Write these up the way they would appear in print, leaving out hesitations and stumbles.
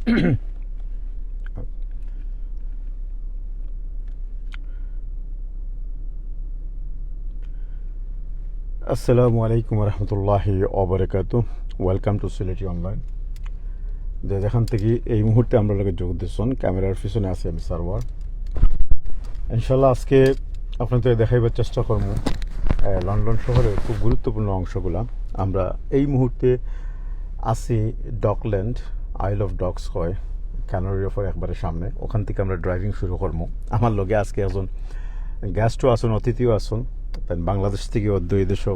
আসসালামু আলাইকুম রহমতুল্লাহি ওবরাকাতু। Welcome to Sylheti online. যেখান থেকে এই মুহূর্তে আমরা লোকে যোগ দিচ্ছেন, ক্যামেরার পিছনে আছে আমি সার্ভার। ইনশাল্লাহ আজকে আপনাদের দেখাইবার চেষ্টা করবো লন্ডন শহরের খুব গুরুত্বপূর্ণ অংশগুলা। আমরা এই মুহূর্তে আছি ডকল্যান্ড, আইল অফ ডগস হয়, ক্যানারি রিফের একবারে সামনে। ওখান থেকে আমরা ড্রাইভিং শুরু করবো। আমার লগে আজকে একজন গেস্টও আসুন, অতিথিও আসুন, বাংলাদেশ থেকে দুই দেশও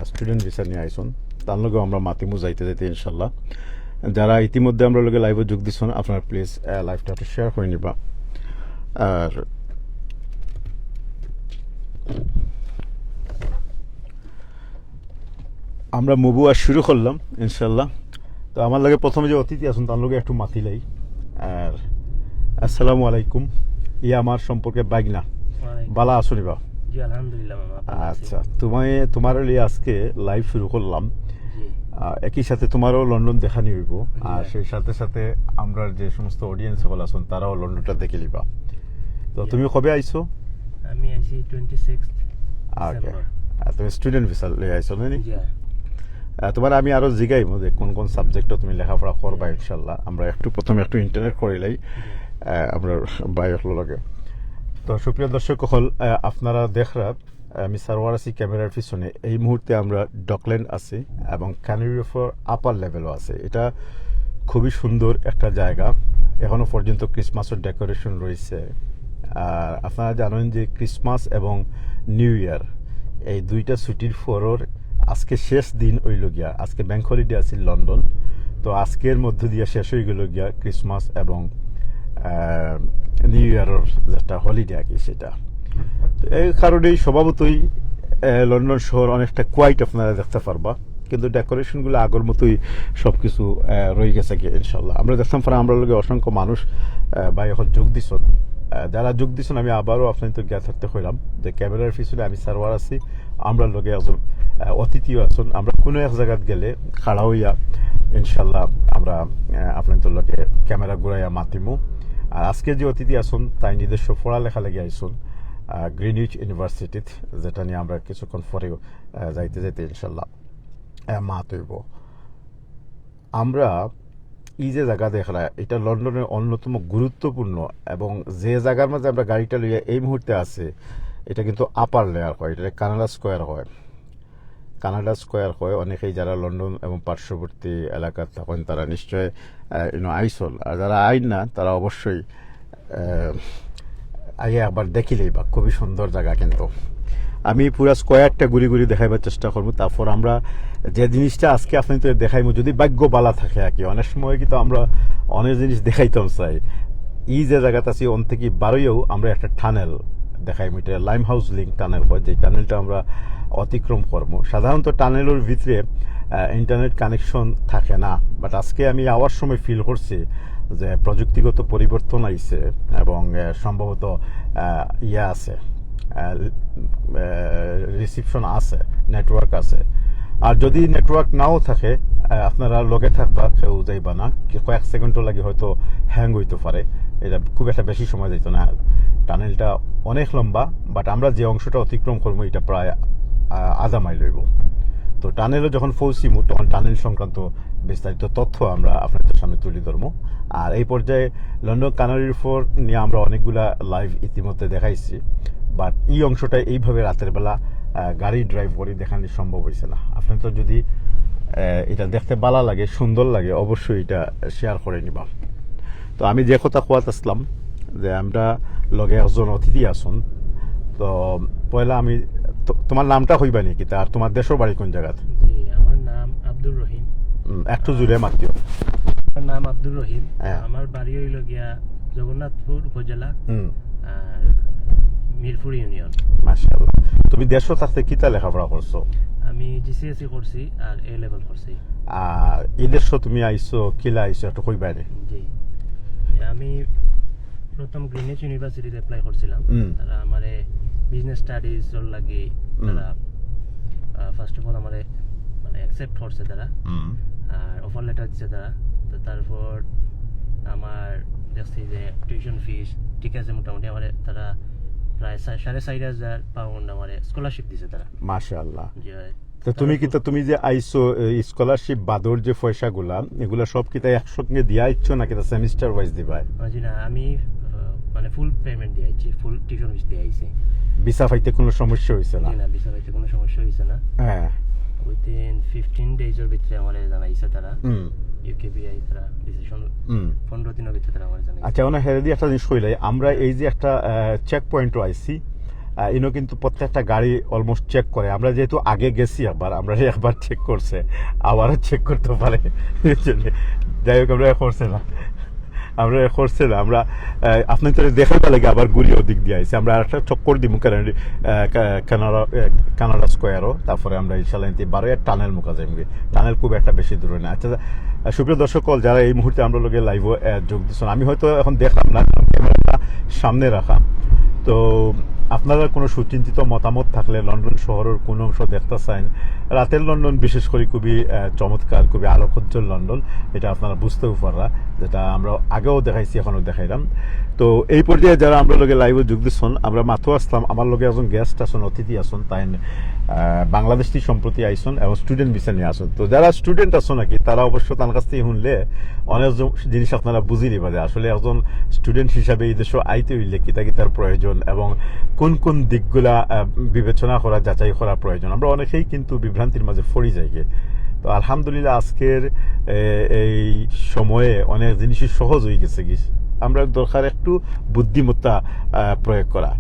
স্টুডেন্ট ভিসা নিয়ে আইসুন। তার লগেও আমরা মাতিমু যাইতে যাইতে ইনশাল্লাহ। যারা ইতিমধ্যে আমরা লোকে লাইভে যোগ দিচ্ছেন, আপনারা প্লিজ লাইভটা একটু শেয়ার করে নিবা। আর আমরা মুভু আর শুরু করলাম ইনশাল্লাহ। তো আমার লাগে প্রথমে যে অতিথি আসুন তার লগে একটু মাতিলাই। আর আসসালামু আলাইকুম, ইয়া আমার সম্পর্কে বাইগনা বালা আসুনি বা? আচ্ছা, তোমার আজকে লাইভ শুরু করলাম। একই সাথে তোমারও লন্ডন দেখানি হইব, আর সেই সাথে সাথে আমরা যে সমস্ত অডিয়েন্স সকল আছেন তারাও লন্ডনটা দেখে নিবা। তো তুমি কবে আইছো? আমি আইছি 26 ওকে, তুমি স্টুডেন্ট ভিসা লয়ে আইছো না? তোমার আমি আরো জিগাইব যে কোন কোন সাবজেক্টও তুমি লেখাপড়া করবা ইনশাল্লাহ। আমরা প্রথমে একটু ইন্টারনেট করিলাই আমরা বাইরের লগে। তো সুপ্রিয় দর্শক হল, আপনারা দেখরা আমি সার্ভার আছি ক্যামেরার পিছনে। এই মুহূর্তে আমরা ডকল্যান্ড আছি এবং ক্যানারি রিফের আপার লেভেলও আছে। এটা খুবই সুন্দর একটা জায়গা। এখনো পর্যন্ত ক্রিসমাসের ডেকোরেশন রয়েছে। আর আপনারা জানেন যে ক্রিসমাস এবং নিউ ইয়ার এই দুইটা ছুটির পরর আজকে শেষ দিন হইল গিয়া। আজকে ব্যাংক হলিডে আছে লন্ডন, তো আজকের মধ্য দিয়ে শেষ হয়ে গেল গিয়া ক্রিসমাস এবং নিউ ইয়ারের যেটা হলিডে আর কি সেটা। এই কারণেই স্বভাবতই লন্ডন শহর অনেকটা কোয়াইট আপনারা দেখতে পারবা, কিন্তু ডেকোরেশনগুলো আগের মতোই সব কিছু রয়ে গেছে কি ইনশাল্লাহ। আমরা দেখতাম পারা আমরা লোকে অসংখ্য মানুষ বা এখন যোগ দিচ্ছেন। যারা যোগ দিচ্ছেন আমি আবারও আপনাদের জ্ঞাত থাকতে হইলাম যে ক্যামেরার পিছনে আমি সার্ভার আছি, আমরা লোকে একজন অতিথিও আছেন। আমরা কোনো এক জায়গাত গেলে খাড়া হইয়া ইনশাল্লাহ আমরা আপনাদের লোকে ক্যামেরা ঘুরাইয়া মাতিমু। আর আজকে যে অতিথি আসুন তাই নিজস্ব পড়ালেখা লেগে আইসুন গ্রিনউইচ ইউনিভার্সিটিতে, যেটা নিয়ে আমরা কিছুক্ষণ পরেও যাইতে যাইতে ইনশাল্লাহ মাত হইব। আমরা এই যে জায়গা দেখলা এটা লন্ডনের অন্যতম গুরুত্বপূর্ণ, এবং যে জায়গার মাঝে আমরা গাড়িটা লইয়া এই মুহূর্তে আছে এটা কিন্তু আপার লেয়ার হয়, এটা কানাডা স্কোয়ার হয়। কানাডা স্কোয়ার হয়। অনেকেই যারা লন্ডন এবং পার্শ্ববর্তী এলাকার থাকেন তারা নিশ্চয় আইসল, আর যারা আইন না তারা অবশ্যই আগে একবার দেখিলেই বা। খুবই সুন্দর জায়গা। কিন্তু আমি পুরা স্কোয়ারটা ঘুরি ঘুরি দেখাইবার চেষ্টা করবো। তারপর আমরা যে জিনিসটা আজকে আপনাদের দেখাইবো, যদি ভাগ্য বালা থাকে আর কি। অনেক সময় কিন্তু আমরা অনেক জিনিস দেখাইতাম চাই। এই যে জায়গাটা আছি অন থেকে বারোইও আমরা একটা টানেল দেখাইবো, এটা লাইম হাউস লিঙ্ক টানেল হয়, যে টানেলটা আমরা অতিক্রম করবো। সাধারণত টানেলের ভিতরে ইন্টারনেট কানেকশন থাকে না, বাট আজকে আমি আওয়ার সময় ফিল করছি যে প্রযুক্তিগত পরিবর্তন আইছে এবং সম্ভবত ইয়ে আছে, রিসিপশন আছে, নেটওয়ার্ক আছে। আর যদি নেটওয়ার্ক নাও থাকে আপনারা লগে থাকবা, কেউ যাইবা না, কয়েক সেকেন্ডও লাগে হয়তো হ্যাং হইতে পারে। এটা খুব একটা বেশি সময় যাইতো না। টানেলটা অনেক লম্বা, বাট আমরা যে অংশটা অতিক্রম করবো এটা প্রায় আধা মাইল হইব। তো টানেলে যখন পৌঁছিমু তখন টানেল সংক্রান্ত বিস্তারিত তথ্য আমরা আপনাদের সামনে তুলে ধরবো। আর এই পর্যায়ে লন্ডন ক্যানারি রিফের নিয়ে আমরা অনেকগুলা লাইভ ইতিমধ্যে দেখাইছি, বাট এই অংশটা এইভাবে রাতের বেলা গাড়ি ড্রাইভ করে দেখানো সম্ভব হয়েছে না। আপনাদের যদি এটা দেখতে ভালো লাগে, সুন্দর লাগে, অবশ্যই এটা শেয়ার করে নিবা। তো আমি যে কথা কোয়াত আসলাম যে আমরা লগে একজন অতিথি আসুন। তো পয়লা আমি তোমার নামটা হইবা নাকি, আর তোমার দেশের বাড়ি কোন জায়গাতে? আমার নাম আব্দুর রহিম। একটু জুড়ে মাতিও। আমার নাম আব্দুর রহিম। আমার বাড়ি হইল গিয়া জগন্নাথপুর উপজেলা আর মিরপুর ইউনিয়ন। মাশাআল্লাহ। তুমি দেশও থাকতে কিতা লেখাপড়া করছো? আমি জিসিএসসি করছি আর এ লেভেল করছি। আর এই দেশও তুমি আইছো কিলা আইছো একটু কইবা নি? জি, আমি প্রথম গ্রিনউইচ ইউনিভার্সিটিতে অ্যাপ্লাই করছিলাম। তারা আমারে বিজনেস স্টাডিজ এর লাগি তারা ফার্স্ট অফ অল আমারে মানে অ্যাকসেপ্ট করছে তারা, আর অফার লেটার দিছে তারা। তো তারপর আমার দেখছি যে টিউশন ফিস ঠিক আছে মোটামুটি আমার তারা প্রায় 4,500 পাউন্ড আমার স্কলারশিপ দিছে তারা। মাশাআল্লাহ। যে তো তুমি যে আইসো স্কলারশিপ বাদর যে পয়সাগুলা এগুলা সব কি তাই একসঙ্গে দিয়া ইচ্ছ নাকি তা সেমিস্টার ওয়াইজ দিবাই? জি না, আমি মানে ফুল পেমেন্ট দিয়ে আইছি, ফুল টিউশন ফিস দিয়ে আইছি। ভিসা পাইতে কোনো সমস্যা হয়েছে না? না, ভিসা পাইতে কোনো সমস্যা হয়েছে না। হ্যাঁ, উইদিন 15 ডেজের ভিতরে আমার জানাইছে তারা, ইউকেবিআই তারা ডিসিশন 15 দিনের ভিতরে তারা আমার জানাইছে। আচ্ছা, ওনা হেরে দিয়ে একটা জিনিস কইলাই, আমরা এই যে একটা চেক পয়েন্ট আইছি, ইনো কিন্তু প্রত্যেকটা গাড়ি অলমোস্ট চেক করে। আমরা যেহেতু আগে গেছি আমরা একবার চেক করছে, আবারও চেক করতে পারে। যাই হোক, আমরা করছে না আমরা আপনি তো দেখার লাগে আবার গুলি ওদিক দিয়ে আইছি। আমরা একটা চক্কর দিব কানাডা স্কোয়ারও, তারপরে আমরা ইনশাল্লাহ বারো টানেল মুখা যাই। টানেল খুব একটা বেশি দূরে না। আচ্ছা, সুপ্রিয় দর্শক যারা এই মুহূর্তে আমরা লোকে লাইভ যোগ দিচ্ছেন, আমি হয়তো এখন দেখলাম না, ক্যামেরাটা সামনে রাখা। তো আপনারা কোনো সুচিন্তিত মতামত থাকলে লন্ডন শহরের কোন অংশ দেখতে চান, রাতের লন্ডন বিশেষ করে খুবই চমৎকার, খুবই আলোকোজ্জ্বল লন্ডন, এটা আপনারা বুঝতেও পাররা, যেটা আমরা আগেও দেখাইছি এখনও দেখাইলাম। তো এই পর্যায়ে যারা আমরা লোকে লাইভে যোগ দিচ্ছেন, আমরা মাথু আসলাম, আমার লোকে একজন গেস্ট আসুন, অতিথি আসুন, তাই বাংলাদেশ থেকে সম্প্রতি আইসন এবং স্টুডেন্ট ভিসা নিয়ে আসুন। তো যারা স্টুডেন্ট আসো নাকি তারা অবশ্য তার কাছ থেকে শুনলে অনেক জিনিস আপনারা বুঝি নিবা যে আসলে একজন স্টুডেন্ট হিসাবে এই দেশে আইতে হইলে কিতা কিতার প্রয়োজন এবং কোন কোন দিকগুলা বিবেচনা করা, যাচাই করা প্রয়োজন। আমরা অনেকেই কিন্তু বিভ্রান্তির মাঝে পড়ে যাই। তো আলহামদুলিল্লাহ আজকের এই সময়ে অনেক জিনিসই সহজ হয়ে গেছে। আমরা দরকার একটু বুদ্ধিমত্তা প্রয়োগ করা।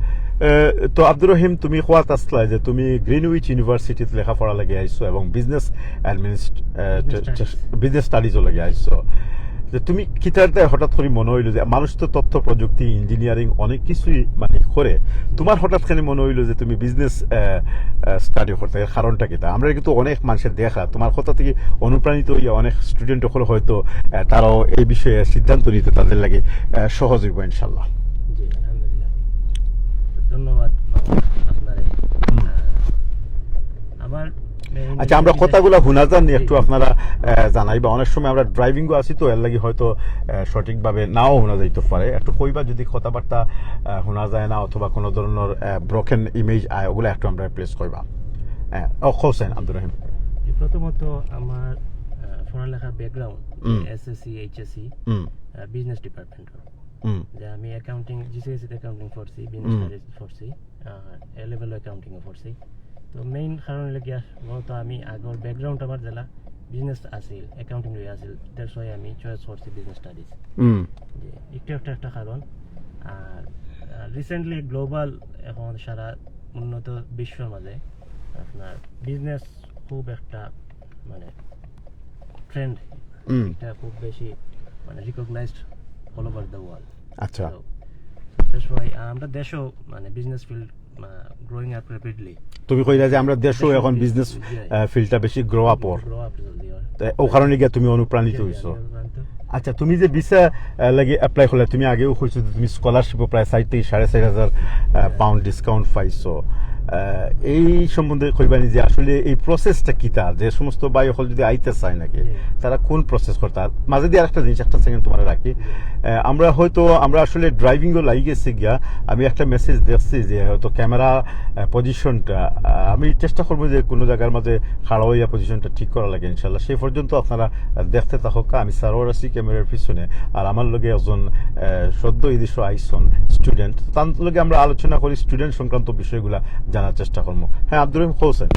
তো আব্দুর রহিম, তুমি কোয়াত আসলা যে তুমি গ্রিনউইচ ইউনিভার্সিটিতে লেখাপড়া লাগে আইসো এবং বিজনেস স্টাডিজও লাগে আইসো। যে তুমি কিতারতে হঠাৎ করে মনে হইলো যে মানুষ তো তথ্য প্রযুক্তি ইঞ্জিনিয়ারিং অনেক কিছুই মানে করে, তোমার হঠাৎ খানি মনে হইলো যে তুমি বিজনেস স্টাডি করতে, কারণটা কিতা? আমরা কিন্তু অনেক মানুষের দেখা তোমার কথা থেকে অনুপ্রাণিত হইয়া অনেক স্টুডেন্ট হলে হয়তো তারাও এই বিষয়ে সিদ্ধান্ত নিতে তাদের লাগে সহজ হইব ইনশাল্লাহ। জি আলহামদুলিল্লাহ, ধন্যবাদ আপনারে। আমার আচ্ছা, আমরা কথাগুলো শোনা যান একটু আপনারা জানাইবা। অনেক সময় আমরা ড্রাইভিংও আছি, তো এর লাগি হয়তো সঠিকভাবে নাও শোনা যাইতে পারে। একটু কইবা যদি কথাবার্তা শোনা যায় না অথবা কোনো ধরনের ব্রোকেন ইমেজ আয়, ওগুলো একটু আমরা প্লেস কইবা। হোসেন আব্দুর রহিম, প্রথমত আমার পড়ালেখার background SSC HSC business department, যে আমি অ্যাকাউন্টিং জিসিএসসি অ্যাকাউন্টিং করছি, বিজনেস স্টাডিজ করছি, এ লেভেল অ্যাকাউন্টিংও করছি। তো মেইন কারণ লাগিয়া মূলত আমি আগর ব্যাকগ্রাউন্ড আমার জেলা বিজনেস আছিল, অ্যাকাউন্টিং লই আছিল, দ্যাটস ওয়াই আমি চয়েস করছি বিজনেস স্টাডিজ। একটু একটা কারণ। আর রিসেন্টলি গ্লোবাল এখন সারা উন্নত বিশ্বের মাঝে আপনার বিজনেস খুব একটা মানে ট্রেন্ড, এটা খুব বেশি মানে recognized all over the world. আচ্ছা, দ্যাটস ওয়াই আমরা দেশও মানে business field growing up rapidly. তুমি কইলা যে আমরা দেশও এখন বিজনেস ফিল্ডটা বেশি গ্রো আপ ও কারণে গিয়ে তুমি অনুপ্রাণিত হইছো। আচ্ছা, তুমি যে ভিসা লাগে অ্যাপ্লাই করলে, তুমি আগেও কইছো যে তুমি স্কলারশিপও প্রায় 4,000 থেকে 4,500 পাউন্ড ডিসকাউন্ট পাইছো। এই সম্বন্ধে কইবানি যে আসলে এই প্রসেসটা কি, তার যে সমস্ত ভাই হল যদি আইতে চায় নাকি তারা কোন প্রসেস করতে? মাঝে দিয়ে আরেকটা জিনিস, একটা সেকেন্ড তোমার রাখি, আমরা আসলে ড্রাইভিংও লাগি গেছি গিয়া, আমি একটা মেসেজ দেখছি যে হয়তো ক্যামেরা পজিশনটা আমি চেষ্টা করবো যে কোনো জায়গার মাঝে খাড়া হইয়া পজিশনটা ঠিক করা লাগে ইনশাল্লাহ। সেই পর্যন্ত আপনারা দেখতে থাকুক। আমি সারোয়ার আছি ক্যামেরার পিছনে, আর আমার লগে একজন সদ্য এই দেশ আইসন স্টুডেন্ট, তার লগে আমরা আলোচনা করি স্টুডেন্ট সংক্রান্ত বিষয়গুলা জানার চেষ্টা করবো। হ্যাঁ Abdur Rahim Hossain.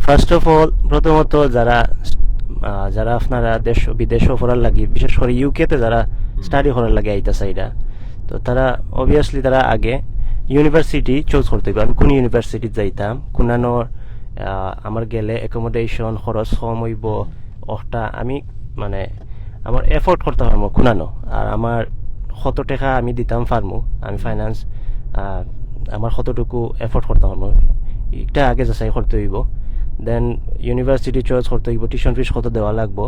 First of all, প্রথমত যারা আপনারা দেশ বিদেশও পড়ার লাগি, বিশেষ করে ইউকেতে যারা স্টাডি করার লাগে আইতা চাইরা, তো তারা অবভিয়াসলি তারা আগে ইউনিভার্সিটি চুজ করতে হবে। আমি কোন ইউনিভার্সিটি যাইতাম, কোনানোর আমার গেলে অ্যাকোমোডেশন খরচ কম হইব, ওটা আমি মানে আমার এফোর্ড করতে পারবো কোনানো, আর আমার কত টাকা আমি দিতাম পারবো, আমি ফাইন্যান্স আমার কতটুকু এফোর্ড করতে পারবো, এটা আগে যাচাই করতে হইব। দেন ইউনিভার্সিটি চয়েস করতে হইব, টিউশন ফিস কত দেওয়া লাগবো,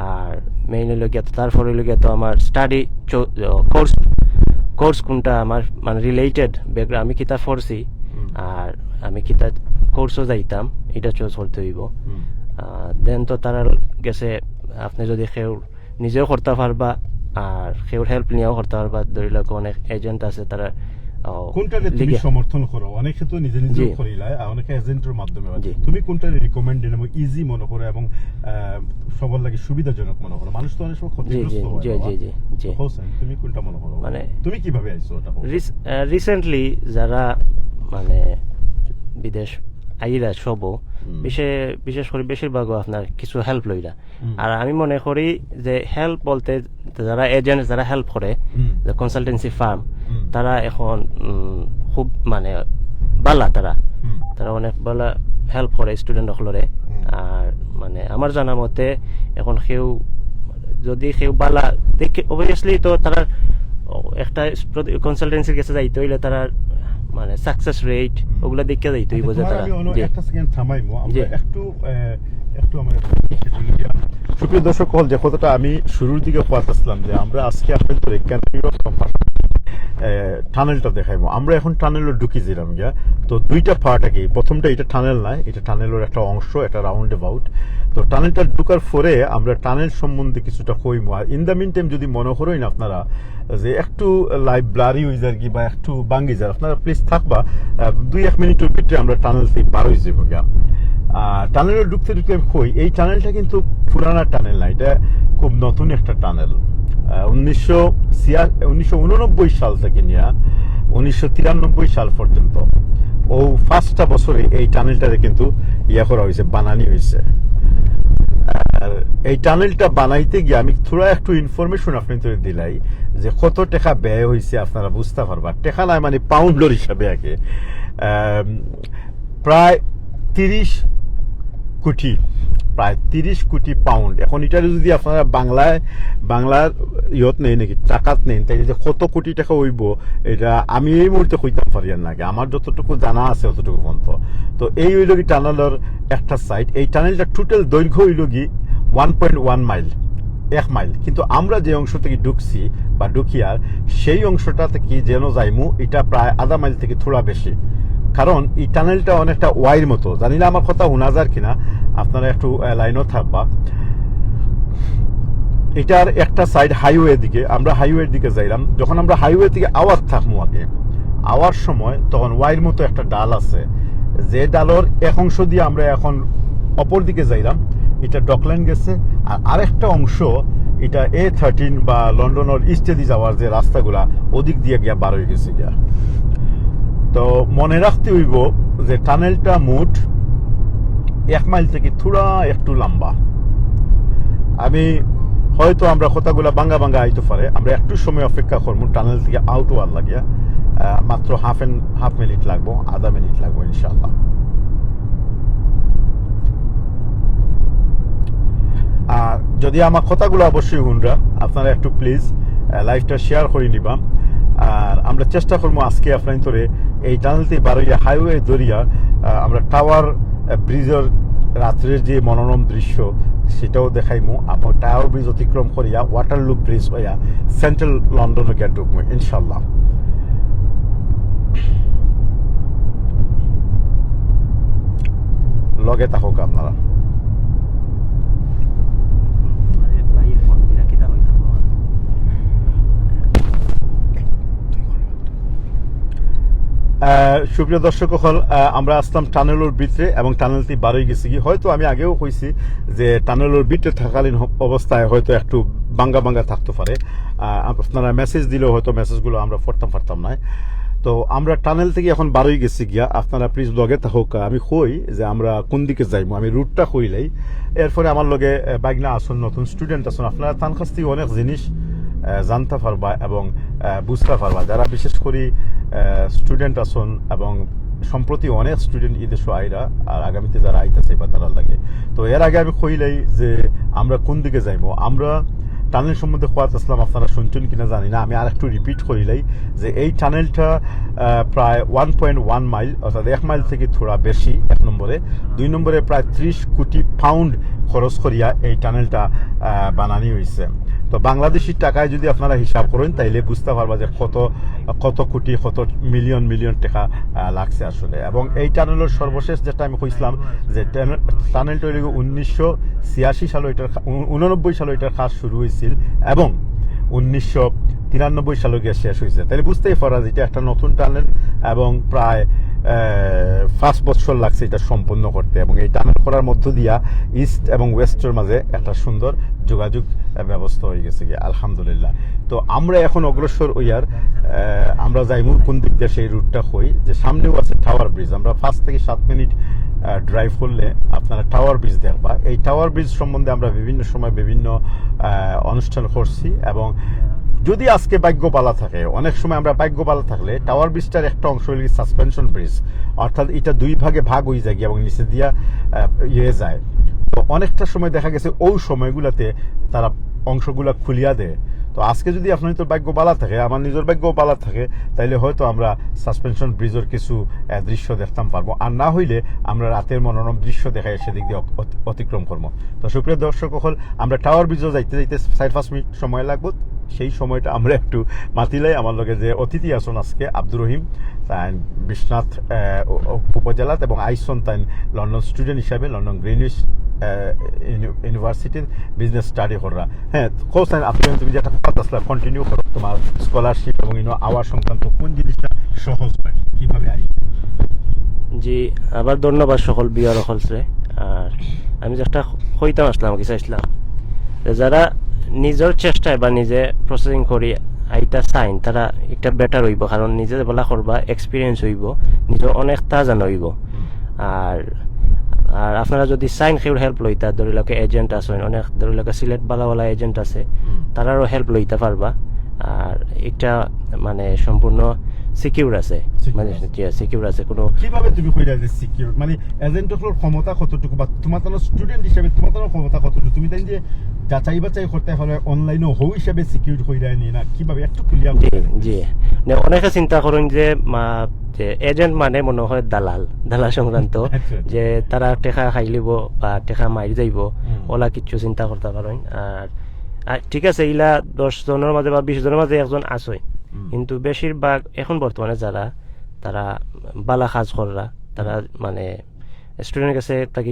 আর মেইনলি লগিয়া তো তারপরে লগিয়া তো আমার স্টাডি কোর্স কোনটা আমার মানে রিলেটেড ব্যাকগ্রাউন্ড, আমি কিতা পড়ছি আর আমি কিতা কোর্সও যাইতাম, এটা চুজ করতে হইব। দেন তো তারা গেছে আপনি যদি কেউ নিজেও করতে পারবা আর কেউ হেল্প নিয়েও করতে পারবা, ধরি লোক অনেক এজেন্ট আছে তারা কোনটারে তুমি সমর্থন করো? অনেকে তো নিজে নিজে করিলাই, আর অনেকে এজেন্টের মাধ্যমে। তুমি কোনটারে রিকমেন্ডেড এবং ইজি মনে করো এবং সবার লাগে সুবিধাজনক মনে করো? মানুষ তো অনেক সময় ক্ষতিগ্রস্ত হয়। জি জি জি জি। হোসেন, তুমি কোনটা মনে করো? মানে তুমি কিভাবে আইছো ওটা? রিসেন্টলি যারা মানে বিদেশ আইরা সব বিশেষ করে বেশিরভাগও আপনার কিছু হেল্প লইরা। আর আমি মনে করি যে হেল্প বলতে যারা এজেন্ট যারা হেল্প করে, কনসালটেন্সি ফার্ম, তারা এখন খুব মানে বালা, তারা অনেক বালা হেল্প করে স্টুডেন্ট সকলরে। আর মানে আমার জানা মতে এখন যদি কেউ বালা দেখে, অবভিয়াসলি তো তারা একটা কনসালটেন্সির কাছে যাইতে হইলে তারা মানে সাকসেস রেট ওগুলা দেখে যাইতে হইব যে তারা। একটা সেকেন্ড থামাইমু, আমরা একটু আমার সুপ্রিয় দর্শক হল, যে কথাটা আমি শুরুর দিকে আসলাম যে আমরা আজকে আপনাদের টানেলটা দেখাইবো। আমরা এখন টানেলে ঢুকিয়েছিলাম গিয়া, তো দুইটা পার্ট আগে। প্রথমটা এটা টানেল নয়, এটা টানেলের একটা অংশ, এটা রাউন্ড অ্যাবাউট। তো টানেলটা ঢুকার পরে আমরা টানেল সম্বন্ধে কিছুটা কইমো। আর ইন দ্য মিন টাইম যদি মনে করেন আপনারা যে একটু লাইভ ব্লারি হয়ে যায় কি বা একটু বাঙ্গি যায়, আপনারা প্লিজ থাকবা, 2-1 মিনিটের ভিতরে আমরা টানেল থেকে বার হয়ে যাবো গিয়া। টানেলে ঢুকতে ঢুকতে আমি কই, এই টানেলটা কিন্তু পুরানা টানেল না, এটা খুব নতুন একটা টানেল। 1989 সাল থেকে নিয়ে 1993 সাল পর্যন্ত ও 5টা বছরে এই টানেলটারে কিন্তু করা হয়েছে, বানানি হয়েছে। আর এই টানেলটা বানাইতে গিয়ে আমি থোড়া একটু ইনফরমেশন আপনাদের দিলাই যে কত টাকা ব্যয় হয়েছে, আপনারা বুঝতে পারবা। টাকা নয় মানে পাউন্ডের হিসাবে আগে প্রায় 30 কোটি পাউন্ড। এখন এটা যদি আপনারা বাংলার ইয়ত নেই নাকি টাকাত নেই, তাই যে কত কোটি টাকা হইব এটা আমি এই মুহূর্তে কইতে পারি না। আমার যতটুকু জানা আছে অতটুকু পর্যন্ত। তো এই হইল কি টানেলের একটা সাইড। এই টানেলটা টোটাল দৈর্ঘ্য হইল কি 1.1 মাইল, 1 মাইল। কিন্তু আমরা যে অংশ থেকে ঢুকছি বা ঢুকিয়ার সেই অংশটা থেকে যেন যাইমু, এটা প্রায় আধা মাইল থেকে থোড়া বেশি। কারণ এই টানেলটা অনেকটা ওয়াইর মতো। জানি না আমার কথা শোনা যায় কিনা, আপনারা একটু লাইনও থাকবা। এটার একটা সাইড হাইওয়ে দিকে, আমরা হাইওয়ের দিকে যাইলাম। যখন আমরা হাইওয়ে থেকে আওয়ার থাকবো আগে, আওয়ার সময় তখন ওয়াইর মতো একটা ডাল আছে, যে ডালের এক অংশ দিয়ে আমরা এখন অপর দিকে যাইলাম, এটা ডকল্যান্ড গেছে। আর আরেকটা অংশ এটা A13 বা লন্ডনের ইস্টে দিয়ে যাওয়ার যে রাস্তাগুলা, ওদিক দিয়ে গিয়া বার হয়ে গেছে গিয়া। তো মনে রাখতে হইব যে টানেলটা মোট 1 মাইল থেকে থোড়া একটু লম্বা। আমি হয়তো আমরা কথাগুলা বাঙ্গা আইতে পারে, আমরা একটু সময় অপেক্ষা করবো টানেল থেকে আউট হওয়ার লাগিয়া। মাত্র হাফ মিনিট লাগবো, আধা মিনিট লাগবো ইনশাল্লাহ। আর যদি আমার কথাগুলো অবশ্যই শুনরা, আপনারা একটু প্লিজ লাইভটা শেয়ার করে নিবা। আর আমরা চেষ্টা করবো আজকে আপনার এই টানেলতে বারোইয়া হাইওয়ে দরিয়া আমরা টাওয়ার ব্রিজের রাত্রের যে মনোরম দৃশ্য সেটাও দেখাইমু। আপনার টাওয়ার ব্রিজ অতিক্রম করিয়া ওয়াটারলু ব্রিজ হইয়া সেন্ট্রাল লন্ডনে গিয়ে ঢুকবো ইনশাল্লাহ। লগে থাকুক আপনারা। সুপ্রিয় দর্শক হল, আমরা আসলাম টানেলের ভিতরে এবং টানেলটি বারোই গেছি কি। হয়তো আমি আগেও কইছি যে টানেলের ভিতরে থাকালীন অবস্থায় হয়তো একটু বাঙ্গা থাকতে পারে। আপনারা মেসেজ দিলেও হয়তো মেসেজগুলো আমরা পড়তাম পারতাম না। তো আমরা টানেল থেকে এখন বারোই গেছি গিয়া। আপনারা প্লিজ লগে থাকুক। আমি কই যে আমরা কোন দিকে যাইবো, আমি রুটটা কইলাই। এরপরে আমার লগে বাইকনা আসুন, নতুন স্টুডেন্ট আসুন, আপনারা তার কাছ থেকে অনেক জিনিস জানতে পারবা এবং বুঝতে পারবা। যারা বিশেষ করে স্টুডেন্ট আসুন এবং সম্প্রতি অনেক স্টুডেন্ট এদেশে আইরা, আর আগামীতে যারা আইতেছে বা তারা লাগে। তো এর আগে আমি কইলাই যে আমরা কোন দিকে যাইবো। আমরা টানেল সম্বন্ধে খোয়াত আসলাম, আপনারা শুনছেন কিনা জানি না, আমি আর একটু রিপিট করিলাই যে এই টানেলটা প্রায় 1.1 মাইল, অর্থাৎ 1 মাইল থেকে থোড়া বেশি। 1 নম্বরে। 2 নম্বরে প্রায় 30 কোটি পাউন্ড খরচ করিয়া এই টানেলটা বানানি হয়েছে। তো বাংলাদেশি টাকায় যদি আপনারা হিসাব করেন তাইলে বুঝতে পারবা যে কত কত কোটি কত মিলিয়ন মিলিয়ন টাকা লাগছে আসলে। এবং এই টানেলের সর্বশেষ যেটা আমি কইছিলাম যে টানেলটা 1986 সালে এটার 89 সালে এটার কাজ শুরু হয়েছিল এবং 1993 সালে গিয়ে শেষ হয়েছে। তাহলে বুঝতেই পারা যে এটা একটা নতুন টানেল এবং প্রায় 5 বছর লাগছে এটা সম্পন্ন করতে। এবং এই টানেল করার মধ্য দিয়া ইস্ট এবং ওয়েস্টের মাঝে একটা সুন্দর যোগাযোগ ব্যবস্থা হয়ে গেছে গিয়ে আলহামদুলিল্লাহ। তো আমরা এখন অগ্রসর হইয়ার আমরা যাইমু কোন দিক দিয়ে সেই রুটটা হই যে সামনেও আছে টাওয়ার ব্রিজ। আমরা 5 থেকে 7 মিনিট ড্রাইভ করলে আপনারা টাওয়ার ব্রিজ দেখবা। এই টাওয়ার ব্রিজ সম্বন্ধে আমরা বিভিন্ন সময় বিভিন্ন অনুষ্ঠান করছি এবং যদি আজকে ভাগ্য পালা থাকে, অনেক সময় আমরা ভাগ্য পালা থাকলে টাওয়ার ব্রিজটার একটা অংশ হইল সাসপেনশন ব্রিজ, অর্থাৎ এটা 2 ভাগে ভাগ হয়ে যায় এবং নিচে দিয়া ইয়ে যায়। তো অনেকটা সময় দেখা গেছে ওই সময়গুলোতে তারা অংশগুলা খুলিয়া দেয়। তো আজকে যদি আপনার তো ভাগ্য পালা থাকে, আমার নিজের ভাগ্য পালা থাকে, তাইলে হয়তো আমরা সাসপেনশন ব্রিজের কিছু দৃশ্য দেখতাম পারবো, আর না হইলে আমরা রাতের মনোরম দৃশ্য দেখাই সেদিক দিয়ে অতিক্রম করবো। তো সুপ্রিয় দর্শক হল আমরা টাওয়ার ব্রিজও যাইতে যাইতে 4-5 মিনিট সময় লাগবে। সেই সময়টা আমরা একটু মাতিলাই। আমার লগে যে অতিথি আসুন আজকে আব্দুর রহিম, তাই বিশ্বনাথ উপজেলাত এবং আইসন তাই লন্ডন স্টুডেন্ট হিসাবে লন্ডন গ্রিনউইচ ইউনিভার্সিটির বিজনেস স্টাডি করা। হ্যাঁ কোসাইন আপনি তুমি যেটা কথা আসলে কন্টিনিউ করো, তোমার স্কলারশিপ এবং আওয়ার সংক্রান্ত কোন জিনিসটা সহজ হয় কিভাবে আই। জি আবার ধন্যবাদ সকল বিয়ার হলসরে। আর আমি যেটা হইতাম আসলাম কি চাইছিলাম যারা নিজের চেষ্টায় বা নিজে প্রসেসিং করি আইতা চাইন তারা একটা বেটার হইব, কারণ নিজে বলা করবা এক্সপিরিয়েন্স হইব, নিজের অনেকটা জানা হইব। আর আর আপনারা যদি চাইন সেউর হেল্প লইতা, ধরি লোকে এজেন্ট আছে অনেক, ধরি লোকে সিলেট বালাওয়ালা এজেন্ট আছে, তারারও হেল্প লইতে পারবা। আর এটা মানে সম্পূর্ণ সিকিউর আছে, মানে সিকিউর আছে। কোনো কিভাবে তুমি কইরা যে সিকিউর মানে এজেন্টর ক্ষমতা কতটুকু বা তোমার তো স্টুডেন্ট হিসেবে তোমার তো ক্ষমতা কতটুকু, তুমি তাই যে যাচাই বাছাই করতে হলে অনলাইনে হও হিসেবে সিকিউর কইরা নি না কিভাবে একটু ক্লিয়ার? জি অনেকে চিন্তা করেন যে এজেন্ট মানে মনে হয় দালাল সংক্রান্ত, যে তারা টেকা খাই লিব বা টেকা মারি যাইব, ওলা কিছু চিন্তা করতে পারেন। আর ঠিক আছে ইলা 10 জনের মাঝে বা 20 জনের মাঝে একজন আসই, কিন্তু বেশিরভাগ এখন বর্তমানে যারা তারা বালা কাজ করা, তারা মানে স্টুডেন্টের কাছে তাকে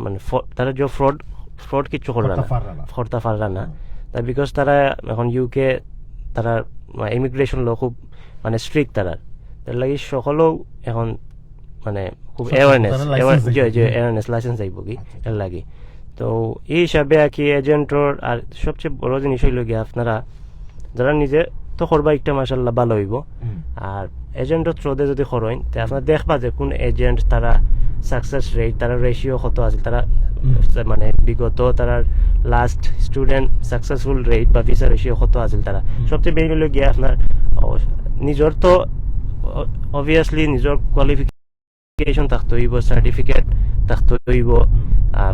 মানে তারা যে ফ্রড কিছু করলা না, করতে পারলা না। তা বিকজ তারা এখন ইউকে তারা ইমিগ্রেশন ল খুব মানে স্ট্রিক্ট, তার লাগি সকলেও এখন মানে খুব অ্যাওয়ারনেস লাইসেন্স আইব কি এর লাগি। তো এই হিসাবে আর কি এজেন্টর আর সবচেয়ে বড় জিনিস হইল গিয়ে আপনারা যারা নিজে তো করবা একটা মাশাআল্লাহ ভালো হইব। আর এজেন্টর থ্রুতে যদি করেন তো আপনারা দেখবা যে কোন এজেন্ট তারা সাকসেস রেট, তারা রেশিও কত আছে, তারা মানে বিগত তারা লাস্ট স্টুডেন্ট সাকসেসফুল রেট বা ভিসা রেশিও কত আছে, তারা সবচেয়ে বেশি হইল গিয়ে আপনার নিজের তো অবভিয়াসলি নিজের কোয়ালিফিকেশন থাকতে হইব, সার্টিফিকেট থাকতে হইব,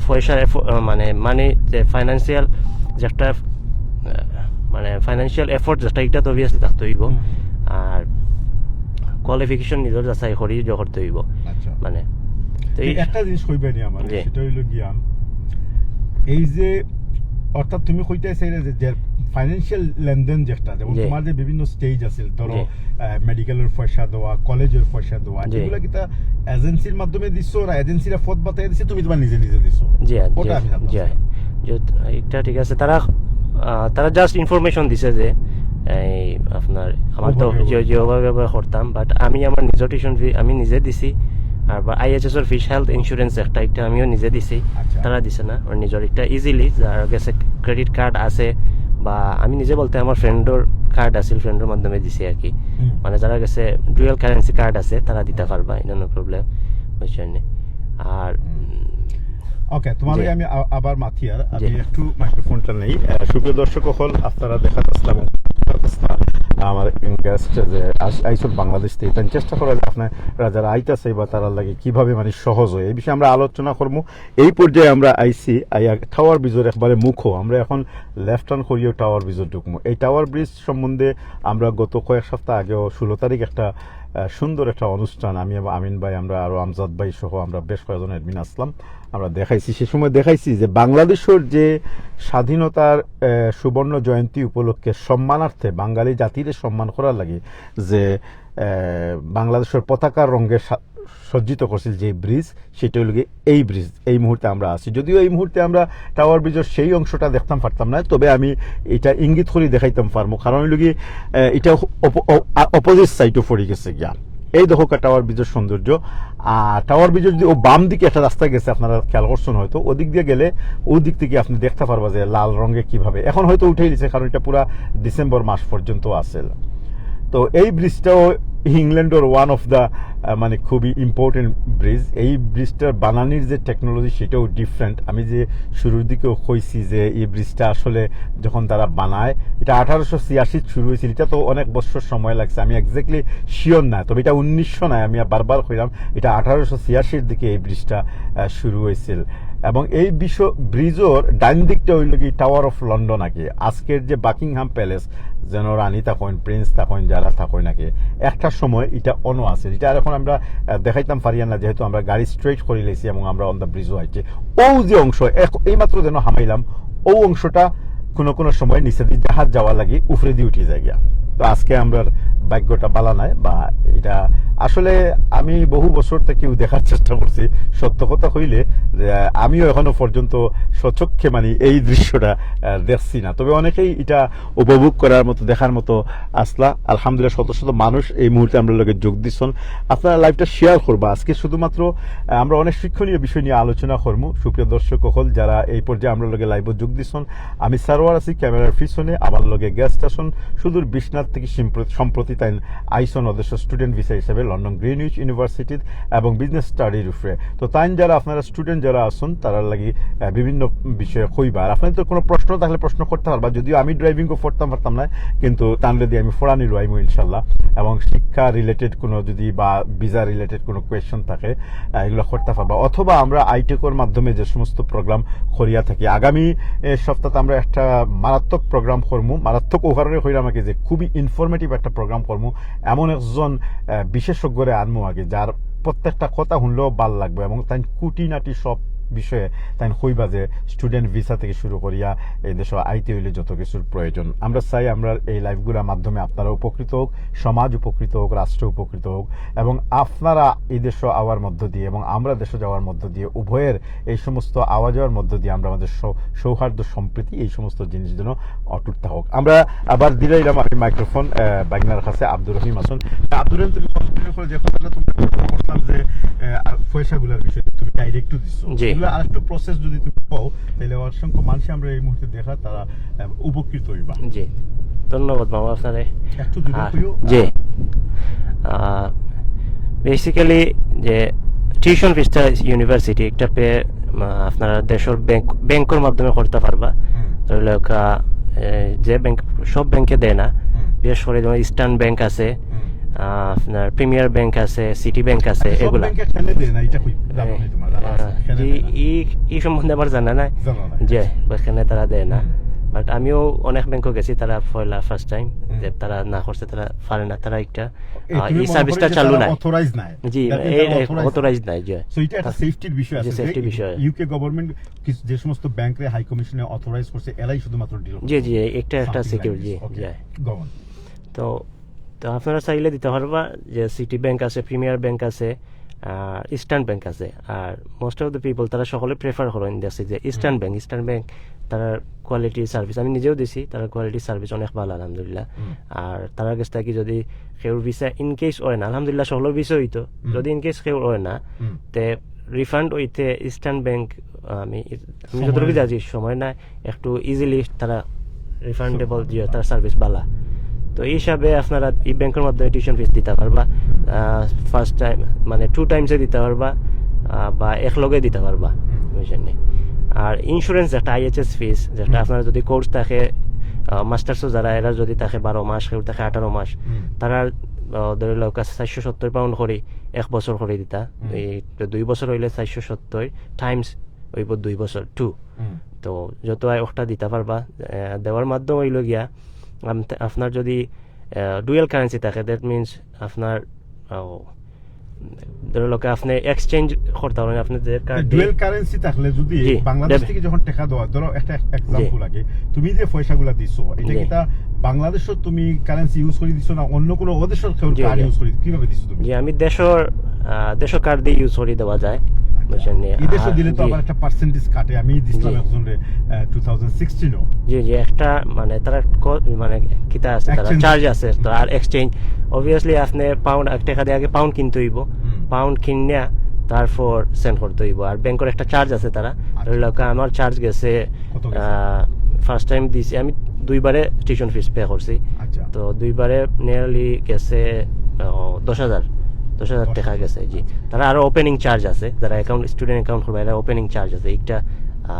পয়সা মানে যে ফাইন্যান্সিয়াল যে একটা মানে ফাইন্যান্সিয়াল এফোর্ট যেটা এটা তো অবভিয়াসলি থাকতে হইব। আর কোয়ালিফিকেশন নিজের যাচাই করি করতে হইব। মানে তো একটা জিনিস কইবে নি আমার, সেটা হইল গিয়া এই যে অর্থাৎ তুমি কইতেছ যে ফাইন্যান্সিয়াল লেনদেন যেটা, যেমন তোমার যে বিভিন্ন স্টেজ আছে, ধরো মেডিকেলের পয়সা দেওয়া, কলেজের পয়সা দেওয়া, এগুলো কি তা এজেন্সির মাধ্যমে দিছো না এজেন্সিরা ফত বাতাই দিছে তুমি তোমার নিজে নিজে দিছো? জি এটা ঠিক আছে। তারা জাস্ট ইনফরমেশন দিছে যে এই আপনার আমার তো যেভাবে করতাম, বাট আমি আমার নিজের টিউশন ফি আমি নিজে দিছি। আর বা IHS এর ফিশ হেলথ ইন্স্যুরেন্স একটা এটা আমিও নিজে দিছি, তারা দিছে না। আর নিজের একটা ইজিলি যার কাছে ক্রেডিট কার্ড আছে বা আমি নিজে বলতে আমার ফ্রেন্ডের কার্ড আছে, ফ্রেন্ডের মাধ্যমে দিছি আর কি। মানে যারা কাছে ডুয়াল কারেন্সি কার্ড আছে তারা দিতে পারবা, এটা নো প্রবলেম বুঝছেন। আর ওকে তোমাকে আমি আবার মাথিয়ার আমি একটু মাইক্রোফোনটা নেই। সুপ্রিয় দর্শক হল আপনারা দেখা আসলাম আমার গেস্ট যে আইসব বাংলাদেশ থেকে তাই চেষ্টা করা যায় আপনারা যারা আইতাছে বা তারা লাগে কিভাবে মানে সহজ হয় এই বিষয়ে আমরা আলোচনা করবো। এই পর্যায়ে আমরা আইসি টাওয়ার ব্রিজের একবারে মুখো আমরা এখন লেফট টার্ন করিও টাওয়ার ব্রিজে ঢুকবো। এই টাওয়ার ব্রিজ সম্বন্ধে আমরা গত কয়েক সপ্তাহ আগেও 16 তারিখ একটা সুন্দর একটা অনুষ্ঠান আমি এবং আমিন ভাই আমরা আরো আমজাদ ভাই সহ আমরা বেশ কয়েকজন অ্যাডমিন আসলাম, আমরা দেখাইছি সে সময় দেখাইছি যে বাংলাদেশের যে স্বাধীনতার সুবর্ণ জয়ন্তী উপলক্ষে সম্মানার্থে বাঙালি জাতির সম্মান করার লাগে যে বাংলাদেশের পতাকার রঙে সজ্জিত করছিল যে ব্রিজ, সেটা হল এই ব্রিজ। এই মুহূর্তে আমরা আছি, যদিও এই মুহূর্তে আমরা টাওয়ার ব্রিজের সেই অংশটা দেখতাম পারতাম না, তবে আমি এটা ইঙ্গিত করে দেখাইতাম পারবো, কারণ হল কি এটা অপোজিট সাইডও পড়ে গেছে গিয়া। এই দেখো টাওয়ার ব্রিজের সৌন্দর্য। আর টাওয়ার ব্রিজের যদি ও বাম দিকে একটা রাস্তা গেছে, আপনারা খেয়াল করছেন হয়তো, ওদিক দিয়ে গেলে ওই দিক থেকে আপনি দেখতে পারবা যে লাল রঙে কিভাবে, এখন হয়তো উঠেই দিচ্ছে কারণ এটা পুরা ডিসেম্বর মাস পর্যন্ত আছে। তো এই ব্রিজটাও ইংল্যান্ডের ওয়ান অফ দ্য মানে খুবই ইম্পর্টেন্ট ব্রিজ। এই ব্রিজটার বানানির যে টেকনোলজি সেটাও ডিফারেন্ট। আমি যে শুরুর দিকেও কইছি যে এই ব্রিজটা আসলে যখন তারা বানায়, এটা 1886 শুরু হয়েছিল, এটা তো অনেক বছর সময় লাগছে, আমি এক্স্যাক্টলি শিওর না, তবে এটা 1900 নয়, আমি বারবার কইলাম এটা 1886 দিকে এই ব্রিজটা শুরু হয়েছিল। এবং এই ব্রিজের ডাইন দিকটা হইল কি টাওয়ার অফ লন্ডন আগে, আজকের যে বাকিংহাম প্যালেস, যেন রানী থাকেন প্রিন্স থাকেন যারা থাকেন নাকি, একটা সময় এটা অন্য আছে, এটা আর এখন আমরা দেখাইতাম পারি না যেহেতু আমরা গাড়ি স্ট্রেট করে লেছি এবং আমরা অন দ্য ব্রিজও আইছি। ও যে অংশ এইমাত্র যেন হামাইলাম, ও অংশটা কোনো কোনো সময় নিচে দিয়ে জাহাজ যাওয়া লাগে উপরে দিয়ে উঠে যায় গিয়া। তো আজকে আমরা ভাগ্যটা বালা নাই, বা এটা আসলে আমি বহু বছর থেকেও দেখার চেষ্টা করছি, সত্য কথা হইলে আমিও এখনো পর্যন্ত সচক্ষে মানে এই দৃশ্যটা দেখছি না, তবে অনেকেই এটা উপভোগ করার মতো দেখার মতো আসলা। আলহামদুলিল্লাহ শত শত মানুষ এই মুহূর্তে আমরা লোকে যোগ দিচ্ছেন, আপনারা লাইভটা শেয়ার করবা। আজকে শুধুমাত্র আমরা অনেক শিক্ষণীয় বিষয় নিয়ে আলোচনা করবো। সুপ্রিয় দর্শক হল যারা এই পর্যায়ে আমরা লোকে লাইভে যোগ দিচ্ছেন, আমি সারোয়ার আছি ক্যামেরার পিছনে, আমার লোকে গেস্ট আসুন সুদূর বিশ্বনাথ থেকে সম্প্রতি তাই আইসন অদেশ স্টুডেন্ট ভিসা হিসেবে লন্ডন গ্রিনউইচ ইউনিভার্সিটির এবং বিজনেস স্টাডির উপরে। তো তাই যারা আপনারা স্টুডেন্ট যারা আসুন তারা লাগি বিভিন্ন বিষয়ে কইবা, আর আপনাদের কোনো প্রশ্ন থাকলে প্রশ্ন করতে পারবা, যদিও আমি ড্রাইভিংও পড়তাম পারতাম না, কিন্তু তাহলে দিয়ে আমি ফোড়ানি লইমু ইনশাল্লাহ। এবং শিক্ষা রিলেটেড কোনো যদি বা ভিসা রিলেটেড কোনো কোয়েশ্চন থাকে এগুলো করতে পারবা, অথবা আমরা আইটেকোর মাধ্যমে যে সমস্ত প্রোগ্রাম করিয়া থাকি। আগামী সপ্তাহে আমরা একটা মারাত্মক প্রোগ্রাম করবো, মারাত্মক ও কারণে হইলাম আগে যে খুবই ইনফরমেটিভ একটা প্রোগ্রাম করবো, এমন একজন বিশেষজ্ঞরে আনবো আগে যার প্রত্যেকটা কথা শুনলেও ভাল লাগবে এবং তাই কুটিনাটি সব বিষয়ে তাই কইবা যে স্টুডেন্ট ভিসা থেকে শুরু করিয়া এই দেশে আইতে হইলে যত কিছুর প্রয়োজন। আমরা চাই আমরা এই লাইভগুলোর মাধ্যমে আপনারা উপকৃত হোক, সমাজ উপকৃত হোক, রাষ্ট্র উপকৃত হোক, এবং আপনারা এই দেশে আওয়ার মধ্য দিয়ে এবং আমরা দেশে যাওয়ার মধ্য দিয়ে উভয়ের এই সমস্ত আওয়া যাওয়ার মধ্য দিয়ে আমরা আমাদের সৌহার্দ্য সম্প্রীতি এই সমস্ত জিনিস যেন অটুট হোক। আমরা আবার দিলাইলাম আমি মাইক্রোফোন বাগনার কাছে আব্দুর রহিম আসুন। আব্দুর রহিম, তুমি কন্টিনিউ করে যে কথাটা তুমি বলতাম যে পয়সাগুলোর বিষয়ে তুমি ডাইরেক্ট দিচ্ছ, আরেকটু প্রসেস যদি তুমি পাও তাহলে অসংখ্য মানুষ আমরা এই মুহূর্তে দেখা তারা উপকৃত হইবা। জি ধন্যবাদ মামা আপনারে। একটু যদি কইও। জি বেসিক্যালি যে টিউশন ফিসটা ইউনিভার্সিটি একটা পে আপনারা দেশের ব্যাংকের মাধ্যমে করতে পারবা। ধরলে যে ব্যাংক সব ব্যাংকে দেয় না, বিশেষ করে যেমন ইস্টার্ন ব্যাংক আছে, আপনার প্রিমিয়ার ব্যাংক আছে, সিটি ব্যাংক আছে, এগুলা এই সম্বন্ধে আমার জানা নাই যে ওখানে তারা দেয় না। বাট আমিও অনেক ব্যাংকে গেছি, তারা পয়লা ফার্স্ট টাইম যে তারা না করছে, তারা পারে না, তারা একটা এই সার্ভিসটা চালু নাই। জি অথরাইজড নাই। যে সো এটা একটা সেফটির বিষয় আছে, সেফটি বিষয়। ইউকে গভর্নমেন্ট যে সমস্ত ব্যাংকে হাই কমিশনে অথরাইজ করছে এলাই শুধুমাত্র ডিল। জি জি একটা সিকিউরিটি গভর্নমেন্ট। তো আপনারা চাইলে দিতে পারবা যে সিটি ব্যাংক আছে, প্রিমিয়ার ব্যাংক আছে, ইস্টার্ন ব্যাংক আছে। আর মোস্ট অফ দ্য পিপল তারা সকলে প্রেফার করেন দেশে যে ইস্টার্ন ব্যাংক তার কোয়ালিটি সার্ভিস, আমি নিজেও দিছি, তার কোয়ালিটি সার্ভিস অনেক ভালো আলহামদুলিল্লাহ। আর তার কাছ থেকে যদি কেউ ভিসা ইনকেস হয় না, আলহামদুলিল্লাহ সকলের ভিসা হইতো, যদি ইনকেস কেউ হয় না তে রিফান্ড হইতে ইস্টার্ন ব্যাংক আমি যতটুকু জানি সময় না একটু ইজিলি তারা রিফান্ডেবল দিয়ে তার সার্ভিস ভালো। তো এই হিসাবে আপনারা এই ব্যাংকের মাধ্যমে টিউশন ফিস দিতে পারবা, ফার্স্ট টাইম মানে 2 টাইমসে দিতে পারবা বা একলগে দিতে পারবা, বুঝছেন। আর ইন্স্যুরেন্স যেটা IHS ফিস, যেটা আপনারা যদি কোর্স থাকে মাস্টার্সও যারা এরা যদি থাকে 12 মাস, কেউ থাকে 18 মাস, তারা ধরে লোক 470 পাউন্ড করে 1 বছর করে দিতা। 2 বছর হইলে 470 টাইমস হইব 2 বছর 2। তো যত একটা দিতে পারবা, দেওয়ার মাধ্যম হইল গিয়া আপনার যদি ডুয়েল কারেন্সি থাকে, দ্যাট মিনস আপনার ধরে লোকে আপনি এক্সচেঞ্জ করতে পারেন আপনি যে কার্ড ডুয়েল কারেন্সি থাকলে যদি জি, বাংলাদেশ থেকে যখন টাকা দেওয়া ধরো একটা এক্সাম্পল আগে তুমি যে পয়সাগুলো দিছো এটা জি। কি তা বাংলাদেশও তুমি কারেন্সি ইউজ করে দিছো না অন্য কোনো ওদেশের জি, কার্ড জি। ইউজ করে কিভাবে দিছো তুমি যে আমি দেশর কার্ড দিয়ে ইউজ করে দেওয়া যায় বুঝছেন নি? এই দেশে আর দিলে তো জি, আবার একটা পার্সেন্টেজ কাটে আমি দিছিলাম জি। একজনের 2016 জি জি একটা মানে তারা মানে কিতা আছে তারা Exchange। চার্জ আছে তো আর এক্সচেঞ্জ অবভিয়াসলি আপনি পাউন্ড এক টাকা দিয়ে আগে পাউন্ড কিনতে হইব পাউন্ড কিনিয়া তারপর সেন্ড করতে হইব আর ব্যাংকের একটা চার্জ আছে তারা ধরে লোক আমার চার্জ গেছে কত গেছে? ফার্স্ট টাইম দিছি আমি দুইবারে টিউশন ফিস পে করছি আচ্ছা তো দুইবারে নিয়ারলি গেছে 10,000 টাকা গেছে জি তারা আরো ওপেনিং চার্জ আছে যারা অ্যাকাউন্ট স্টুডেন্ট অ্যাকাউন্ট করবে এরা ওপেনিং চার্জ আছে একটা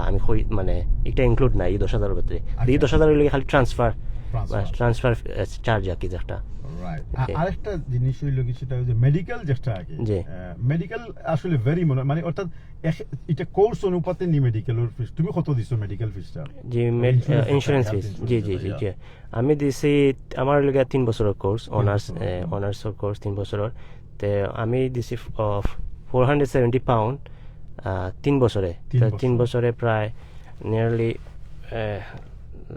আমি মানে একটা ইনক্লুড নাই 10,000 ভিতরে এই 10,000 হইলে খালি ট্রান্সফার চার্জ আর কি যেটা রাইট Okay. আরেকটা জিনিস হইলো কি সেটা হচ্ছে মেডিকেল যেটা আগে জি। মেডিকেল আসলে ভেরি মানে অর্থাৎ এটা কোর্স অনুপাতে নি মেডিকেলের ফিস তুমি কত দিছো মেডিকেল ফিসটা জি ইন্স্যুরেন্স ফিস জি জি জি জি আমি দিছি আমার লাগে 3 বছরের কোর্স অনার্সের কোর্স 3 বছরের তে আমি দিছি 470 পাউন্ড 3 বছরে তিন তো বছর। 3 বছরে প্রায় নিয়ারলি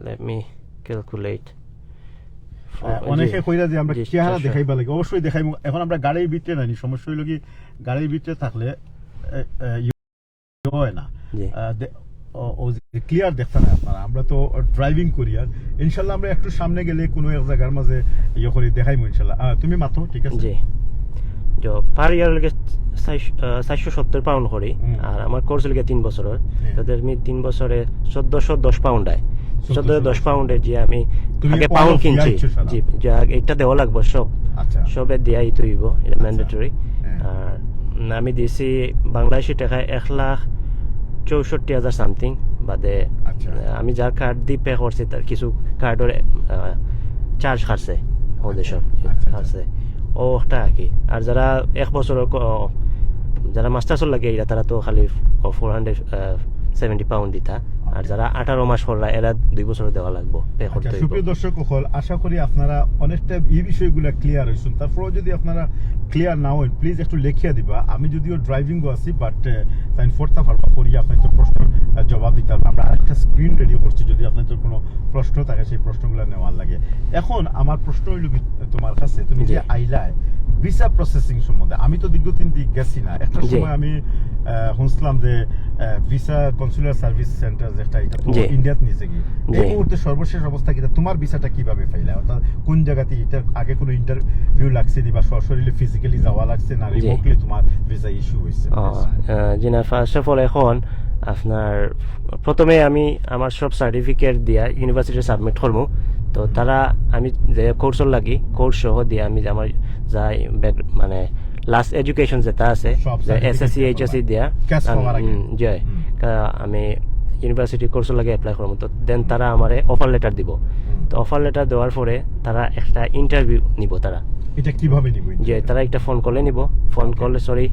লেট মি ক্যালকুলেট অনেকে কইরা যে আমরা জি, চেহারা 400 দেখাইবা লাগে অবশ্যই দেখাইমু এখন আমরা গাড়ির ভিতরে নাই সমস্যা হইলো কি গাড়ির ভিতরে থাকলে হয় না জি ক্লিয়ার দেখতে না আপনারা আমরা তো ড্রাইভিং করি আর ইনশাল্লাহ আমরা একটু সামনে গেলে কোনো এক জায়গার মাঝে ইয়ে করে দেখাইমু ইনশাল্লাহ তুমি মাত্র ঠিক আছে জি তো পার ইয়ার লাগে 470 পাউন্ড করি আর আমার কোর্স লাগে 3 বছরের তাদের আমি 3 বছরে 1410 পাউন্ড আয় 1410 পাউন্ডে যে আমি তুমি আগে all পাউন্ড of কিনছি দিয়াইছো সারা? জি যে এটা দেওয়া লাগবে সব আচ্ছা সবে দিয়াই তৈব এটা ম্যান্ডেটরি হ্যাঁ। আর আমি দিছি বাংলাদেশি টাকায় 1,64,000 সামথিং বাদে আচ্ছা। আমি যার কার্ড দিয়ে পে করছি তার কিছু কার্ডের চার্জ খাটছে ওদের সব আচ্ছা। খাটছে ওটা আর কি আর যারা 1 বছর যারা মাস্টার্সর লাগে এরা তারা তো খালি 470 পাউন্ড দিতা আর যারা 18 মাস করলা এরা 2 বছর দেওয়া লাগবে পে করতে আচ্ছা হইব সুপ্রিয় দর্শক হল আশা করি আপনারা অনেকটা এই বিষয়গুলো ক্লিয়ার হয়েছেন তারপরেও যদি আপনারা ক্লিয়ার না হন প্লিজ একটু লেখিয়া দিবা আমি যদিও ড্রাইভিং আছি বাট তাই পড়তে পারবো পড়িয়ে আপনাদের প্রশ্ন জবাব দিতে পারবো আমরা আরেকটা স্ক্রিন রেডি করছি যদি আপনাদের কোনো প্রশ্ন থাকে সেই প্রশ্নগুলো নেওয়ার লাগে এখন আমার প্রশ্ন হইল কি তোমার কাছে তুমি যে আইলায় ভিসা প্রসেসিং সম্বন্ধে আমি তো দীর্ঘদিন গেছি না একটা জি। সময় আমি শুনছিলাম যে ভিসা কনসুলার সার্ভিস সেন্টার যেটা এটা তো জি। ইন্ডিয়াত নিচে কি জি। এই মুহূর্তে সর্বশেষ অবস্থা কি তোমার ভিসাটা কিভাবে ফাইলা অর্থাৎ কোন জায়গাতে এটার আগে কোনো ইন্টারভিউ লাগছে নি বা সরাসরি ফিজিক্যালি যাওয়া লাগছে না জি। রিমোটলি তোমার ভিসা ইস্যু হয়েছে জি না ফার্স্ট অফ অল এখন আপনার প্রথমে আমি আমার সব সার্টিফিকেট দিয়া ইউনিভার্সিটি সাবমিট করবো তো তারা আমি যে কোর্সর লাগি কোর্স সহ দিয়ে আমি আমার যাই মানে লাস্ট এডুকেশন যেটা আছে সব যে certificate এসএসসি দেওয়া এইচএসসি দিয়া Cash পাওয়ার আগে। জয় আমি ইউনিভার্সিটি কোর্সের লাগে অ্যাপ্লাই করবো তো দেন তারা আমারে অফার লেটার দিব তো অফার লেটার দেওয়ার পরে তারা একটা ইন্টারভিউ নিব তারা এটা কিভাবে নিব যে তারা একটা ফোন কলে নিব ফোন Okay. কলে সরি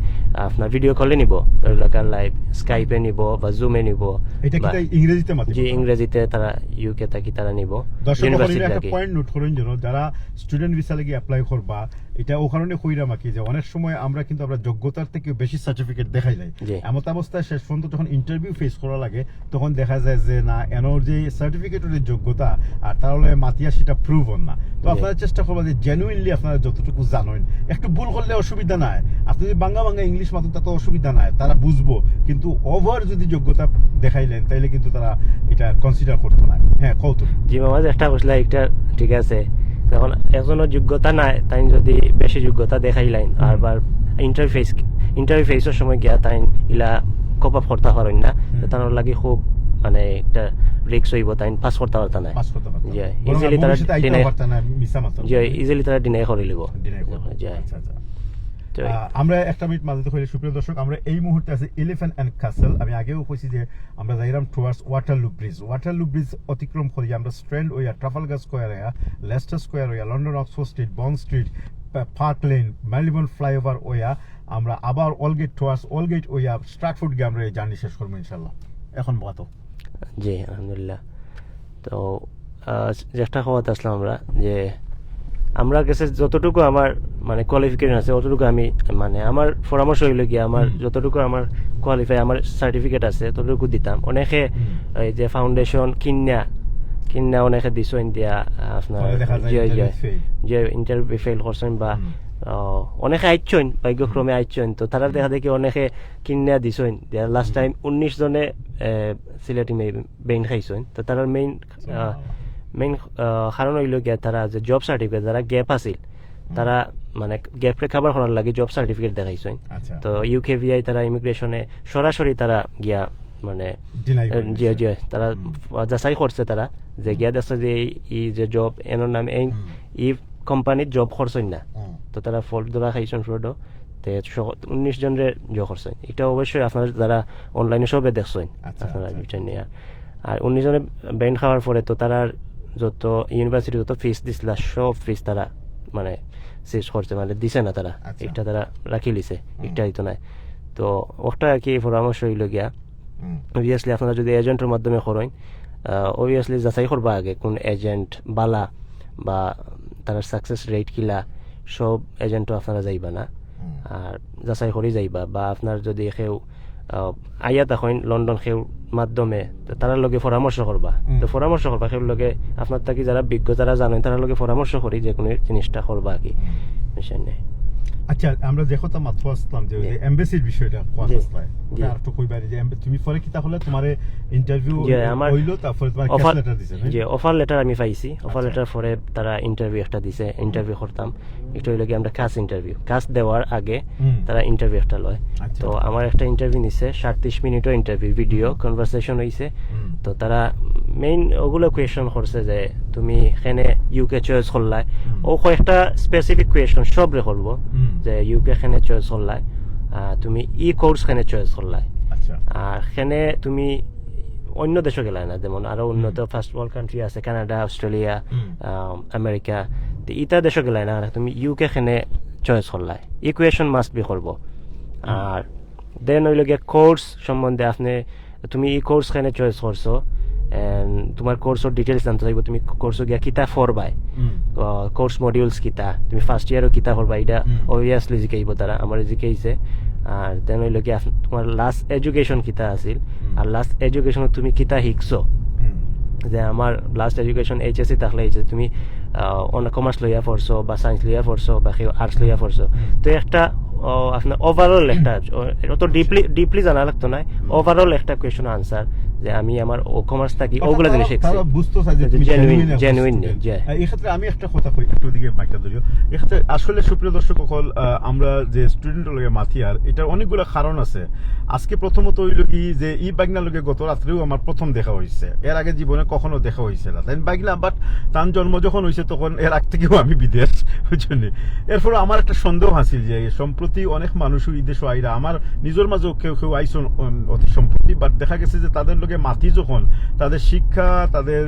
আপনার ভিডিও কলে নিব লাইভ স্কাইপে নিব বা জুমে নিব এটা কি বা- তাই ইংরেজিতে মাতি জি ইংরেজিতে তারা ইউকে থাকি তারা নিব দর্শক ইউনিভার্সিটি একটা থাকি পয়েন্ট নোট করুন যেন যারা স্টুডেন্ট ভিসা লাগি অ্যাপ্লাই করবা এটা ও কারণে কইরাম কি যে অনেক সময় আমরা কিন্তু আমরা যোগ্যতার থেকে বেশি সার্টিফিকেট দেখাই যায় জি। এমত অবস্থায় শেষ পর্যন্ত যখন ইন্টারভিউ ফেস করা লাগে তখন দেখা যায় যে না এনোর যে সার্টিফিকেটের যে যোগ্যতা আর তাহলে মাতিয়া সেটা প্রুভ হন না তো জি। আপনারা চেষ্টা করবেন যে জেনুইনলি আপনারা যতটুকু জানেন একটু ভুল করলে অসুবিধা নাই আপনি যদি বাংলা ইংলিশ মাত্র তাতে অসুবিধা নাই তারা বুঝবো কিন্তু ওভার যদি যোগ্যতা দেখাইলেন তাইলে কিন্তু তারা এটা কনসিডার করতো না হ্যাঁ কৌতুক জি মামা একটা বসলে একটা ঠিক আছে তখন একজনের যোগ্যতা নাই তাই যদি বেশি যোগ্যতা দেখাইলাইন আর বার ইন্টারভিউ ফেসের সময় গিয়া তাই ইলা কপ আপ করতে পারেন না তো তার লাগি খুব মানে একটা রিক্স হইব তাই পাস করতে পারতা না পাস করতে পারতো জি না। ইজিলি বরং তারা ভবিষ্যতে আইতেও ডিনাই পারতো না, মিছা মাত্র। জি ইজিলি তারা ডিনাই করে লিব Deny করতো। জি আচ্ছা, আচ্ছা। তো আমরা একটা মিনিট মাঝে হইলে সুপ্রিয় দর্শক আমরা এই মুহূর্তে আছি এলিফ্যান্ট এন্ড ক্যাসেল আমি আগেও কইছি যে আমরা যাইরাম টুয়ার্ডস ওয়াটারলু ব্রিজ অতিক্রম করি আমরা স্ট্র্যান্ড ওয়া ট্রাফালগার স্কয়ার ওয়া লেস্টার স্কয়ার ওয়া London Oxford street bond street park lane Melbourne flyover ওয়া আমরা আবার অলগেট ওয়া স্ট্রাটফোর্ড গিয়ে আমরা এই জার্নি শেষ করবো ইনশাল্লাহ এখন বলো জি আলহামদুলিল্লাহ তো চেষ্টা করতে আসলাম আমরা যে আমার কাছে যতটুকু আমার মানে কোয়ালিফিকেশন আছে অতটুকু আমি মানে আমার পরামর্শ হইল গিয়ে আমার যতটুকু আমার কোয়ালিফাই আমার সার্টিফিকেট আছে ততটুকু দিতাম। অনেকে এই যে ফাউন্ডেশন কিন্না অনেকে দিছেন দিয়া আপনার যে ইন্টারভিউ ফেল করছেন বা অনেকে আইছেন ভাগ্যক্রমে আইছেন, তো তারা দেখা দেখি অনেকে কিনা দিছেন। লাস্ট টাইম 19 জনে সিলেটি বেইন খাইছেন। তো তার মেইন কারণ হইল গিয়া তারা যে জব সার্টিফিকেট যারা গ্যাপ আছিল তারা মানে গ্যাপরে খাবার করার লাগে জব সার্টিফিকেট দেখাইছেন। তো ইউকেভিআই তারা ইমিগ্রেশনে সরাসরি তারা গিয়া মানে তারা যাচাই করছে, তারা যে গিয়া দেখছে যে এই যে জব এনোর নামে এই কোম্পানির জব করছেন না, তো তারা ফল্ট ধরা খাইছেন ফ্রডও। 19 জনের জব করছেন। এটা অবশ্যই আপনারা যারা অনলাইনে সবে দেখছেন আপনারা বিষয় নিয়ে। আর 19 জনের ব্যান্ড খাওয়ার পরে তো তারা যত ইউনিভার্সিটি যত ফিস দিছিল সব ফিস তারা মানে শেষ করছে, মানে দিছে না তারা, এটা তারা রাখি লিছে, এটা হইতো না। তো ওটা আর কি পরামর্শ হইল গিয়া অবভিয়াসলি আপনারা যদি এজেন্টের মাধ্যমে করেন অবভিয়াসলি যাচাই করবা আগে কোন এজেন্ট বালা বা তার সাকসেস রেট কিলা, সব এজেন্টও আপনারা যাইবা না, আর যাচাই করে যাইবা। বা আপনার যদি কেউ আইয়া তখন লন্ডন কেউ মাধ্যমে তার লগে পরামর্শ করবা, তো পরামর্শ করবা কেউ লগে আপনার থাকি যারা বিজ্ঞ যারা জানেন তার লগে পরামর্শ করি যে কোনো জিনিসটা করবা আর কি বিষয় নেই। আচ্ছা, আমরা যে কথা মাত্র আসলাম যে এমবেসির বিষয়টা কথা আসলে আর একটু কইবারে যে তুমি পরে কি তাহলে তোমার ইন্টারভিউ হইলো, তারপরে তোমার কেস লেটার দিছে না? যে অফার লেটার আমি পাইছি, অফার লেটার পরে তারা ইন্টারভিউ একটা দিছে, ইন্টারভিউ করতাম। এটা হইলো কি আমরা কাজ ইন্টারভিউ, কাজ দেওয়ার আগে তারা ইন্টারভিউ একটা লয়। তো আমার একটা ইন্টারভিউ নিছে 37 মিনিটের ইন্টারভিউ, ভিডিও কনভারসেশন হইছে। তো তারা মেইন ওগুলো কোয়েশন করছে যে তুমি এখানে ইউকে চয়েস করলাই, ও কয়েকটা স্পেসিফিক কোয়েশন সব রে করবো যে ইউকে এখানে চয়েস করলাই, তুমি কোর্স এখানে চয়েস করলাই, আর এখানে তুমি অন্য দেশে গেলাই না, যেমন আরো উন্নত ফার্স্ট ওয়ার্ল্ড কান্ট্রি আছে কানাডা, অস্ট্রেলিয়া, আমেরিকা, তো ইটা দেশে গেলাই না, তুমি ইউকে এখানে চয়েস করলাই, ইকুয়েশন মাস্ট বি করবো। আর দেন হইল গিয়ে কোর্স সম্বন্ধে আপনি তুমি কোর্স এখানে চয়েস করছো, তোমার কোর্সের ডিটেলস জানতে চাইব, তুমি কোর্সে গিয়া কিতা ফরবাই, কোর্স মডিউলস কিতা, তুমি ফার্স্ট ইয়ারও কিতা করবা, এটা অবভিয়াসলি জিকাইব তারা, আমার জিকাইছে। আর দেন হইল কি তোমার লাস্ট এডুকেশন কিতা আছিল, আর লাস্ট এডুকেশন তুমি কিতা শিখছো, যে আমার লাস্ট এডুকেশন এইচএসসি থাকলে এইচএসসি তুমি কমার্স লইয়া পড়ছো বা সায়েন্স লইয়া পড়ছো বা আর্টস লইয়া পড়ছো, তো একটা আপনার ওভারঅল একটা অত ডিপলি জানা লাগতো না, ওভারঅল একটা কোয়েশন আনসার যে আমি আমার কমার্স থাকি ওগুলো জিনিস শিখছি, জেনুইন নেই। এই ক্ষেত্রে আমি একটা কথা কই, একটু দিকে মাইকটা ধরিও। এই ক্ষেত্রে আসলে সুপ্রিয় দর্শক সকল, আমরা যে স্টুডেন্টের লগে মাথিয়ার এটার অনেকগুলো কারণ আছে। আজকে প্রথমত হইল কি যে ই বাগনার লগে গত রাত্রেও আমার প্রথম দেখা হয়েছে, এর আগে জীবনে কখনো দেখা হয়েছে না তাই বাগনা, বাট তার জন্ম যখন হয়েছে তখন এর আগ থেকেও আমি বিদেশ বুঝলি। এরপরে আমার একটা সন্দেহ আছিল যে সম্প্রতি অনেক মানুষও এই দেশে আইরা, আমার নিজের মাঝেও কেউ কেউ আইসন অতি সম্প্রতি, বাট দেখা গেছে যে তাদের লগে মাতি যখন তাদের শিক্ষা তাদের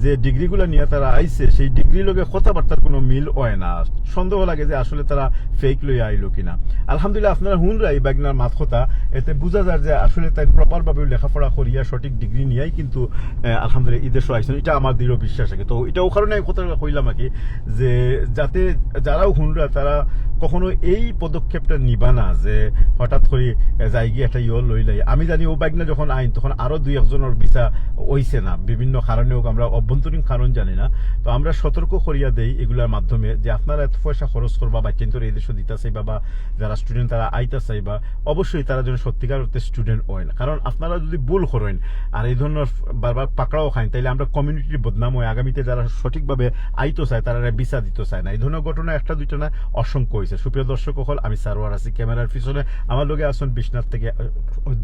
যে ডিগ্রিগুলো নিয়ে তারা আইছে সেই ডিগ্রির লগে কথাবার্তার কোনো মিল হয় না, সন্দেহ লাগে যে আসলে তারা ফেক লইয়া আইলো কিনা। আলহামদুলিল্লাহ আপনারা হুনরা এই বাগনার মাত কথা, এতে বোঝা যায় যে আসলে তাই প্রপার ভাবে লেখাপড়া করিয়া সঠিক ডিগ্রি নিয়েই কিন্তু আলহামদুলিল্লাহ এই দেশে আইসেন, এটা আমার দৃঢ় বিশ্বাস আছে। তো এটাও কারণে আমি কথা কইলাম আর কি, যে যাতে যারাও হুনরা তারা কখনো এই পদক্ষেপটা নিবা না যে হঠাৎ করে যাই গিয়ে একটা ইয়ে লইলাই। আমি জানি ও বাগনা যখন আইন তখন আরো 2-1 জনের ভিসা হইছে না, বিভিন্ন কারণে হোক, আমরা অভ্যন্তরীণ কারণ জানি না। তো আমরা সতর্ক করিয়া দেই এগুলার মাধ্যমে যে আপনারা এত পয়সা খরচ করবা বা কিন্তু এই দেশে দিতে চাইবা বা যারা স্টুডেন্ট তারা আইতা চাইবা, অবশ্যই তারা যেন সত্যিকার অর্থে স্টুডেন্ট হয় না। কারণ আপনারা যদি ভুল করেন আর এই ধরনের বারবার পাকড়াও খান, তাইলে আমরা কমিউনিটির বদনাম হয়, আগামীতে যারা সঠিকভাবে আইতো চায় তারা ভিসা দিতে চায় না। এই ধরনের ঘটনা একটা দুইটা না, অসংখ্য হয়েছে। সুপ্রিয় দর্শক হল, আমি সারোয়ার আছি ক্যামেরার পিছনে, আমার লগে আসুন বিশ্বনাথ থেকে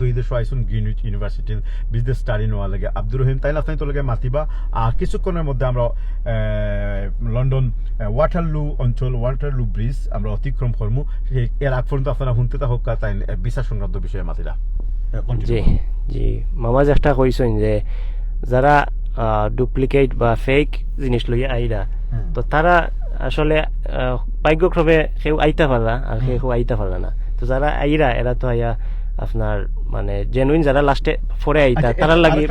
দুই দেশ আইসুন গ্রিনউইচ ইউনিভার্সিটির বিজনেস স্টাডি নেওয়া লাগে আব্দুর রহিম, তাই আপনি তো লগে মাতিবা। আর কিছুক্ষণের মধ্যে আমরা লন্ডন ওয়াটারলু অঞ্চল, ওয়াটারলু ব্রিজ আমরা অতিক্রম করবো। এর আগ পর্যন্ত আপনারা শুনতে থাকুক তাই ভিসা সংক্রান্ত বিষয়ে মাতিরা। জি জি, মামাজ একটা কইছেন যে যারা ডুপ্লিকেট বা ফেক জিনিস লইয়া আইরা, তো তারা আসলে ভাগ্যক্রমে কেউ আইতা পারলা আর কেউ আইতা পারলা না। তো যারা আইরা এরা তো আইয়া আপনার মানে জেনুইন যারা লাস্টে পরে আইতা তারা লাগি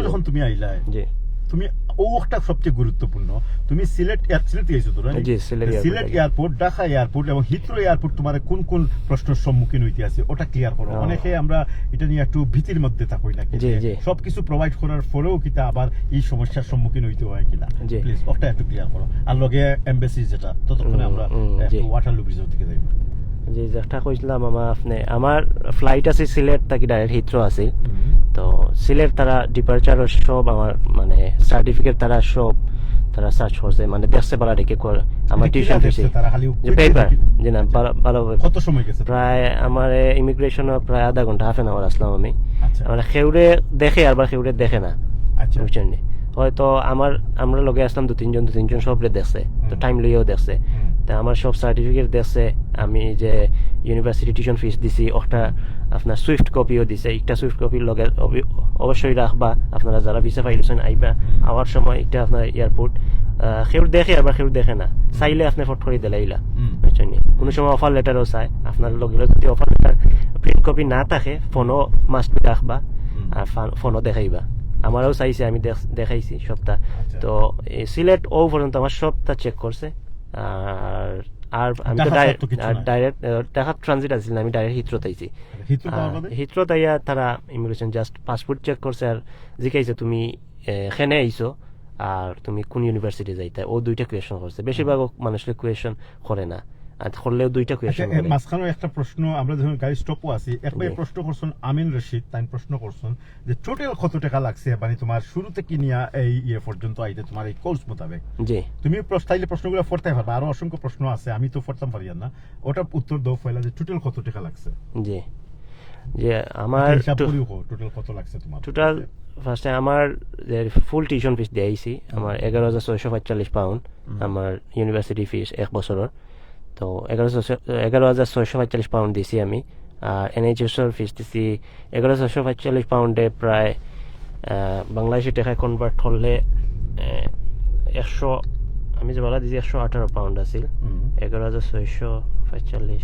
যখন তুমি আইলা, জি তুমি ও একটা সবচেয়ে গুরুত্বপূর্ণ। তুমি সিলেট গেছো তো, জি, সিলেট এয়ারপোর্ট, ঢাকা এয়ারপোর্ট এবং হিথ্রো এয়ারপোর্ট তোমার কোন কোন প্রশ্নের সম্মুখীন হইতে আছে ওটা ক্লিয়ার করো। অনেকে আমরা এটা নিয়ে একটু ভীতির মধ্যে থাকি নাকি, সবকিছু প্রোভাইড করার পরেও কিতা আবার এই সমস্যার সম্মুখীন হইতে হয় কিনা, প্লিজ ওটা একটু ক্লিয়ার করো। আর লগে এমবাসি যেটা, ততক্ষণে আমরা ওয়াটারলু ব্রিজের দিকে যাই। জি, যেটা কইছিলাম আমার ফ্লাইট আছে সিলেট থাকি ডাইরেক্ট হিথ্রো আছে। তো সিলেট তারা ডিপারচার সব আমার মানে সার্টিফিকেট তারা সব তারা সার্চ করছে, মানে দেখছে পারা রেখে আমার টিউশন ফিসে যে পেপার যে না ভালোভাবে। কত সময় গেছে? প্রায় আমার ইমিগ্রেশন প্রায় আধা ঘন্টা, হাফ এন আওয়ার আসলাম আমি। মানে খেউরে দেখে আবার খেউরে দেখে না, বুঝছেন নি? হয়তো আমরা লগে আসলাম দু তিনজন সবরে দেখছে, তো টাইম লইয়াও দেখছে। তা আমার সব সার্টিফিকেট দেখছে, আমি যে ইউনিভার্সিটি টিউশন ফিস দিছি ওটা আপনার সুইফট কপিও দিছে। একটা সুইফট কপির লগে অবশ্যই রাখবা আপনারা যারা ভিসা ফাইলেছেন আইবা আওয়ার সময়। এটা আপনার এয়ারপোর্ট সেউ দেখে আবার সেউ দেখে না, চাইলে আপনি ফট করে দিলাইলা, বুঝছেন নি? কোনো সময় অফার লেটারও চাই আপনার লগে, যদি অফার লেটার প্রিন্ট কপি না থাকে ফোনও মাস্ট রাখবা আর ফোনও দেখাইবা। আমারও চাইছে, আমি দেখাইছি সবটা। তো সিলেট ও পর্যন্ত আমার সবটা চেক করছে। আর আমি তো ডাইরেক্ট ঢাকা ট্রানজিট আসছিল, আমি ডাইরেক্ট হিথ্রোতে আইছি। হিথ্রোতে আইয়া তারা ইমিগ্রেশন জাস্ট পাসপোর্ট চেক করছে আর জিজ্ঞাসা তুমি এখানে আইছো আর তুমি কোন ইউনিভার্সিটি যাইতে, ও দুইটা কোয়েশন করছে। বেশিরভাগ মানুষের কোয়েশন করে না, আর করলেও দুইটা কোয়েশন করে। মাঝখানে একটা প্রশ্ন, আমরা যখন গাড়ি স্টপও আছি একবার প্রশ্ন করছেন আমিন রশিদ, তাই প্রশ্ন করছেন যে টোটাল কত টাকা লাগছে মানে তোমার শুরু থেকে নিয়ে এই পর্যন্ত আইতে তোমার এই কোর্স মোতাবেক। জি, তুমি চাইলে প্রশ্নগুলো পড়তে পারবে, আরো অসংখ্য প্রশ্ন আছে, আমি তো পড়তাম পারি না। ওটা উত্তর দাও পয়লা যে টোটাল কত টাকা লাগছে। জি, যে আমার টোটাল কত লাগছে তোমার? টোটাল ফার্স্টে আমার ফুল টিউশন ফিস দিয়েছি আমার 11,645 পাউন্ড, আমার ইউনিভার্সিটি ফিস এক বছরের। তো 11,645 পাউন্ড দিছি আমি। আর এনএইচএসের ফিস দিছি 11,645 পাউন্ডে প্রায় বাংলাদেশি টাকায় কনভার্ট করলে 100, আমি যে বলা দিছি 118 পাউন্ড আছিল। 11,645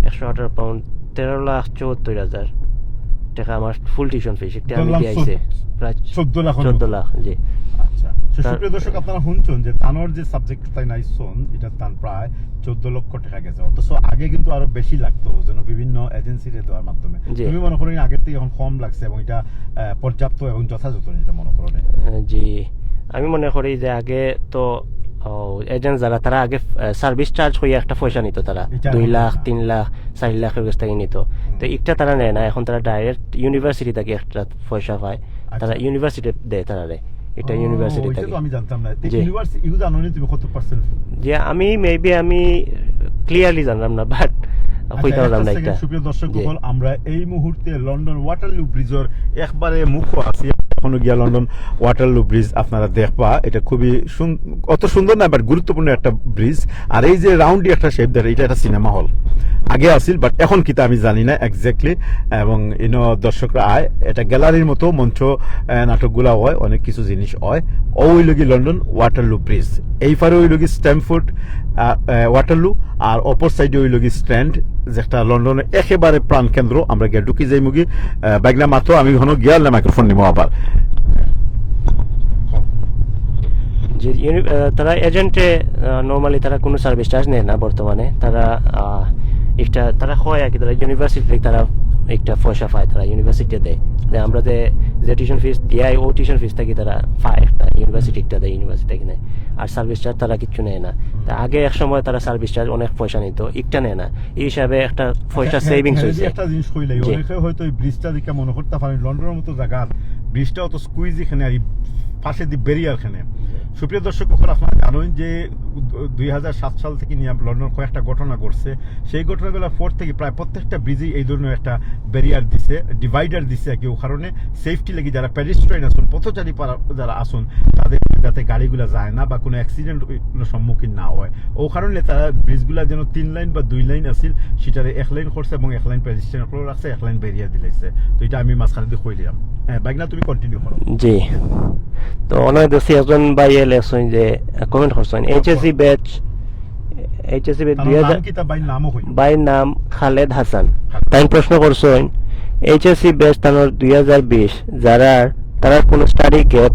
118 পাউন্ড 13,74,000 টাকা আমার ফুল টিউশন ফিস। একটা আমি দিয়েছি প্রায় 14 লাখ। জি, আচ্ছা। সুপ্রিয় দর্শক, আপনারা শুনছেন যে তানোর যে সাবজেক্ট তাই নাইছন, এটা তান প্রায় 14 লক্ষ টাকা গেছে। অথচ আগে কিন্তু আরো বেশি লাগতো, যেন বিভিন্ন এজেন্সিতে দেওয়ার মাধ্যমে। তুমি মনে করেন আগের থেকে এখন কম লাগছে এবং এটা পর্যাপ্ত এবং যথাযথ, এটা মনে করেন? জি, আমি মনে করি যে আগে তো এজেন্ট যারা তারা আগে সার্ভিস চার্জ হয়ে একটা পয়সা নিত, তারা 2 লাখ 3 লাখ 4 লাখের কাছ থেকে নিত। তো একটা তারা নেয় না, এখন তারা ডাইরেক্ট ইউনিভার্সিটি থেকে একটা পয়সা পায়, তারা ইউনিভার্সিটি দেয় তারা রে। এটা ইউনিভার্সিটি থেকে আমি জানতাম না। ইউনিভার্সিটি ইউ জানো নি তুমি কত পার্সেন্ট? যে আমি মেবি আমি ক্লিয়ারলি জানলাম না, বাট কইতে পারলাম না এটা। সুপ্রিয় দর্শক, আমরা এই মুহূর্তে লন্ডন ওয়াটারলু ব্রিজের একবারে মুখ আছি। এখনো গিয়া লন্ডন ওয়াটারলু ব্রিজ আপনারা দেখবা, এটা খুবই অত সুন্দর না, বাট গুরুত্বপূর্ণ একটা ব্রিজ। আর এই যে রাউন্ডি একটা শেপ দেয়, এটা একটা সিনেমা হল আগে আসিল, বাট এখন কিতা আমি জানি না এক্স্যাক্টলি। এবং দর্শকরা আয়, এটা গ্যালারির মতো মঞ্চ নাটকগুলা হয়, অনেক কিছু জিনিস হয়। ওই লগি লন্ডন ওয়াটারলু ব্রিজ, এই পারে ওই লগি স্ট্যামফোর্ড ওয়াটারলু, আর অপর সাইডে ওই লগি স্ট্যান্ড, যেটা লন্ডনের একেবারে প্রাণ কেন্দ্র। আমরা গিয়ে ঢুকি যাই মুগি বাইকলা মাত্র, আমি ঘন গিয়াল মাইক্রোফোন নিব আবার। যে তারা এজেন্টে নর্মালি তারা কোনো সার্ভিস চার্জ নেয় না বর্তমানে। তারা একটা তারা হয় আর কি, তারা ইউনিভার্সিটি থেকে তারা একটা পয়সা পায়, তারা ইউনিভার্সিটি দেয়। আমরা যে টিউশন ফিস দিয়াই ও টিউশন ফিস থাকি তারা পায়, একটা ইউনিভার্সিটিটা দেয়, ইউনিভার্সিটি থেকে নেয়। আর সার্ভিস চার্জ তারা কিচ্ছু নেয় না। আগে এক সময় তারা সার্ভিস চার্জ অনেক পয়সা নিত, একটা নেয় না। এই হিসাবে একটা পয়সা সেভিংস হয়েছে। একটা জিনিস কইলে অনেকে হয়তো এই ব্রিজটা দিকে মনে করতে পারেন লন্ডনের মতো জায়গা, ব্রিজটা অত স্কুইজ এখানে আর পাশে দি ব্যারিয়ার খানে। সুপ্রিয় দর্শক, আপনারা জানেন যে 2007 সাল থেকে নিয়ে লন্ডন কয়েকটা ঘটনা ঘটছে। সেই ঘটনাগুলোর পর থেকে প্রায় প্রত্যেকটা ব্রিজেই এই ধরনের একটা ব্যারিয়ার দিছে, ডিভাইডার দিছে আর কি। ও কারণে সেফটি লেগে যারা প্যাডিস্ট্রিয়ান আসুন, পথচারী যারা আসুন, তাদের যাতে গাড়িগুলো যায় না বা কোনো অ্যাক্সিডেন্ট সম্মুখীন না হয়। ও কারণে তারা ব্রিজগুলা যেন 3 লাইন বা 2 লাইন আসিল, সেটারে 1 লাইন করছে এবং 1 লাইন প্যাডিস্ট্রিয়ান করে রাখছে, 1 লাইন ব্যারিয়ার দিলাইছে। তো এটা আমি মাঝখানে দিয়ে কইলাম। হ্যাঁ বাইক না, তুমি কন্টিনিউ করো। জি, তো অনেক দেশে একজন ভাই লেখছেন যে কমেন্ট করছেন এইচএসসি ব্যাচ 2000 বাইর নাম খালেদ হাসান। তাই প্রশ্ন করছেন এইচএসসি ব্যাচ তানোর 2020 যারা তারা কোনো স্টাডি গ্যাপ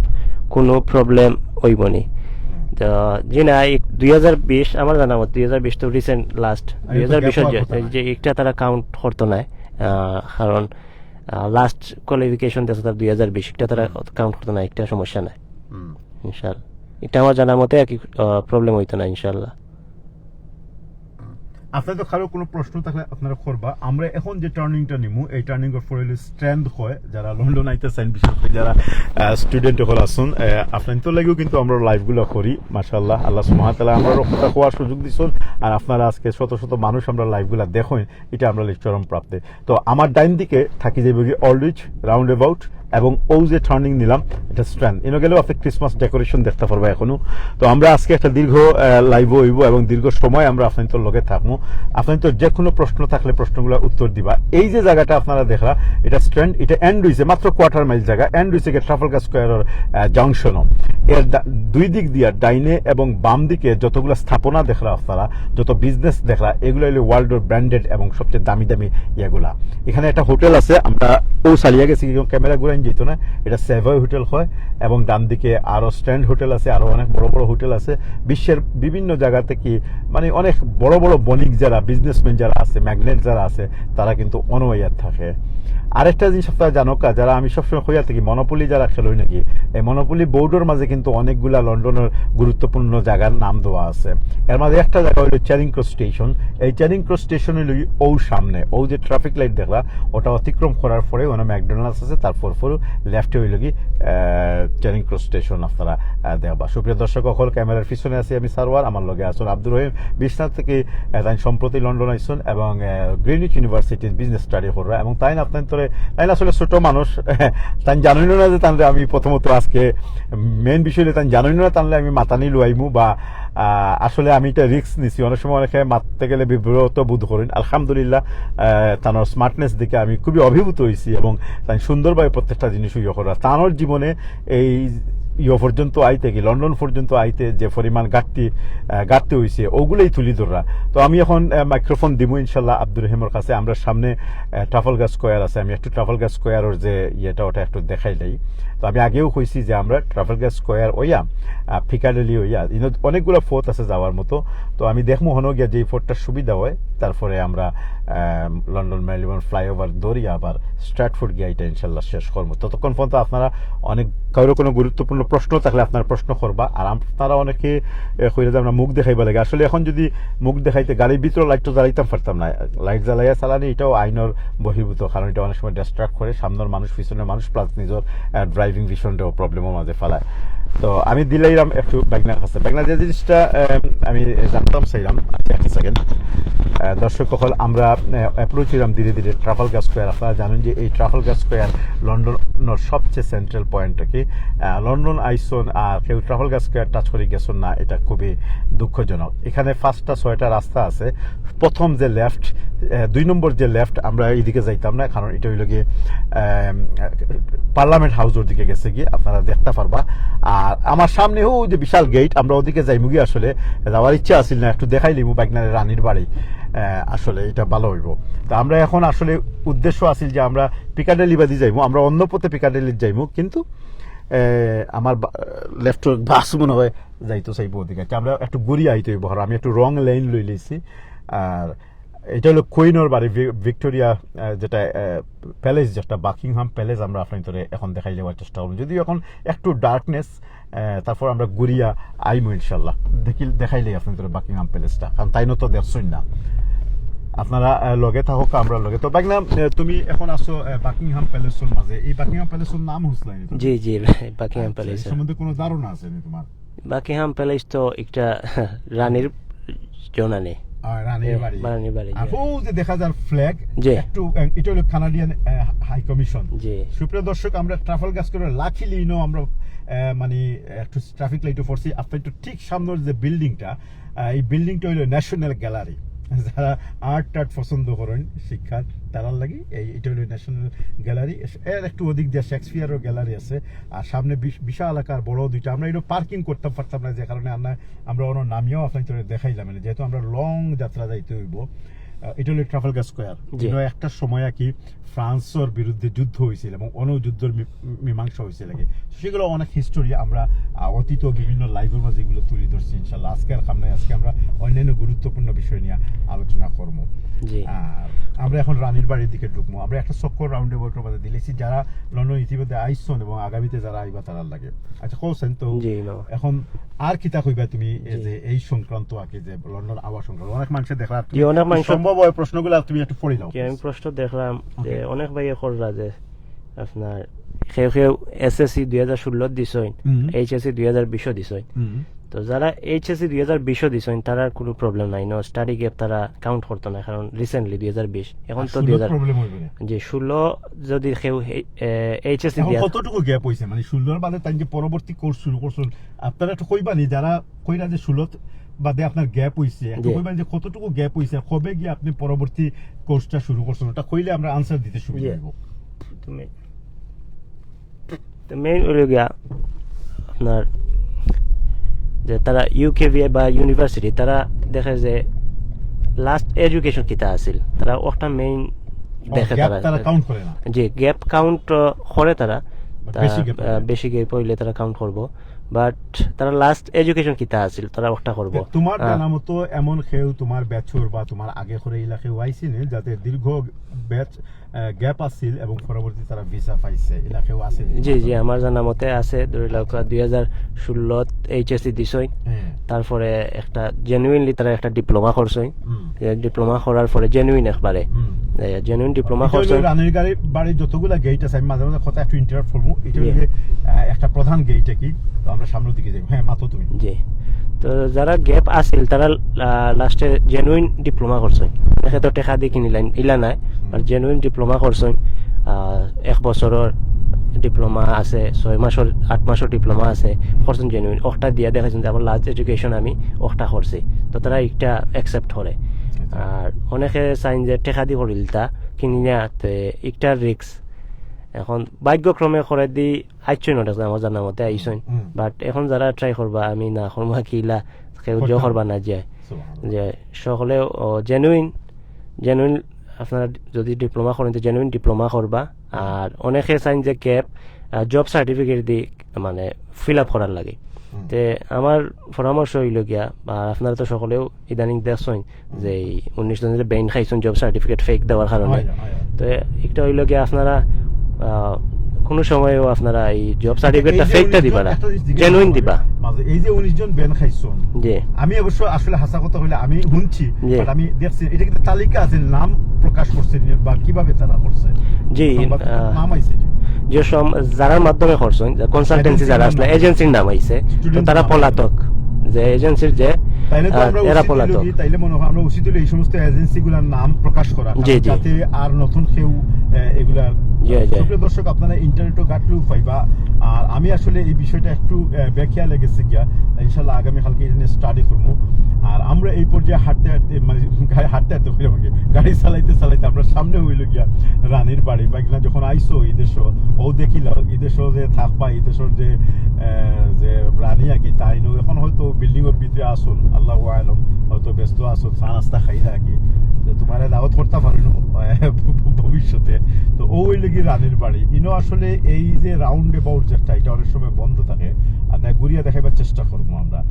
কোনো প্রবলেম হইবনি। তো জি না 2020 আমার জানা মত 2020 তো রিসেন্ট লাস্ট 2020 যে একটা তারা কাউন্ট করতো না, কারণ লাস্ট কোয়ালিফিকেশন দেশে তার 2020 একটা তারা কাউন্ট করতো না, একটা সমস্যা নাই ইনশাআল্লাহ। এটা আমার জানার মতে আর কি প্রবলেম হইতো না ইনশাআল্লাহ। আপনাদের কারো কোনো প্রশ্ন থাকলে আপনারা করবা। আমরা এখন যে টার্নিংটা নিমু এই টার্নিং এর ফর স্ট্রেন্থ হয় যারা লন্ডন আইতেছেন, বিশেষ করে যারা স্টুডেন্ট হল আসুন, আপনার তো লাগেও কিন্তু আমরা লাইভগুলো করি মাশাআল্লাহ। আল্লাহ সুবহানাহু ওয়া তাআলা আমরা রক্ষা হওয়ার সুযোগ দিছেন, আর আপনারা আজকে শত শত মানুষ আমরা লাইভগুলো দেখেন, এটা আমরা চরম প্রাপ্তে। তো আমার ডাইন দিকে থাকি যাবে অলরিচ রাউন্ড অ্যাবাউট, এবং ও যে টার্নিং নিলাম এটা স্ট্র্যান্ড এনে গেলেও আপনি ক্রিসমাস ডেকোরেশন দেখতে পারবো এখনো। তো আমরা আজকে একটা দীর্ঘ লাইভ হইব এবং দীর্ঘ সময় আমরা আপনার তো লগে থাকবো। আপনার তো যে কোনো প্রশ্ন থাকলে প্রশ্নগুলো উত্তর দিবা। এই যে জায়গাটা আপনারা দেখলা এটা স্ট্র্যান্ড, এটা এন্ড হইছে মাত্র কোয়ার্টার মাইল জায়গা, এন্ড হইছে ট্রাফালগার স্কোয়ারের জংশনও। এর দুই দিক দিয়া ডাইনে এবং বাম দিকে যতগুলো স্থাপনা দেখলা আপনারা, যত বিজনেস দেখলা, এগুলো হলো ওয়ার্ল্ডের ব্র্যান্ডেড এবং সবচেয়ে দামি দামি ইয়েগুলা। এখানে একটা হোটেল আছে, আমরা ও চালিয়ে গেছি, ক্যামেরা ঘুরাই যেত না, এটা সেভয় হোটেল হয়, এবং ডান দিকে আরো স্ট্যান্ড হোটেল আছে, আরো অনেক বড় বড় হোটেল আছে বিশ্বের বিভিন্ন জায়গা থেকে। মানে অনেক বড় বড় বণিক যারা, বিজনেসম্যান যারা আছে, ম্যাগনেট যারা আছে, তারা কিন্তু অনওয়ার থাকে। আরেকটা জিনিস আপনারা জানো যারা আমি সবসময় হইয়া থাকি, মনোপলি যারা খেলোই নাকি, এই মনোপলি বোর্ডের মাঝে কিন্তু অনেকগুলা লন্ডনের গুরুত্বপূর্ণ জায়গার নাম দেওয়া আছে। এর মাঝে একটা জায়গা হলো চ্যারিং ক্রস স্টেশন। এই চ্যারিং ক্রস স্টেশনে ও সামনে ও যে ট্রাফিক লাইট দেখলা, ওটা অতিক্রম করার পরে ওখানে ম্যাকডোনাল্ডস আছে, তারপর লেফটে হইল কি চ্যারিং ক্রস স্টেশন আপনারা দেখবা। সুপ্রিয় দর্শক সকল, ক্যামেরার পিছনে আছি আমি সারওয়ার, আমার লগে আসুন আব্দুর রহিম বিশ্বনাথ থেকে। তাই সম্প্রতি লন্ডন আইসুন এবং গ্রিনিচ ইউনিভার্সিটির বিজনেস স্টাডি করা, এবং তাই আপনার তোরে তাই আসলে ছোট মানুষ, তাই জানোই না যে তাহলে আমি প্রথমত আজকে মেন বিষয় তাই জানোই না তাহলে আমি মাতানি লুয়াইমু, বা আসলে আমি এটা রিস্ক নিছি। অনেক সময় অনেকে মারতে গেলে বিব্রত বোধ করেন। আলহামদুলিল্লাহ তার স্মার্টনেস দিকে আমি খুবই অভিভূত হয়েছি, এবং তাই সুন্দরভাবে প্রত্যেকটা জিনিস ইয়ে করা। তার জীবনে এই পর্যন্ত আইতে কি লন্ডন পর্যন্ত আইতে যে পরিমাণ ঘাটতি হয়েছে, ওগুলোই তুলি ধরা। তো আমি এখন মাইক্রোফোন দিব ইনশাল্লাহ আব্দুর রহিমের কাছে। আমরা সামনে ট্রাফালগার স্কোয়ার আছে, আমি একটু ট্রাফালগার স্কোয়ারের যে ইয়েটা ওটা একটু দেখাই দেই। তো আমি আগেও কইছি যে আমরা ট্রাফালগার স্কোয়ার ওইয়া ফিকাডেলি ওইয়া অনেকগুলো ফোর্ট আছে যাওয়ার মতো। তো আমি দেখবো হনো গিয়া যে ফোর্টটার সুবিধা হয়, তারপরে আমরা লন্ডন মেরিলেবোন ফ্লাইওভার দৌড়িয়ে আবার স্ট্র্যাটফোর্ড গিয়ে এটা ইনশাল্লাহ শেষ করবো। ততক্ষণ পর্যন্ত আপনারা অনেক কারো কোনো গুরুত্বপূর্ণ প্রশ্ন থাকলে আপনারা প্রশ্ন করবা। আর আপনারা অনেকে কইরা যে আমরা মুখ দেখাইবা লাগে, আসলে এখন যদি মুখ দেখাইতে গাড়ির ভিতরে লাইট তো জ্বালাইতাম পারতাম না। লাইট জ্বালাইয়া চালানি এটাও আইনের বহির্ভূত, কারণ এটা অনেক সময় ডিস্ট্রাক্ট করে সামনের মানুষ, পিছনের মানুষ, প্লাস নিজের ড্রাইভিং ভীষণটাও প্রবলেমের মাঝে ফেলায়। তো আমি দিলাইলাম একটু ব্যাগনার কাছে। ব্যাগনার যে জিনিসটা আমি জানতাম চাইলাম, একটা সেকেন্ড দর্শক সকল, আমরা অ্যাপ্রোচ হইলাম ধীরে ধীরে ট্রাফালগার স্কোয়ার। আপনারা জানেন যে এই ট্রাফালগার স্কোয়ার লন্ডনের সবচেয়ে সেন্ট্রাল পয়েন্টটা কি। লন্ডন আইসন আর কেউ ট্রাফালগার স্কোয়ার টাচ করে গেছেন না, এটা খুবই দুঃখজনক। এখানে 5টা 6টা রাস্তা আছে। প্রথম যে লেফট, 2 নম্বর যে লেফট, আমরা এইদিকে যাইতাম না, কারণ এটা হইল গিয়ে পার্লামেন্ট হাউসের দিকে গেছে গিয়ে, আপনারা দেখতে পারবা। আর আমার সামনে ও যে বিশাল গেট, আমরা ওদিকে যাইমু গিয়ে, আসলে যাওয়ার ইচ্ছা আসিল না, একটু দেখাই লিমু বাইকনারের রানীর বাড়ি, আসলে এটা ভালো হইব। তো আমরা এখন আসলে উদ্দেশ্য আসিল যে আমরা পিকাডেলি বাদি যাইমু, আমরা অন্য পথে পিকাডেলি যাইমু, কিন্তু আমার লেফট বাস মনে হয় যাইতো চাইব ওদিকে। আমরা একটু ঘুরিয়ে আইতে হইব, আমি একটু রং লাইন লই লইছি। আর এটা হলো কুইনের বাড়ি, ভিক্টোরিয়া যেটা প্যালেস, যেটা বাকিংহাম প্যালেস, আমরা আপনার এখন দেখাই যাওয়ার চেষ্টা করব, যদিও এখন একটু ডার্কনেস। তারপর আমরা ঘুরিয়া আইমু ইনশাল্লাহ, দেখাইলে আপনার বাকিংহাম প্যালেসটা, কারণ তাই তো দেখছই না। আপনারা লগে থাকুক, আমরা লগে। তো বাগনা, তুমি এখন আসো বাকিংহাম প্যালেসের মাঝে। এই বাকিংহাম প্যালেসের নাম হুসলাই? জি জি, বাকিংহাম প্যালেস সম্বন্ধে কোনো ধারণা আছে নি তোমার? বাকিংহাম প্যালেস তো একটা রানীর জনানে, রানীর বাড়ি, রানীর বাড়ি। যে দেখা যায় ফ্ল্যাগ, একটু এটা হলো কানাডিয়ান হাই কমিশন। সুপ্রিয় দর্শক, আমরা ট্রাফালগার স্কোয়ারে লাকিলি আমরা মানে একটু ট্রাফিক লাইটও পড়ছি। আপনার একটু ঠিক সামনের যে বিল্ডিংটা, এই বিল্ডিংটা হইলো ন্যাশনাল গ্যালারি। যারা আর্ট টার্ট পছন্দ করেন শিক্ষার, তারার লাগি এটা হলো ন্যাশনাল গ্যালারি। এর একটু ওদিক দিয়ে শেক্সপিয়ারও গ্যালারি আছে, আর সামনে বিশাল আকার বড় দুইটা। আমরা এটা পার্কিং করতে পারতাম না, যে কারণে আমরা অন্য নামিয়েও আপনার দেখাইলাম, যেহেতু আমরা লং যাত্রা যাইতে হইব। এটা হলো ট্রাফালগার স্কোয়ার। জি। একটা সময় আর কি ফ্রান্সের বিরুদ্ধে যুদ্ধ হয়েছিল এবং অনুযুদ্ধের মীমাংসা হয়েছিল লাগে, সেগুলো অনেক হিস্টোরি আমরা অতীত বিভিন্ন লাইভের মাঝে এগুলো তুলে ধরছি ইনশাল্লাহ। আজকে আর খাম নাই, আজকে আমরা অন্যান্য গুরুত্বপূর্ণ বিষয় নিয়ে আলোচনা করবো। জি। আর আমরা এখন রানীর বাড়ির দিকে ঢুকবো। আমরা একটা চক্কর রাউন্ডে বলটার মধ্যে দিলেছি যারা লন্ডন ইতিমধ্যে আইসন এবং আগামীতে যারা আইবা তারা লাগে। আচ্ছা কৌছেন তো জি, no. এখন আর কিতা কইবা তুমি জি। যে এই সংক্রান্ত আগে যে লন্ডন আওয়া সংক্রান্ত অনেক মানুষের দেখলা, জি, অনেক মানুষ- সম্ভব হয় প্রশ্নগুলো তুমি একটু পড়ে দাও। কি আমি প্রশ্ন দেখলাম যে Okay. অনেক ভাইয়ে কররা যে আপনার কেউ এসএসসি 2016 দিছইন, হুম। এইচএসসি 2020 দিছইন। হুম। তো যারা এইচএসসি 2020 দিছইন তারা কোনো প্রবলেম নাই, নো স্টাডি গ্যাপ তারা কাউন্ট করতো না, কারণ রিসেন্টলি 2020 এখন তো 2000 প্রবলেম হইবে না। যে 16 যদি কেউ এইচএসসি এখন দিয়া কতটুকু গ্যাপ হইছে মানে 16 বাদে তাই যে পরবর্তী কোর্স শুরু করছেন আপনারা একটু কইবানি যারা কইরা যে 16 বাদে আপনার গ্যাপ হইছে, একটু জি। কইবানি যে কতটুকু গ্যাপ হইছে, কবে গিয়ে আপনি পরবর্তী কোর্সটা শুরু করছেন, ওটা কইলে আমরা আনসার দিতে সুবিধা জি। হইব। তুমি তো মেইন হলো গিয়া আপনার যে তারা ইউকেভি বা ইউনিভার্সিটি তারা দেখে যে লাস্ট এডুকেশন কিতা আছিল, তারা ওটা মেইন দেখে গ্যাপ তারা তারা কাউন্ট করে না। যে গ্যাপ কাউন্ট করে তারা বেশি gap হইলে। বেশি গ্যাপ হইলে তারা কাউন্ট করব, বাট তারা লাস্ট এডুকেশন কিতা আছিল তারা ওটা করব। তোমার জানা মতো এমন কেউ তোমার ব্যাচর বা তোমার আগে করে এলাকায় আইছে না যাতে দীর্ঘ ব্যাচ গ্যাপ আছিল এবং পরবর্তী তারা ভিসা পাইছে এলাকায় আছে? জি জি, আমার জানা মতে আছে। ধরে লাও 2016 এইচএসসি দিছই, হ্যাঁ। তারপরে একটা জেনুইনলি তারা একটা ডিপ্লোমা করছই, হুম। ডিপ্লোমা করার পরে জেনুইন একবারে হুম। জেনুইন ডিপ্লোমা এটা হলো করছই। রানের বাড়ির যতগুলা গেট আছে, আমি মাঝে মাঝে কথা একটু ইন্টারাপ্ট করবো, এটা হলো Yeah. গিয়ে, একটা প্রধান গেট কি, তো আমরা সামনের দিকে যাই। হ্যাঁ মাতো তুমি। জি, তো যারা গ্যাপ আছিল তারা লাস্টে জেনুইন ডিপ্লোমা করছই, দেখে তো টেকা দিয়ে কিনিলেন ইলা নাই, আর জেনুইন ডিপ্লোমা করছই। 1 বছরের ডিপ্লোমা আছে, 6 মাসের 8 মাসের ডিপ্লোমা আছে, করছেন জেনুইন ওটা দিয়া দেখাচ্ছেন যে আমার লাস্ট এডুকেশন আমি ওটা করছি, তো তারা একটা অ্যাকসেপ্ট করে। আর অনেকে চাইন যে টেকা দি করিল তা কিনি না, তো একটা রিক্স এখন ভাগ্যক্রমে করে দি আইছই নটা আমার জানা মতে আইছই, হুম। বাট এখন যারা ট্রাই করবা আমি না করবা কিলা কেউ জো করবা না যে যে সকলে জেনুইন আপনারা যদি ডিপ্লোমা করেন তো জেনুইন ডিপ্লোমা করবা। আর অনেকে চাইন যে ক্যাপ জব সার্টিফিকেট দি মানে ফিল আপ করার লাগে, তে আমার পরামর্শ হইল গিয়া, বা আপনারা তো সকলেও ইদানিং দেখছেন যে 19 জনের বেইন খাইছেন জব সার্টিফিকেট ফেক দেওয়ার কারণে। তো একটা হইল গিয়া আপনারা কোনো সময়ও আপনারা এই জব সার্টিফিকেটটা ফেকটা দিবা না, জেনুইন দিবা। এই যে 19 জন বেন খাইছন, জি আমি অবশ্য আসলে হাসা কথা হইলে আমি শুনছি, জি। বাট আমি দেখছি এটা কিন্তু তালিকা আছে, নাম প্রকাশ করছে বা কিভাবে তারা করছে, জি, নাম আইছে যে। যে যারার মাধ্যমে করছেন কনসালটেন্সি যারা আসলে এজেন্সির নাম আইছে, তো Student তারা নাম। পলাতক, যে এজেন্সির যে তাইলে তো আমরা এরা উচিত পলাতক। হইলো কি, তাইলে মনে হয় আমরা উচিত হইলো এই সমস্ত এজেন্সিগুলোর নাম প্রকাশ করা, জি, জি। যাতে আর নতুন কেউ এগুলা। জি, জি। সুপ্রিয় দর্শক, আপনারা ইন্টারনেটও ঘাটলেও পাইবা। আর আমি আসলে এই বিষয়টা একটু ব্যাখ্যা লেগেছে গিয়া, ইনশাল্লাহ আগামীকালকে এটা নিয়ে স্টাডি করবো। আর আমরা এই পর্যায়ে হাঁটতে হাঁটতে মানে হাঁটতে হাঁটতে হইল আমাকে গাড়ি চালাইতে চালাইতে আমরা সামনে হইল গিয়া রানীর বাড়ি বা কিনা যখন আইসো এই দেশ ও দেখিল এই দেশ যে থাকবা এই দেশের যে যে রানী আর কি তাই নো এখন হয়তো বিল্ডিং এর ভিতরে আসুন, আল্লাহ আলম হয়তো ব্যস্ত আসুন, চা নাস্তা খাইলা আর কি, তোমার দাওয়াত করতে পারেন ভবিষ্যতে। তো ও হইল গিয়ে রানীর বাড়ি ইনো আসলে এই যে রাউন্ড অ্যাবাউট যেটা এটা অনেক সময় বন্ধ থাকে, আর না ঘুরিয়া দেখাবার চেষ্টা করবো আমরা।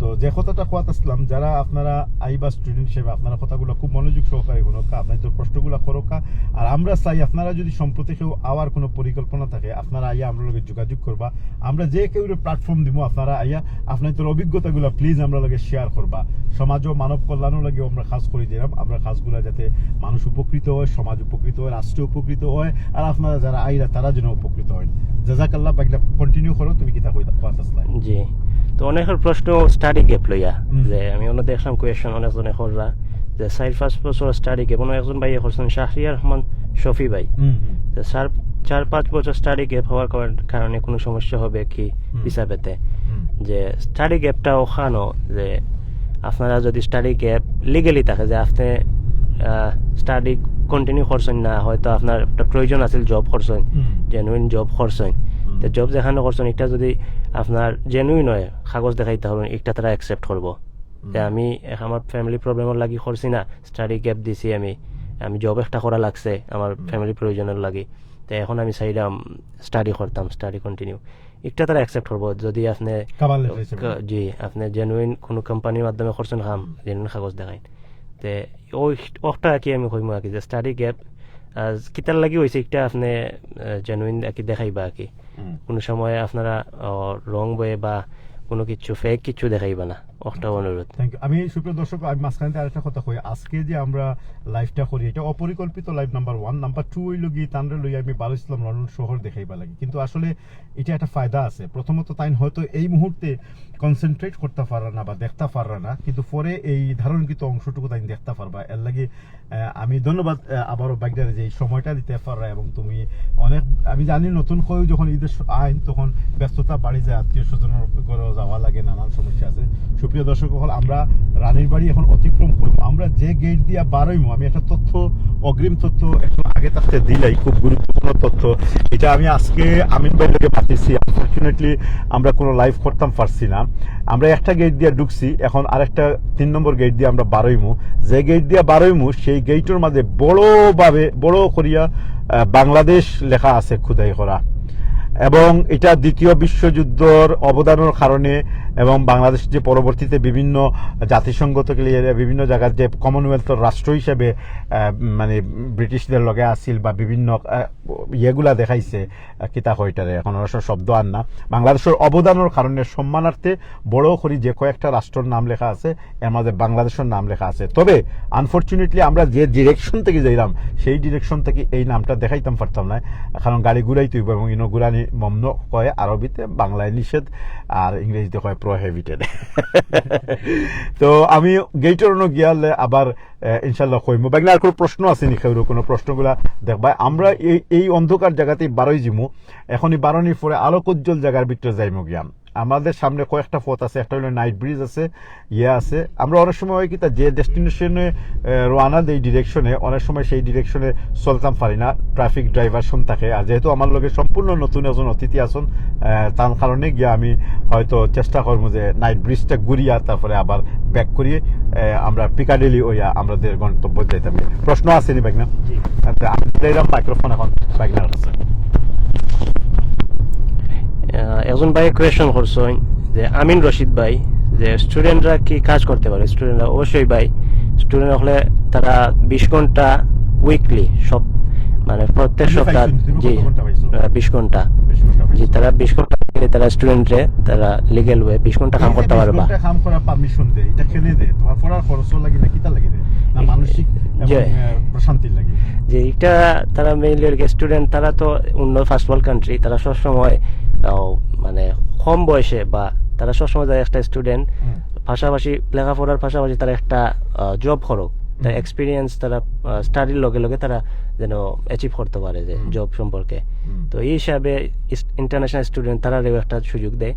তো যে কথাটা কোয়াত আসলাম, যারা আপনারা আইবা স্টুডেন্ট হিসেবে আপনারা কথাগুলো খুব মনোযোগ সহকারে গুণকা, আপনার তো প্রশ্নগুলো করোকা। আর আমরা চাই আপনারা যদি সম্প্রতি কেউ আওয়ার কোনো পরিকল্পনা থাকে আপনারা আইয়া আমরা লগে যোগাযোগ করবা, আমরা যে কেউ প্ল্যাটফর্ম দিব, আপনারা আইয়া আপনার তোর অভিজ্ঞতাগুলো প্লিজ আমরা লগে শেয়ার করবা। সমাজ ও মানব কল্যাণও লাগে আমরা কাজ করে দিলাম, আমরা কাজগুলো যাতে মানুষ উপকৃত হয়, সমাজ উপকৃত হয়, রাষ্ট্র উপকৃত হয়, আর আপনারা যারা আইরা তারা যেন উপকৃত হয়। জাজাকাল্লাহ, বাকিটা কন্টিনিউ করো, তুমি কিতা কোয়াত আসলা? জি, তো অনেকের প্রশ্ন স্টাডি গ্যাপ লইয়া, যে আমি অন্য দেখলাম কোয়েশন অনেকজনে কররা যে 4-5 বছর স্টাডি গ্যাপ, অনেক একজন ভাই করছেন শাহরিয়ার রহমান শফি ভাই, যে 4-5 বছর স্টাডি গ্যাপ হওয়ার কারণে কোনো সমস্যা হবে কি ভিসা পেতে। যে স্টাডি গ্যাপটা ওখানো যে আপনারা যদি স্টাডি গ্যাপ লিগেলি থাকে, যে আপনি স্টাডি কন্টিনিউ করছেন না, হয়তো আপনার একটা প্রয়োজন আছে জব করছেন, জেনুইন জব করছেন, তো জব যেখানে করছেন এটা যদি আপনার জেনুইন হয় কাগজ দেখাইতে হবে, একটা তারা অ্যাকসেপ্ট করবো। যে আমি আমার ফ্যামিলি প্রবলেমের লাগি করছি না, স্টাডি গ্যাপ দিছি, আমি জব একটা করা লাগছে আমার ফ্যামিলি প্রয়োজনের লাগি, তো এখন আমি চাইলাম স্টাডি করতাম, স্টাডি কন্টিনিউ, একটা তারা অ্যাকসেপ্ট করবো যদি আপনি জি আপনি জেনুইন কোনো কোম্পানির মাধ্যমে করছেন কাম, জেনুইন কাগজ দেখায়। তে ওই ওটা কি আমি কইমু আর কি যে স্টাডি গ্যাপ কিতার লাগি হয়েছে একটা আপনি জেনুইন আর কি দেখাইবা আর কি, কোনো সময় আপনারা রং বয়ে বা কোনো কিছু ফেক কিছু দেখাইবা না, ওটা অনুরোধ। Thank you. আমি সুপ্রিয় দর্শক, আমি মাঝখানে আরেকটা কথা কই, আজকে যে আমরা লাইভটা করি এটা অপরিকল্পিত লাইভ নাম্বার 1, নাম্বার 2 হইল গিয়ে তানরে লই আমি বারো ইসলাম লন্ডন শহর দেখাইবা লাগে, কিন্তু আসলে এটা একটা ফায়দা আছে। প্রথমত তাই হয়তো এই মুহূর্তে কনসেন্ট্রেট করতে পারা না বা দেখতে পারা না, কিন্তু পরে এই ধারণকৃত অংশটুকু তাই দেখতে পারবা। এর লাগে আমি ধন্যবাদ আবারও বাইকদারে যে এই সময়টা দিতে পাররা, এবং তুমি অনেক, আমি জানি নতুন করে যখন ঈদের আইন তখন ব্যস্ততা বাড়ি যায়, আত্মীয় স্বজনের করে যাওয়া লাগে, নানান সমস্যা আছে। সুপ্রিয় দর্শক হল, আমরা রানীর বাড়ি এখন অতিক্রম করবো, আমরা যে গেট দিয়া বারোইমো, আমি একটা তথ্য, অগ্রিম তথ্য একটু আগে থাকতে দিলাই, খুব গুরুত্বপূর্ণ তথ্য এটা। আমি আজকে আমিন ভাই থেকে পাঠিয়েছি, আনফর্চুনেটলি আমরা কোনো লাইভ করতাম পারছি না। আমরা একটা গেট দিয়ে ঢুকছি, এখন আরেকটা 3 নম্বর গেট দিয়ে আমরা বারোইমু। যে গেট দিয়ে বারোইমু সেই গেটের মাঝে বড় করিয়া বাংলাদেশ লেখা আছে খুদাই করা, এবং এটা দ্বিতীয় বিশ্বযুদ্ধর অবদানের কারণে, এবং বাংলাদেশ যে পরবর্তীতে বিভিন্ন জাতিসংঘ থেকে বিভিন্ন জায়গার যে কমনওয়েলথের রাষ্ট্র হিসেবে মানে ব্রিটিশদের লগে আসিল বা বিভিন্ন ইয়েগুলা দেখাইছে, কিতা হইটারে এখন অবশ্য শব্দ আর না, বাংলাদেশের অবদানের কারণে সম্মানার্থে বড় করি যে কয়েকটা রাষ্ট্রের নাম লেখা আছে, এর মাঝে বাংলাদেশের নাম লেখা আছে। তবে আনফর্চুনেটলি আমরা যে ডিরেকশন থেকে যাইলাম সেই ডিরেকশন থেকে এই নামটা দেখাইতাম পারতাম না, কারণ গাড়ি ঘুরাই তুইব, এবং ইনগুরানি মমন কয় আরবিতে, বাংলায় নিষেধ, আর ইংরেজিতে কয় প্রোহিবিটেড। তো আমি গেটের গিয়ালে আবার ইনশাল্লাহ কইমু। বাংলা আর কোনো প্রশ্ন আছে নি? কেউ কোনো প্রশ্নগুলা দেখবা। আমরা এই অন্ধকার জায়গাতেই বারোই জিমু, এখনই বারোনির পরে আলোকোজ্জ্বল জায়গার ভিতরে যাইমু গিয়াম। আমাদের সামনে কয়েকটা পথ আছে, একটা হলো নাইট ব্রিজ আছে, আছে। আমরা অনেক সময় হয় কি যে ডেস্টিনেশনে রওনা দেই ডিরেকশনে, অনেক সময় সেই ডিরেকশনে চলতাম পারি না, ট্রাফিক ড্রাইভার শুন থাকে। আর যেহেতু আমার লগে সম্পূর্ণ নতুন একজন অতিথি আসুন, তার কারণে গিয়ে আমি হয়তো চেষ্টা করবো যে নাইট ব্রিজটা ঘুরিয়া তারপরে আবার ব্যাক করিয়ে আমরা পিকাডেলি ওইয়া আমাদের গন্তব্য যাইতাম। প্রশ্ন আসেনি বাইক না? আমি দিলাম মাইক্রোফোন এখন বাইকনার কাছে। একজন ভাই কোয়েশন করছেন যে আমিন রশিদ ভাই, যে স্টুডেন্টরা কি কাজ করতে পারে? স্টুডেন্টরা অবশ্যই ভাই, স্টুডেন্ট হলে তারা 20 ঘন্টা উইকলি, সব মানে প্রত্যেক সপ্তাহ, জি 20 ঘন্টা, জি তারা 20 ঘন্টা তারা স্টুডেন্টরে তারা লিগ্যাল ওয়ে 20 ঘন্টা কাম করতে পারবে। কাম করার পারমিশন দেয়, এটা খেলে দেয়, তোমার পড়ার খরচও লাগে না, কিটা লাগে দেয় না, মানসিক প্রশান্তির লাগে। যে এটা তারা মেইনলি স্টুডেন্ট, তারা তো অন্য ফার্স্ট ওয়ার্ল্ড কান্ট্রি, তারা সবসময় মানে কম বয়সে বা তারা সবসময় যায় একটা স্টুডেন্ট পাশাপাশি লেখাপড়ার পাশাপাশি তারা একটা জব করুক, তার এক্সপিরিয়েন্স তারা স্টাডির লগে লগে তারা যেন অ্যাচিভ করতে পারে যে জব সম্পর্কে। তো এই হিসাবে ইন্টারন্যাশনাল স্টুডেন্ট তারাও একটা সুযোগ দেয়।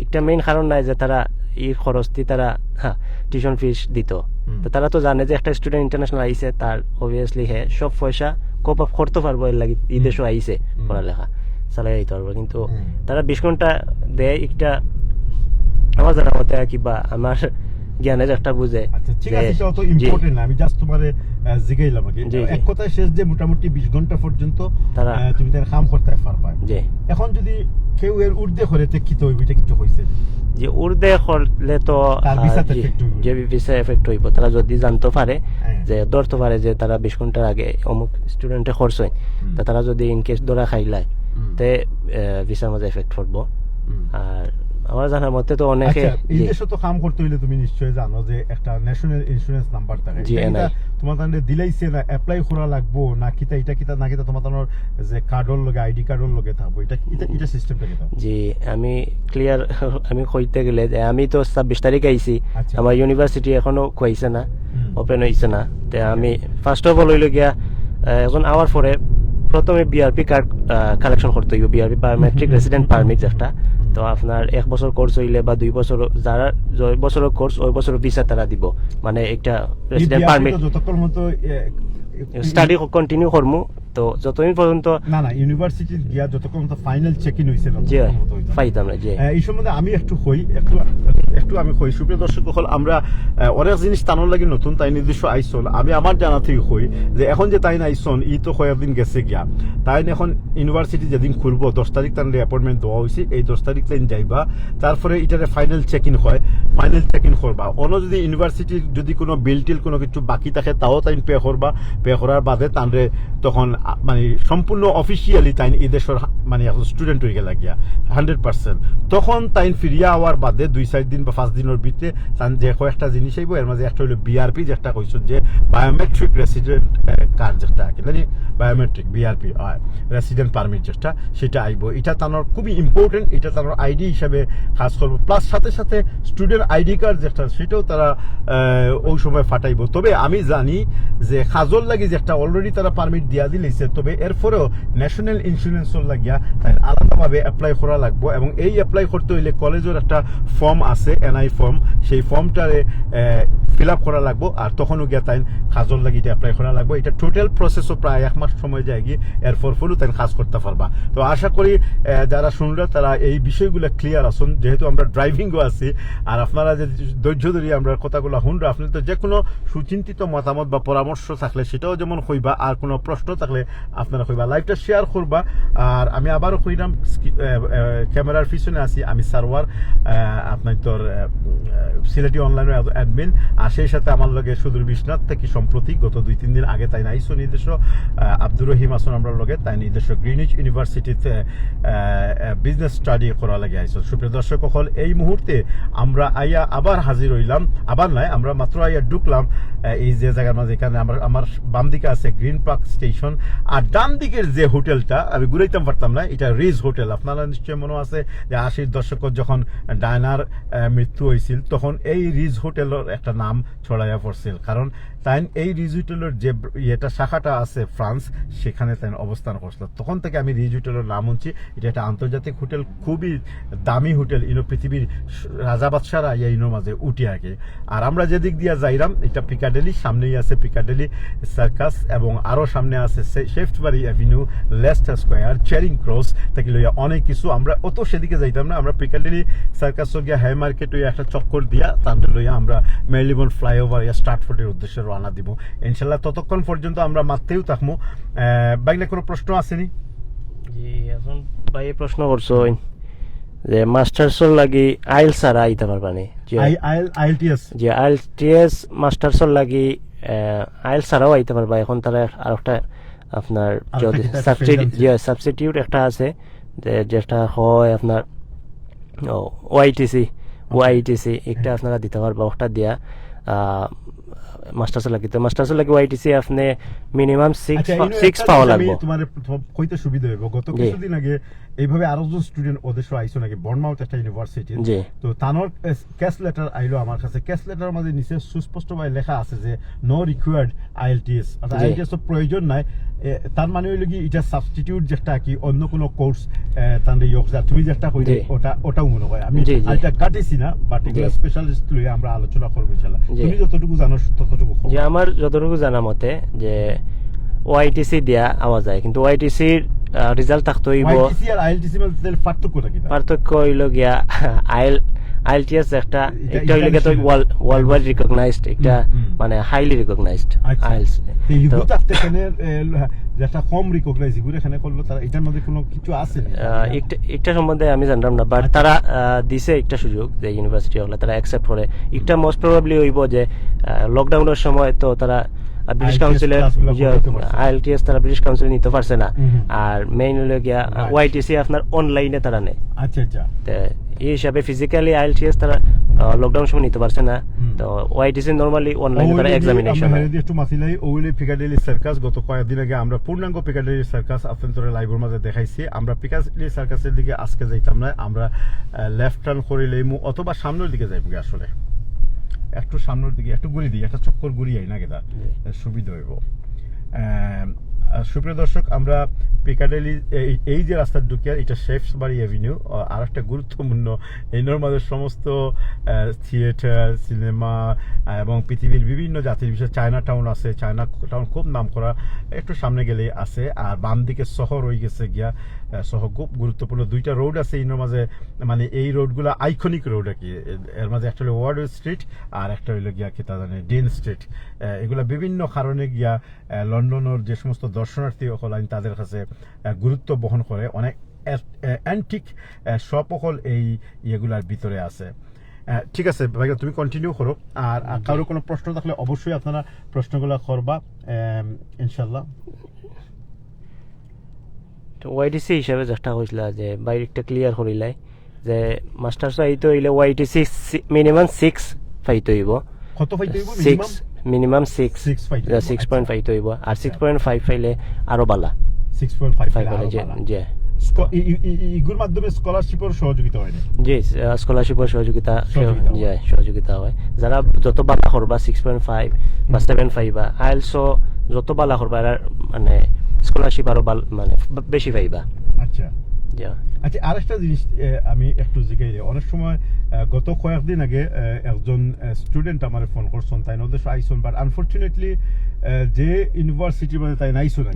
একটা মেইন কারণ নাই যে তারা এই খরচ দিয়ে তারা টিউশন ফিস দিত, তো তারা তো জানে যে একটা স্টুডেন্ট ইন্টারন্যাশনাল আইসে, তার অবভিয়াসলি সব পয়সা কোপ আপ করতে পারবো, এর লাগে এই দেশও আইসে পড়ালেখা চালাই দিতে পারবো। কিন্তু তারা 20 ঘন্টা দেয়, একটা আমার জানা মতে কি বা আমার জ্ঞানের একটা বুঝে। ঠিক আছে, এটা অত ইম্পর্টেন্ট না, আমি জাস্ট তোমারে জিগাইলাম আগে। এক কথায় শেষ যে মোটামুটি 20 ঘন্টা পর্যন্ত তুমি তার কাম করতে পারবা। এখন যদি কেউ এর ঊর্ধ্বে করে তে কি তো ওইটা কিছু হইছে যে ঊর্ধ্বে করলে তো যে ভিসা এফেক্ট হইব। তারা যদি জানতে পারে যে ধরতে পারে যে তারা 20 ঘন্টার আগে অমুক স্টুডেন্টে খরচ হয়, তা তারা যদি ইনকেস ধরা খাইলায় তে ভিসার মধ্যে এফেক্ট পড়বো। আর আমার জানার মতে তো অনেকে এই দেশে তো কাম করতে হইলে তুমি নিশ্চয়ই জানো যে একটা ন্যাশনাল ইন্স্যুরেন্স নাম্বার থাকে, তোমার তাহলে দিলাইছে না, অ্যাপ্লাই করা লাগবো না, কিতা এটা কিতা না কিতা তোমার তানোর যে কার্ডর লগে আইডি কার্ডর লগে থাকবো, এটা সিস্টেমটা কিতা? জি আমি ক্লিয়ার, আমি কইতে গেলে যে আমি তো 26 তারিখ আইছি, আমার ইউনিভার্সিটি এখনো কইছে না, ওপেন হইছে না। তে আমি ফার্স্ট অফ অল হইল গিয়া এখন আওয়ার পরে প্রথমে বিআরপি কার্ড কালেকশন করতে হইব, বিআরপি বায়োমেট্রিক রেসিডেন্ট পারমিট যেটা। তো আপনার 1 বছর কোর্স হইলে বা 2 বছর, যারা 2 বছরের কোর্স ওই বছর ভিসা তারা দিব, মানে একটা রেসিডেন্ট পারমিট যতক্ষণ মতো স্টাডি কন্টিনিউ করমু। তো যতদিন পর্যন্ত না ইউনিভার্সিটি গিয়া যতক্ষণ তো ফাইনাল চেক ইন হইছে না জি পাইতাম না। জি এই সম্বন্ধে আমি একটু একটু আমি কই সুপ্রিয় দর্শক হল আমরা অনেক জিনিস টানোর লাগে নতুন তাই নির্দিষ্ট আইসন আমি আমার জানা থেকে কই যে এখন যে তাই আইসন ই তো কয়েকদিন গেছে গিয়া তাই এখন ইউনিভার্সিটি যেদিন খুলবো 10 তারিখ তার অ্যাপয়েন্টমেন্ট দেওয়া হয়েছে এই 10 তারিখ তাই যাইবা তারপরে এটারে ফাইনাল চেক ইন হয় ফাইনাল চেক ইন করবা অন্য যদি ইউনিভার্সিটির যদি কোনো বিল টিল কোনো কিছু বাকি থাকে তাও তাই পে করবা পে করার বাদে তানরে তখন মানে সম্পূর্ণ অফিসিয়ালি তাই এই দেশের মানে এখন স্টুডেন্ট হয়ে গেলা গিয়া 100% তখন তাই ফিরিয়া হওয়ার বাদে 2-4 দিন বা 5 দিনের ভিতরে তান যে কয়েকটা জিনিস আইব এর মাঝে একটা হলো বিআরপি যেটা কইছেন যে বায়োমেট্রিক রেসিডেন্ট কার্ড যেটা কি জানি বায়োমেট্রিক বিআরপি রেসিডেন্ট পারমিট যেটা সেটা আইব এটা তানোর খুবই ইম্পর্টেন্ট এটা তানোর আইডি হিসাবে কাজ করবো প্লাস সাথে সাথে স্টুডেন্ট আইডি কার্ড যেটা সেটাও তারা ওই সময় ফাটাইব তবে আমি জানি যে কাজল লাগি যেটা অলরেডি তারা পারমিট দিয়া দিলেছে তবে এরপরেও ন্যাশনাল ইন্স্যুরেন্সর লাগিয়া আলাদাভাবে অ্যাপ্লাই করা লাগবে এবং এই অ্যাপ্লাই করতে হইলে কলেজের একটা ফর্ম আছে এনআই ফর্ম সেই ফর্মটারে ফিল আপ করা লাগবো আর তখনও গিয়া তাই কাজল লাগি এটা অ্যাপ্লাই করা লাগবো এটা টোটাল প্রসেসও প্রায় 1 মাস সময় যায় গিয়ে এরপর ফলও তাই কাজ করতে পারবা তো আশা করি যারা শুনলে তারা এই বিষয়গুলো ক্লিয়ার আসুন যেহেতু আমরা ড্রাইভিংও আছি আর আপনারা যে ধৈর্য ধরে আমরা কথাগুলো শুনরা আপনি তো যে কোনো সুচিন্তিত মতামত বা পরামর্শ থাকলে সেটাও যেমন কইবা আর কোনো প্রশ্ন থাকলে আপনারা কইবা লাইভটা শেয়ার করবা আর আমি আবারও কইলাম ক্যামেরার পিছনে আছি আমি সার্ভার আপনার তোর সিলেটি অনলাইনের অ্যাডমিন আর সেই সাথে আমার লগে সুদূর বিশ্বনাথ থেকে সম্প্রতি গত 2-3 দিন আগে তাই আইসো নিজস্ব আব্দুর রহিম আসন আমরা লগে তাই নিজস্ব গ্রিনিচ ইউনিভার্সিটিতে বিজনেস স্টাডি করা লাগে আইসো সুপ্রিয় দর্শক হল এই মুহূর্তে আমরা আইয়া আবার হাজির হইলাম আবার নয় আমরা মাত্র আইয়া ঢুকলাম এই যে জায়গার মাঝে এখানে আমার বাম দিকে আছে গ্রিন পার্ক স্টেশন আর ডান দিকের যে হোটেলটা আমি ঘুরাইতাম পারতাম না এটা রিজ হোটেল আপনারা নিশ্চয়ই মনে আছে যে 80-র দশকের যখন ডায়নার মৃত্যু হয়েছিল তখন এই রিজ হোটেলের একটা নাম ছড়াইয়া পড়ছিল কারণ তাই এই রিজ হোটেলের যে এটা শাখাটা আছে ফ্রান্স সেখানে তাই অবস্থান করছিল তখন থেকে আমি রিজ হোটেলের নাম শুনছি এটা একটা আন্তর্জাতিক হোটেল খুবই দামি হোটেল পৃথিবীর রাজা বাদশারা ইনোর মাঝে উঠি আগে আর আমরা যেদিক দিয়ে যাইলাম এটা পিকাডেলি সামনেই আছে পিকাডেলি সার্কাস এবং আরো সামনে আছে Shaftesbury Avenue Leicester Square Charing Cross থেকে লইয়া অনেক কিছু আমরা অত সেদিকে যাইতাম না আমরা পিকাডেলি সার্কাস গিয়া হাই মার্কেট হইয়া একটা চক্কর দিয়া তান্ডে লইয়া আমরা মেরিলিবন ফ্লাইওভার ইয়া স্টার্টফোর্ডের উদ্দেশ্যে রওনা দিব ইনশাল্লাহ ততক্ষণ পর্যন্ত আমরা মারতেও থাকবো বাইরে কোনো প্রশ্ন আসেনি জি এখন ভাই প্রশ্ন করছো যে মাস্টার্সর লাগি আইল সারা আইতে পারবানি আইএলটিএস যে আইএলটিএস মাস্টার্সর লাগি আইল সারাও আইতে পারবা এখন তারা আর একটা আপনার যদি সাবস্টিটিউট একটা আছে যেটা হয় আপনার ওআইটিসি একটা আপনারা দিতে পারবা ওটা দিয়া মাস্টার্স লাগি ওআইটিসি আপনি মিনিমাম 6 পাওয়া লাগবে তোমার কইতে সুবিধা হইব গত কিছুদিন আগে এইভাবে আরো জন স্টুডেন্ট ওদের সহ আইসো নাকি বর্নমাউথ একটা ইউনিভার্সিটি তো তানোর ক্যাশ লেটার আইলো আমার কাছে ক্যাশ লেটার মধ্যে নিচে সুস্পষ্টভাবে লেখা আছে যে নো রিকোয়ার্ড আইএলটিএস অর্থাৎ আইএলটিএস এর প্রয়োজন নাই তার মানে হইল কি এটা সাবস্টিটিউট যেটা কি অন্য কোনো কোর্স তানরে ইয়োগা তুমি যেটা কইলে ওটাও মনে হয় আমি এটা কাটিছি না পার্টিকুলার স্পেশালিস্ট লইয়া আমরা আলোচনা করব ইনশাআল্লাহ তুমি যতটুকু জানো ততটুকু যে আমার যতটুকু জানা মতে যে ওআইটিসি দিয়া আওয়া যায় কিন্তু ওআইটিসির রেজাল্ট থাকতে হইব ওআইটিসি আর আইএলটিসি মধ্যে পার্থক্যটা কি পার্থক্য হইল গিয়া আইএলটিএস একটা হইল গিয়া তো ওয়ার্ল্ড ওয়াইড রিকগনাইজড একটা মানে হাইলি রিকগনাইজড আইএলস তো এখানে যেটা কম রিকগনাইজ এগুলো এখানে করলো তারা এটার মধ্যে কোনো কিছু আছে একটা সম্বন্ধে আমি জানতাম না বাট তারা দিছে একটা সুযোগ যে ইউনিভার্সিটি হলে তারা অ্যাকসেপ্ট করে একটা মোস্ট প্রবাবলি হইব যে লকডাউনের সময় তো তারা ব্রিটিশ কাউন্সিলের আইএলটিএস তারা ব্রিটিশ কাউন্সিল নিতে পারছে না আর মেইন হলো গিয়া ওআইটিসি আপনার অনলাইনে তারা নেয় আচ্ছা এই হিসাবে ফিজিক্যালি আইএলটিএস তারা লকডাউন সময় নিতে পারছে না তো ওআইটিসি নরমালি অনলাইনে তারা এক্সামিনেশন হয় একটু মাসিলাই ওইলে পিকাডেলি সার্কাস গত কয়েকদিন আগে আমরা পূর্ণাঙ্গ পিকাডেলি সার্কাস আপনাদের লাইভের মাঝে দেখাইছি আমরা পিকাডেলি সার্কাসের দিকে আজকে যাইতাম না আমরা লেফট টার্ন করে লইমু অথবা সামনের দিকে যাইব আসলে একটু সামনের দিকে একটু ঘুরি দিই একটা চক্কর ঘুরিয়াই না গেদা সুবিধা হইব সুপ্রিয় দর্শক, আমরা পিকাডেলি এই যে রাস্তা ঢুকিয়া এটা শেফসবাড়ি অ্যাভিনিউ, আর একটা গুরুত্বপূর্ণ এই মাঝে সমস্ত থিয়েটার, সিনেমা এবং পৃথিবীর বিভিন্ন জাতির বিশেষ চায়না টাউন আছে। চায়না টাউন খুব নাম করা, একটু সামনে গেলে আছে। আর বাম দিকে শহর হয়ে গেছে গিয়া, শহর খুব গুরুত্বপূর্ণ দুইটা রোড আছে এই মাঝে, মানে এই রোডগুলো আইকনিক রোড আর কি। এর মাঝে একটা হলো ওয়ার্ড স্ট্রিট আর একটা হইলো গিয়া কি তা জানে ডিন স্ট্রিট। এগুলা বিভিন্ন কারণে গিয়া লন্ডনের যে সমস্ত দর্শনার্থী সকল আইন তাদের কাছে গুরুত্ব বহন করে। অনেক অ্যান্টিক শপ সকল এই ইয়েগুলার ভিতরে আছে। ঠিক আছে ভাইয়া, তুমি কন্টিনিউ করো। আর কারো কোনো প্রশ্ন থাকলে অবশ্যই আপনারা প্রশ্নগুলো করবা ইনশাল্লাহ। তো ওয়াইটিসি হিসাবে যেটা হয়েছিল যে বাইরেটা ক্লিয়ার করিলাই যে মাস্টার্স আইতে হইলে ওয়াইটিসি মিনিমাম 6 পাইতে হইব। কত পাইতে হইব? মিনিমাম 6.5 পাইতে হইব। আর 6.5 পাইলে আরো বালা। 6.5 পাইলে যে ইগুর মাধ্যমে স্কলারশিপের সহযোগিতা হয় না? জি, স্কলারশিপের সহযোগিতা হয়। যারা যত বালা করবা 6.5 বা 7.5 বা আইএলসও যত বালা করবা মানে স্কলারশিপ আরো মানে বেশি পাইবা। আচ্ছা আচ্ছা, আরেকটা জিনিস আমি একটু জিজ্ঞাসা, অনেক সময় গত কয়েকদিন আগে একজন স্টুডেন্ট আমার ফোন করছেন, তাই ওদের আইসন, বাট আনফর্চুনেটলি যে ইউনিভার্সিটির মধ্যে তাই নাইসন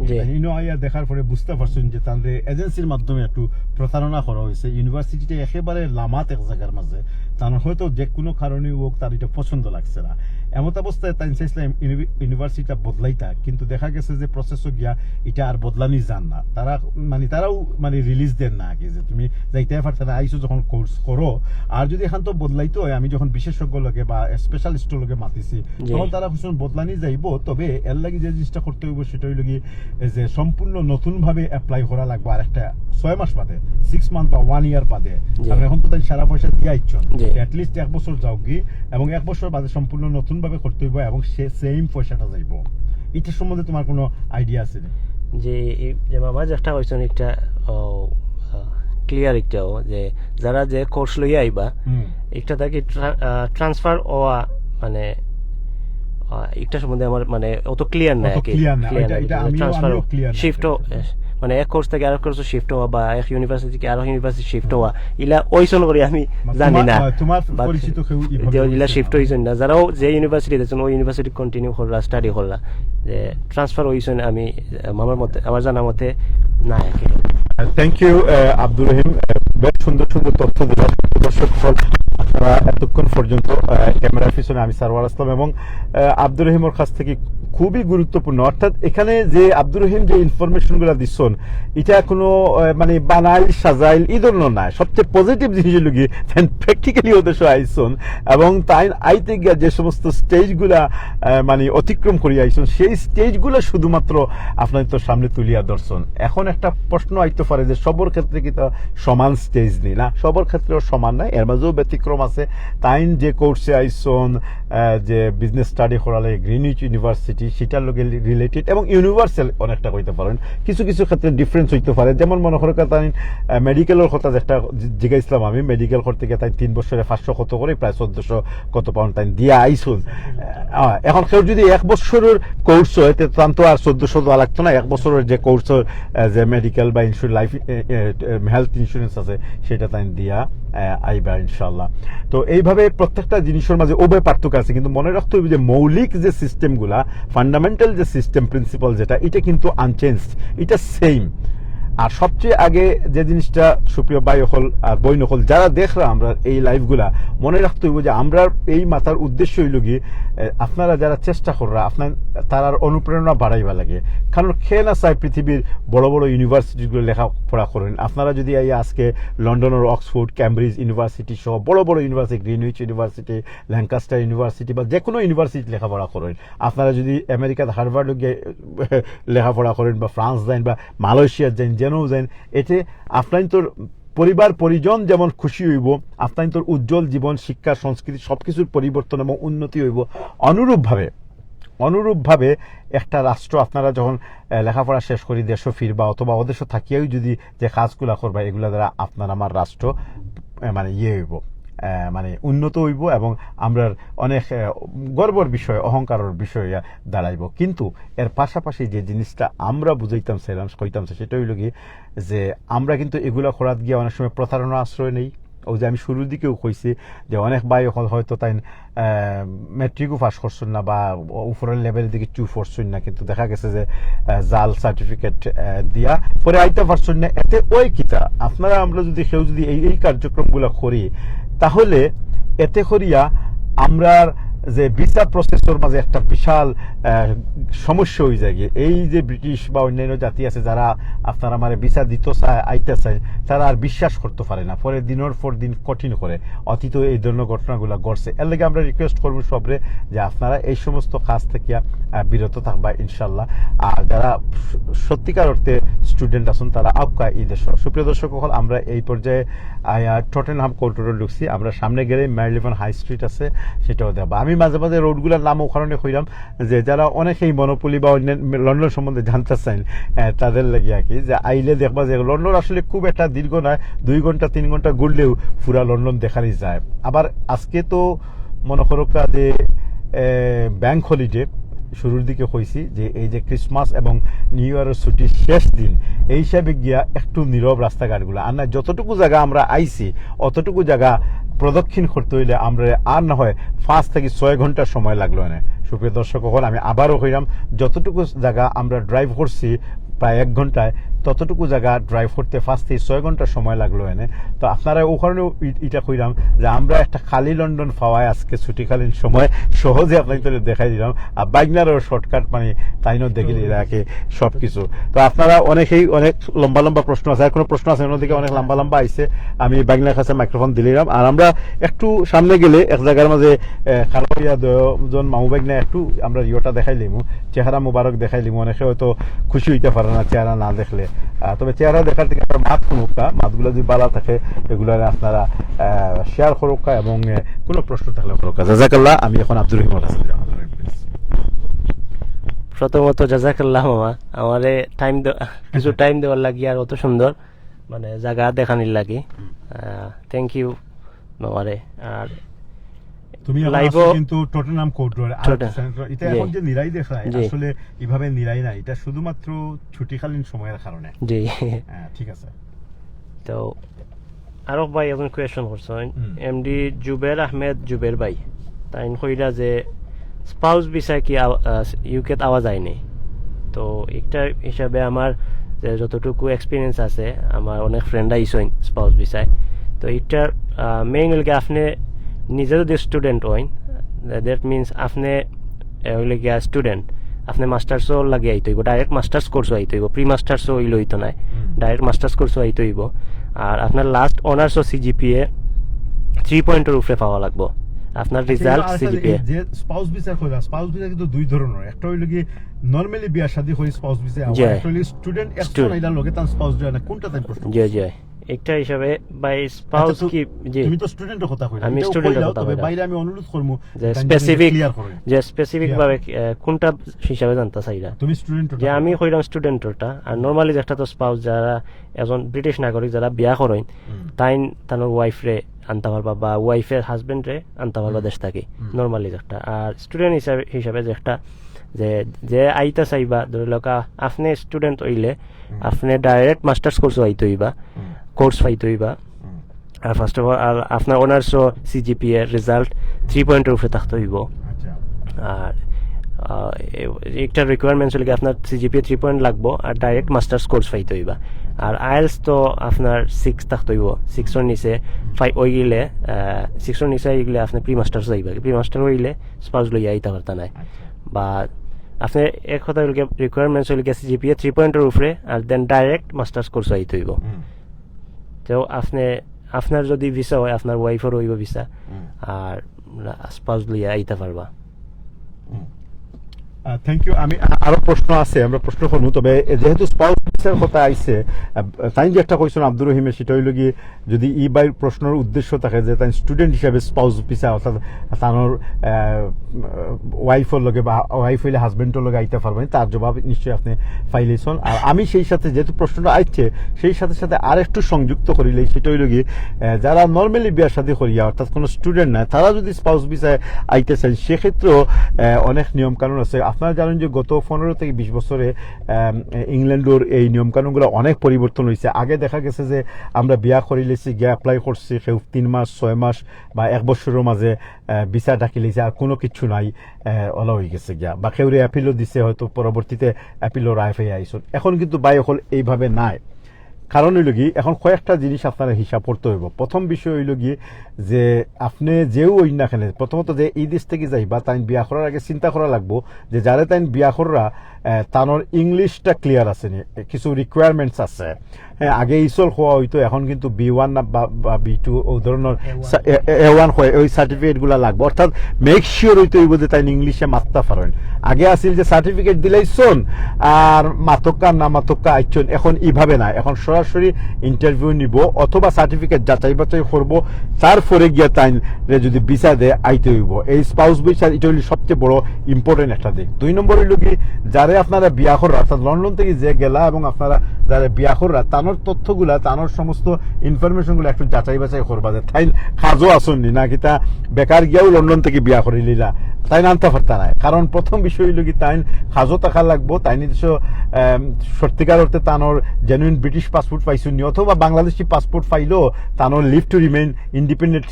আইয়া দেখার পরে বুঝতে পারছেন যে তাদের এজেন্সির মাধ্যমে একটু প্রতারণা করা হয়েছে। ইউনিভার্সিটিটা একেবারে লামাত এক জায়গার মাঝে, তার হয়তো যে কোনো কারণে হোক তার এটা পছন্দ লাগছে না। এমত অবস্থায় তাই চাইছিলাম ইউনিভার্সিটিটা বদলাইতা, কিন্তু দেখা গেছে যে প্রসেসও গিয়া এটা আর বদলানি যান না। তারাও রিলিজ দেন না আগে যে তুমি যাইতে পারতে না, আইসো যখন কোর্স করো। আর যদি এখান তো বদলাইতে হয়, আমি যখন বিশেষজ্ঞ লোকে বা স্পেশালিস্ট লোকে মাতিছি, তখন তারা ভীষণ বদলানি যাইব। তবে এর লাগে যে জিনিসটা করতে হইব সেটা হইল কি যে সম্পূর্ণ নতুন ভাবে অ্যাপ্লাই করা লাগবে। আর একটা 6 মাস বাদে, 6 মান্থ বা 1 ইয়ার বাদে। কারণ এখন তো তাই সারা পয়সা দিয়ে আইছন, অ্যাটলিস্ট 1 বছর যাও গি, এবং 1 বছর বাদে সম্পূর্ণ নতুন ভাবে করতে হইব এবং সে সেম পয়সাটা যাইব। এটার সম্বন্ধে তোমার কোনো আইডিয়া আছে না? যে মামা যেটা কইছেন একটা ক্লিয়ার একটাও যে যারা যে কোর্স লইয়া আইবা একটা তাকে ট্রান্সফার হওয়া মানে একটা সম্বন্ধে আমার মানে অত ক্লিয়ার না। ট্রান্সফার শিফট মানে এক কোর্স থেকে আরেক কোর্সে শিফট হওয়া বা এক ইউনিভার্সিটি থেকে আরেক ইউনিভার্সিটি শিফট হওয়া ইলা ওইসন করে আমি জানি না। ইলা শিফট হইছেন না, যারাও যে ইউনিভার্সিটি দিয়েছেন ওই ইউনিভার্সিটি কন্টিনিউ করলা, স্টাডি করলা, যে ট্রান্সফার হইছেন আমি আমার জানা মতে না। থ্যাংক ইউ আব্দুর রহিম, বেশ সুন্দর সুন্দর তথ্য দিলেন। দর্শক আপনারা এতক্ষণ পর্যন্ত ক্যামেরার পিছনে আমি সারওয়ার আসলাম এবং আব্দুর রহিমের কাছ থেকে খুবই গুরুত্বপূর্ণ, অর্থাৎ এখানে যে আব্দুর রহিম যে ইনফরমেশন গুলা দিচ্ছেন এটা কোনো মানে বানাইল সাজাইল এই ধরনের না। সবচেয়ে পজিটিভ জিনিস লুগি প্র্যাকটিক্যালি ওদের আইসন এবং তাই আইতে গিয়া যে সমস্ত স্টেজগুলা মানে অতিক্রম করিয়া আইসন, সেই স্টেজগুলো শুধুমাত্র আপনাদের তো সামনে তুলিয়া ধরছেন। এখন একটা প্রশ্ন আইতে পারে যে সবর ক্ষেত্রে কি তা সমান স্টেজ নেই? না, সবর ক্ষেত্রেও সমান নাই, এর মাঝেও ব্যতিক্রম আছে। তাই যে কোর্সে আইসন যে বিজনেস স্টাডি করালে গ্রিনউইচ ইউনিভার্সিটি, সেটার লগে রিলেটেড এবং ইউনিভার্সাল অনেকটা হইতে পারেন। কিছু কিছু ক্ষেত্রে ডিফারেন্স হইতে পারে। যেমন মনে করো তাই মেডিকেলের কথা যেটা জিজ্ঞাসলাম আমি, মেডিকেল করতে গিয়ে তাই 3 বছরে 500 কত করে প্রায় 1400 কত পাউন্ড তাই দিয়া আইসুন। এখন কেউ যদি 1 বছরের কোর্স হয় তার তো আর 1400 দেওয়া লাগতো না। 1 বছরের যে কোর্স যে মেডিকেল বা লাইফ হেলথ ইন্স্যুরেন্স আছে সেটা তাই দিয়া আইবা ইনশাল্লাহ। তো এইভাবে প্রত্যেকটা জিনিসের মাঝে ওভাবে পার্থক্য আছে, কিন্তু মনে রাখতে হবে যে মৌলিক যে সিস্টেমগুলা, ফান্ডামেন্টাল যে সিস্টেম প্রিন্সিপাল যেটা, এটা কিন্তু আনচেঞ্জড, এটা সেম। আর সবচেয়ে আগে যে জিনিসটা সুপ্রিয় ভাই হল আর বই নকল যারা দেখরা আমরা এই লাইভগুলা, মনে রাখতে হইব যে আমরা এই মাথার উদ্দেশ্য হইল গিয়ে আপনারা যারা চেষ্টা কররা আপনার তার অনুপ্রেরণা বাড়াইবা লাগে। কারণ খেয়ে না চাই পৃথিবীর বড় বড় ইউনিভার্সিটিগুলো লেখাপড়া করেন। আপনারা যদি আজকে লন্ডনের অক্সফোর্ড, ক্যামব্রিজ ইউনিভার্সিটি সহ বড় বড় university, Greenwich university, Lancaster university বা যে কোনো ইউনিভার্সিটি লেখাপড়া করেন, আপনারা যদি আমেরিকার হার্ভার্ডে গিয়ে লেখাপড়া করেন বা ফ্রান্স যান বা মালয়েশিয়া যান, যেনও যান, এতে আপনার তোর পরিবার পরিজন যেমন খুশি হইব, আপনার তোর উজ্জ্বল জীবন, শিক্ষা, সংস্কৃতি সবকিছুর পরিবর্তন এবং উন্নতি হইব। অনুরূপভাবে একটা রাষ্ট্র আপনারা যখন লেখাপড়া শেষ করি দেশও ফিরবা অথবা ওদেশও থাকিয়াও যদি যে কাজগুলা করবা, এগুলা দ্বারা আপনার আমার রাষ্ট্র মানে হইব, মানে উন্নত হইব এবং আমরা অনেক গর্বর বিষয় অহংকারের বিষয় দাঁড়াইব। কিন্তু এর পাশাপাশি যে জিনিসটা আমরা বুঝাইতাম চাইলাম কইতাম সেটা হইল কি যে আমরা কিন্তু এগুলা করাত গিয়ে অনেক সময় প্রতারণা আশ্রয় নেই। ও যে আমি শুরুর দিকেও কইছি যে অনেক ভাই হয়তো তাই ম্যাট্রিকও পাস করছেন না বা উপরের লেভেলের দিকে চুজ করছেন না, কিন্তু দেখা গেছে যে জাল সার্টিফিকেট দিয়া পরে আইতে পারছেন না। এতে ওই কিতা আপনারা আমরা যদি কেউ যদি এই কার্যক্রমগুলো করি তাহলে এতে করিয়া আমরা যে ভিসা প্রসেসর মাঝে একটা বিশাল সমস্যা হয়ে যায়। এই যে ব্রিটিশ বা অন্যান্য জাতি আছে যারা আপনার আমার ভিসা দিত চায় আইতে চায়, তারা আর বিশ্বাস করতে পারে না, পরে দিনের পর দিন কঠিন করে। অতীত এই ধরনের ঘটনাগুলো ঘটছে। এর লাগে আমরা রিকোয়েস্ট করবো সবরে যে আপনারা এই সমস্ত কাজ থেকে বিরত থাকবা ইনশাল্লাহ। আর যারা সত্যিকার অর্থে স্টুডেন্ট আছেন তারা আবকা এই দেশ। সুপ্রিয় দর্শক হল আমরা এই পর্যায়ে টটেনহাম কোর্টে ঢুকছি। আমরা সামনে গেলে ম্যারিলিভন হাই স্ট্রিট আছে, সেটাও দেখবো। আমি মাঝে মাঝে রোডগুলোর নাম ওখানে কইলাম যে যারা অনেকেই মনোপলি বা অন্যান্য লন্ডন সম্বন্ধে জানতে চান তাদের লাগে আর কি, যে আইলে দেখবা যে লন্ডন আসলে খুব একটা দীর্ঘ নয়, 2 ঘন্টা 3 ঘন্টা ঘুরলেও পুরা লন্ডন দেখারই যায়। আবার আজকে তো মনে করো যে ব্যাংক হলিডে শুরুর দিকে কইছি যে এই যে ক্রিসমাস এবং নিউ ইয়ারের ছুটির শেষ দিন, এই হিসাবে গিয়া একটু নীরব রাস্তাঘাটগুলো। আর না যতটুকু জায়গা আমরা আইছি অতটুকু জায়গা প্রদক্ষিণ করতে হইলে আমরা আর না হয় 5 থেকে 6 ঘন্টা সময় লাগলো না। সুপ্রিয় দর্শক হল আমি আবারও কইলাম যতটুকু জায়গা আমরা ড্রাইভ করছি প্রায় 1 ঘন্টায়, ততটুকু জায়গা ড্রাইভ করতে 5 থেকে 6 ঘন্টা সময় লাগলো এনে। তো আপনারা ওখানেও এটা কইলাম যে আমরা একটা খালি লন্ডন পাওয়ায় আজকে ছুটিকালীন সময় সহজে আপনাদের দেখাই দিলাম। আর বাইকনারও শর্টকাট মানে তাইনও দেখিলে রাখে সব কিছু। তো আপনারা অনেকেই অনেক লম্বা লম্বা প্রশ্ন আছে, আর কোনো প্রশ্ন আছে অন্যদিকে অনেক লম্বা লম্বা আইছে, আমি বাইকনার কাছে মাইক্রোফোন দিলাম। আর আমরা একটু সামনে গেলে এক জায়গার মাঝে খালইয়া দুজন মামু বাইকনা একটু আমরা ইয়েটা দেখাইলিম, চেহারা মুবারক দেখাইলিম। অনেকে হয়তো খুশি হইতে পারে না চেহারা না দেখলে, তবে চেহারা দেখার থেকে একটা মাত শুনুকা, মাতগুলো যদি বালা থাকে এগুলো আপনারা শেয়ার করুকা এবং কোনো প্রশ্ন থাকলে করুকা। জাজাকাল্লাহ। আমি এখন আব্দুর রহিমের কাছে যাব। প্রথমত জাজাকাল্লাহ মামা, আমারে কিছু টাইম দেওয়ার লাগি আর অত সুন্দর মানে জায়গা দেখানির লাগি। Thank you মামারে। আর তুমি লাইভও কিন্তু টটেনহাম কোর্ট রোড এটা এখন যে নিরাই দেখায় আসলে এইভাবে নিরাই না, এটা শুধুমাত্র ছুটিকালীন সময়ের কারণে। জি ঠিক আছে। তো আরো ভাই এখন কোয়েশ্চন করছেন এমডি জুবের আহমেদ জুবের ভাই, তাই কইরা যে স্পাউস ভিসা কি ইউকে আওয়া যায়নি। তো একটা হিসাবে আমার যে যতটুকু এক্সপিরিয়েন্স আছে, আমার অনেক ফ্রেন্ড আইসেন স্পাউস ভিসায়। তো এটার মেইন হল আপনি নিজে যদি স্টুডেন্ট হইন, দ্যাট মিনস আপনি হইলে গিয়া স্টুডেন্ট, আপনি মাস্টার্সও লাগে আইতে হইব, ডাইরেক্ট মাস্টার্স কোর্সও আইতে হইব, প্রি মাস্টার্সও হইলে হইতো না, ডাইরেক্ট মাস্টার্স কোর্সও আইতে হইব। আর আপনার লাস্ট অনার্স ও সিজিপিএ 3 পয়েন্টের উপরে পাওয়া লাগবো। আপনার রেজাল্ট সিজিপিএ যে স্পাউস ভিসা কইরা, স্পাউস ভিসা কিন্তু দুই ধরনের, একটা হইল কি নরমালি বিয়া শাদী হই স্পাউস ভিসা, আর একটা হইল স্টুডেন্ট এক্সট্রা এটার লগে তার স্পাউস দেয় না, কোনটা তাই প্রশ্ন? জি জি, একটা হিসাবে বাই স্পাউস কি, জি তুমি তো স্টুডেন্টের কথা কইলা, আমি স্টুডেন্টের কথা তবে বাইরে আমি অনুরোধ করব যে স্পেসিফিক ভাবে কোনটা হিসাবে জানতা চাইরা। তুমি স্টুডেন্ট, যে আমি কইলাম স্টুডেন্টটা। আর নরমালি যেটা তো স্পাউস যারা একজন ব্রিটিশ নাগরিক যারা বিয়া করেন, তার ওয়াইফ রে আনতে পারবা বা ওয়াইফের হাজবেন্ড রে আনতে পারবা দেশ থাকি নরমালি একটা। আর স্টুডেন্ট হিসাবে যে একটা যে আইতা চাইবা, ধরে লোকা আপনি স্টুডেন্ট হইলে আপনি ডাইরেক্ট মাস্টার্স কোর্স আইতে হইবা, কোর্স পাইতে হইবা। আর ফার্স্ট অফ অল আপনার অনার্স ও সিজিপিএ রেজাল্ট 3 পয়েন্টের উপরে থাকতে হইব। আর একটা রিকোয়ারমেন্টস হলে আপনার সিজিপিএ 3 পয়েন্ট লাগবো আর ডাইরেক্ট মাস্টার্স কোর্স পাইতে হইবা। আর আইএলস তো আপনার 6 থাকতে হইব, 6 নিচে 5 ওই গেলে 6 নিচে গেলে আপনি প্রি মাস্টার্স যাইবা, প্রি মাস্টার হইলে স্পাউস লইয়া আইতে পারতা নাই। বা আপনি এক কথা হইল রিকোয়ারমেন্টস হইল সিজিপিএ 3 পয়েন্টের উপরে আর দেন ডাইরেক্ট মাস্টার্স কোর্স আইতে হইব। তো আপনার যদি ভিসা হয় আপনার ওয়াইফের হইব ভিসা, আর স্পাউস লইয়া আইতে পারবা। Thank you. আমি আরো প্রশ্ন আছে, আমরা প্রশ্ন করবো, তবে যেহেতু স্পাউস ভিসার কথা আইছে, তাই যে একটা কোয়েশ্চন আব্দুর রহিমের, সেটা হইল গিয়ে যদি ই বাই প্রশ্নের উদ্দেশ্য থাকে যে তাই স্টুডেন্ট হিসাবে স্পাউস ভিসা অর্থাৎ তার ওয়াইফের লগে বা ওয়াইফ হইলে হাজবেন্ডের লগে আইতে পারবেন, তার জবাব নিশ্চয়ই আপনি পাইলেছেন। আর আমি সেই সাথে যেহেতু প্রশ্নটা আইছে সেই সাথে সাথে আর একটু সংযুক্ত করিলে সেটা হইল গিয়ে যারা নর্মালি বিয়া শাদী করিয়া অর্থাৎ কোনো স্টুডেন্ট নাই তারা যদি স্পাউস ভিসায় আইতে চান সেক্ষেত্রেও অনেক নিয়মকানুন আছে। আপনারা জানেন যে গত 15 থেকে 20 বছরে ইংল্যান্ডের এই নিয়মকানুনগুলো অনেক পরিবর্তন হয়েছে। আগে দেখা গেছে যে আমরা বিয়া করিলেছি গিয়ে অ্যাপ্লাই করছি কেউ 3 মাস 6 মাস বা 1 বছরের মাঝে ভিসা ডাকি লিছে আর কোনো কিছু নাই ওলা হয়ে গেছে গিয়া, বা কেউ অ্যাপিলও দিছে হয়তো পরবর্তীতে অ্যাপিলও রায় হয়ে আইসন। এখন কিন্তু বাই হল এইভাবে নাই। কারণ হইল কি এখন কয়েকটা জিনিস আপনারা হিসাব করতে হইব। প্রথম বিষয় হইল কি যে আপনি যেও ওই না খেলে প্রথমত যে এই দেশ থেকে যাই বা তাই বিয়া করার আগে চিন্তা করা লাগবো যে যারা তাই বিয়া করা তানোর ইংলিশটা ক্লিয়ার আছে নি, কিছু রিকোয়ারমেন্টস আছে। হ্যাঁ, আগে ইসল হওয়া হইতো, এখন কিন্তু B1 বা B2 ও ধরনের A1 হয়, ওই সার্টিফিকেটগুলো লাগবে। অর্থাৎ মেক শিওর হইতে হইব যে তাই ইংলিশে মাত্রা পারেন। আগে আসিল যে সার্টিফিকেট দিলাইছন আর মাতক্কা না মাতক্কা আইছন, এখন এইভাবে না, এখন সরাসরি ইন্টারভিউ নিব অথবা সার্টিফিকেট যাচাই বাছাই করবো, তারপরে গিয়া তাই যদি ভিসা দেয় আইতে হইব। এই স্পাউস ভিসা এটা হইল সবচেয়ে বড় ইম্পর্টেন্ট একটা দিক। 2 নম্বর হইল কি যারা আপনারা বিয়া করা অর্থাৎ লন্ডন থেকে যে গেলা এবং আপনারা যারা বিয়া করা তানোর তথ্যগুলা তানোর সমস্ত ইনফরমেশনগুলো একটু যাচাই বাছাই করবা যে তাই কাজও আসননি না কিতা বেকার গিয়াও লন্ডন থেকে বিয়া করে লিলা তাই আনতে পারতা নাই। কারণ প্রথম বিষয় হইল কি তাই কাজও টাকা লাগবো, তাই নিজস্ব সত্যিকার অর্থে তানোর জেনুইন ব্রিটিশ পাসপোর্ট পাইছুনি অথবা বাংলাদেশি পাসপোর্ট পাইলেও তানোর লিভ টু রিমেইন ইন্ডিপেন্ডেন্ট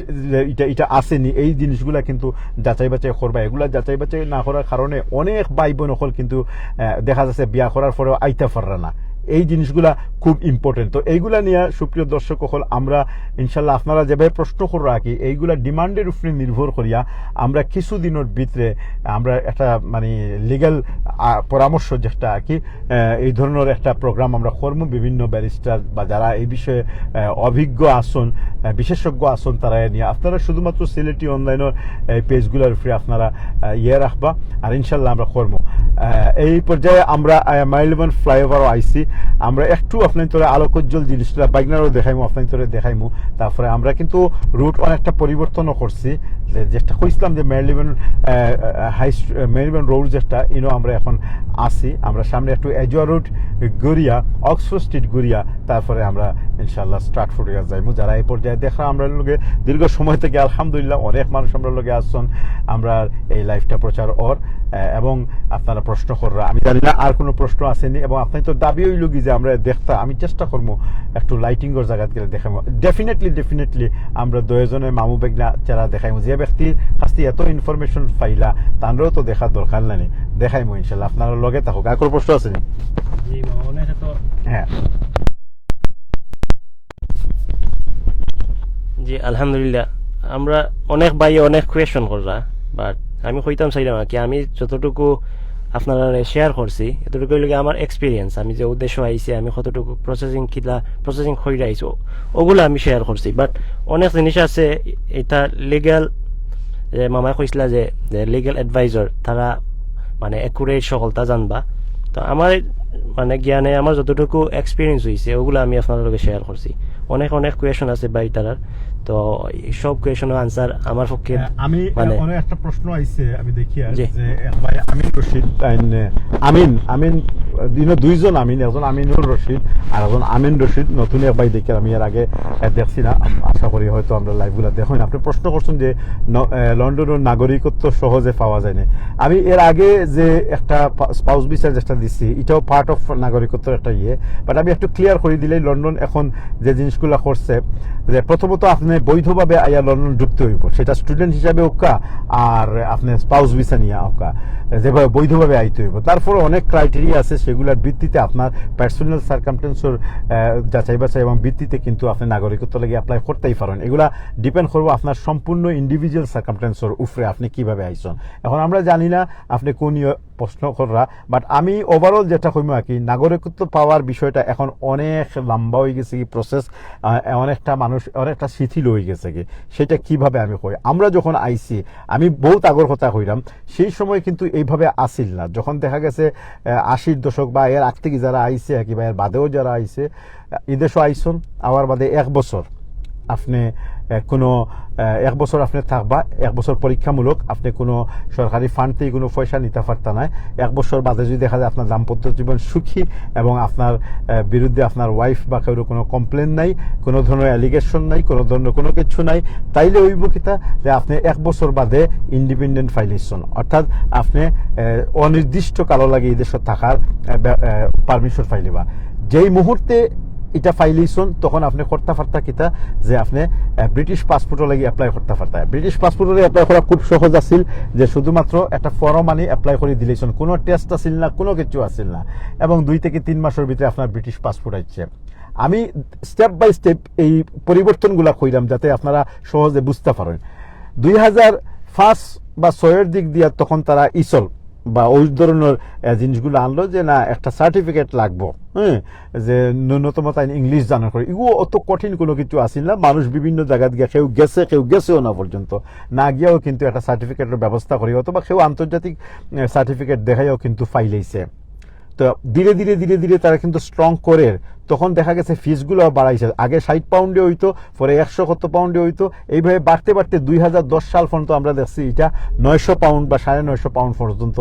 এটা আসেনি, এই জিনিসগুলা কিন্তু যাচাই বাছাই করবা। এগুলা যাচাই বাছাই না করার কারণে অনেক ভাই বোন হল কিন্তু দেখা যাচ্ছে বিয়া করার পরেও আইতে পাররা না। এই জিনিসগুলা খুব ইম্পর্টেন্ট। তো এইগুলা নিয়ে সুপ্রিয় দর্শক হল আমরা ইনশাল্লাহ আপনারা যেভাবে প্রশ্ন করে রাখি এইগুলা ডিমান্ডের উপরে নির্ভর করিয়া আমরা কিছুদিনের ভিতরে আমরা একটা মানে লিগ্যাল পরামর্শ যেটা আর কি এই ধরনের একটা প্রোগ্রাম আমরা করবো। বিভিন্ন ব্যারিস্টার বা যারা এই বিষয়ে অভিজ্ঞ আসন বিশেষজ্ঞ আসন তারা নিয়ে আপনারা শুধুমাত্র সিলেটি অনলাইনের পেজগুলোর উপরে আপনারা রাখবা আর ইনশাল্লাহ আমরা করবো। এই পর্যায়ে আমরা মাইলবন ফ্লাইওভারও আইসি, আমরা একটু আপনার তোরা আলোকোজ্জ্বল জিনিসটা বাইকনারও দেখাইমু আপনার তোরা দেখাইমু। তারপরে আমরা কিন্তু রুট অনেকটা পরিবর্তনও করছি, যেটা কইছিলাম যে মেরিলিবন রোড যেটা ইনো আমরা এখন আসি, আমরা সামনে একটু এজুয়া রোড গড়িয়া অক্সফোর্ড স্ট্রিট গড়িয়া তারপরে আমরা ইনশাল্লাহ স্টার্ট ফুটিয়া যাইমু। যারা এই পর্যায়ে দেখা আমরা লোকে দীর্ঘ সময় থেকে আলহামদুলিল্লাহ অনেক মানুষ আমরা লোকে আসছেন আমরা এই লাইভটা প্রচার এবং আপনারা প্রশ্ন কররা আমি জানি না আর কোনো প্রশ্ন আসেনি এবং আপনি তো দাবি হইল কি যে আমরা দেখতা আমি চেষ্টা করবো একটু লাইটিংয়ের জায়গা গেলে দেখাবো। ডেফিনেটলি আমরা দুজনের মামু বেগনা চেরা দেখাইমু, যে ব্যক্তির কাছ থেকে এত ইনফরমেশন পাইলা তানরাও তো দেখার দরকার নাই, দেখাইমু ইনশাল্লাহ। আপনারা লগে থাকুক। আর কোনো প্রশ্ন আসেনি? হ্যাঁ জি আলহামদুলিল্লাহ, আমরা অনেক ভাই অনেক কোয়েশন কররা, বাট আমি কইতাম চাইলাম কি আমি যতটুকু আপনারা শেয়ার করছি এতটুকু লাগে আমার এক্সপিরিয়েন্স, আমি যে উদ্দেশ্য আইছি আমি কতটুকু প্রসেসিং হয়ে আইছো ওগুলো আমি শেয়ার করছি। বাট অনেক জিনিস আছে এটা লিগ্যাল, যে মামাই কইসলা যে লিগ্যাল অ্যাডভাইজার তারা মানে একুরেট সকলটা জানবা। তো আমার মানে জ্ঞানে আমার যতটুকু এক্সপিরিয়েন্স হয়েছে ওগুলো আমি আপনার লগে শেয়ার করছি। অনেক কোয়েশন আছে বাই তারার, তো সব কোয়েশনের আনসার আমার পক্ষে আমি মানে অনেক একটা প্রশ্ন আইছে আমি দেখি যে ভাই আমিন রশিদ আমিন দুইজন আমিন, একজন আমিনুর রশিদ আর একজন আমিন রশিদ, নতুন এক ভাই দেখি আমি এর আগে দেখছি না, আশা করি হয়তো আমরা লাইভগুলো দেখুন। আপনি প্রশ্ন করছেন যে লন্ডনের নাগরিকত্ব সহজে পাওয়া যায় না। আমি এর আগে যে একটা স্পাউস ভিসা যেটা দিচ্ছি এটাও পার্ট অফ নাগরিকত্বের একটা বাট আমি একটু ক্লিয়ার করে দিলেই লন্ডন এখন যে জিনিসগুলো করছে যে প্রথমত আপনি বৈধভাবে আইয়া লন্ডন ঢুকতে হইব, সেটা স্টুডেন্ট হিসাবে ওকা আর আপনি স্পাউস ভিসা নিয়ে ওকা যেভাবে বৈধভাবে আইতে হইব। তারপরে অনেক ক্রাইটেরিয়া আছে সেগুলোর ভিত্তিতে আপনার পার্সোনাল সার্কামস্টেন্সের যাচাই বাছাই এবং ভিত্তিতে কিন্তু আপনি নাগরিকত্ব লাগে অ্যাপ্লাই করতেই পারেন। এগুলা ডিপেন্ড করবো আপনার সম্পূর্ণ ইন্ডিভিজুয়াল সার্কামস্টেন্সের উপরে আপনি কিভাবে আইসন। এখন আমরা জানি না আপনি কোন প্রশ্ন করা, বাট আমি ওভারঅল যেটা কইম আর কি নাগরিকত্ব পাওয়ার বিষয়টা এখন অনেক লম্বা হয়ে গেছে কি প্রসেস, অনেকটা মানুষ অনেকটা শিথিল হয়ে গেছে কি সেটা কিভাবে আমি কই। আমরা যখন আইসি আমি বহুত আগর কথা কইলাম সেই সময় কিন্তু এইভাবে আসিল না, যখন দেখা গেছে 80-র দশক বা এর আগ থেকে যারা আইসে কিংবা এর বাদেও যারা আইসে এদেশও আইসন আবার বাদে 1 বছর আপনি কোনো 1 বছর আপনি থাকবা, 1 বছর পরীক্ষামূলক, আপনি কোনো সরকারি ফান্ড থেকে কোনো পয়সা নিতে পারতা না। 1 বছর বাদে যদি দেখা যায় আপনার দাম্পত্য জীবন সুখী এবং আপনার বিরুদ্ধে আপনার ওয়াইফ বা কেউ কোনো কমপ্লেন নাই, কোনো ধরনের অ্যালিগেশন নাই, কোনো ধরনের কোনো কিছু নাই, তাইলে ওইব কিতা যে আপনি 1 বছর বাদে ইন্ডিপেন্ডেন্ট ফাইলেশন, অর্থাৎ আপনি অনির্দিষ্ট কালো লাগে এই দেশে থাকার পারমিশন ফাইলিবা। যেই মুহূর্তে এটা ফাইলেশন তখন আপনি করতে পারতা কিতা যে আপনি ব্রিটিশ পাসপোর্টও লাগি অ্যাপ্লাই করতে পারতা। ব্রিটিশ পাসপোর্টে অ্যাপ্লাই করা খুব সহজ আছিল, যে শুধুমাত্র একটা ফর্ম আনি অ্যাপ্লাই করে দিলেছেন, কোনো টেস্ট আসিল না, কোনো কিছু আসিল না, এবং 2 থেকে 3 মাসের ভিতরে আপনার ব্রিটিশ পাসপোর্ট আসছে। আমি স্টেপ বাই স্টেপ এই পরিবর্তনগুলা কইলাম যাতে আপনারা সহজে বুঝতে পারেন। 2005 বা 6 দিক দিয়া তখন তারা ইসল বা ওই ধরনের জিনিসগুলো আনলো যে না একটা সার্টিফিকেট লাগবো, হ্যাঁ, যে ন্যূনতম তাই ইংলিশ জানার করে। এগুলো অত কঠিন কোনো কিছু আসিল না। মানুষ বিভিন্ন জায়গা গিয়ে কেউ গেছে, কেউ গেছেও না, পর্যন্ত না গিয়েও কিন্তু একটা সার্টিফিকেটের ব্যবস্থা করি, অথবা কেউ আন্তর্জাতিক সার্টিফিকেট দেখাইও কিন্তু ফাইলেইছে। তো ধীরে ধীরে ধীরে ধীরে তারা কিন্তু স্ট্রং করে, তখন দেখা গেছে ফিসগুলো বাড়াইছে। আগে 60 পাউন্ডে হইতো, পরে 100 কত পাউন্ডে হইতো, এইভাবে বাড়তে বাড়তে 2010 সাল পর্যন্ত আমরা দেখছি এটা 900 পাউন্ড বা 950 পাউন্ড পর্যন্ত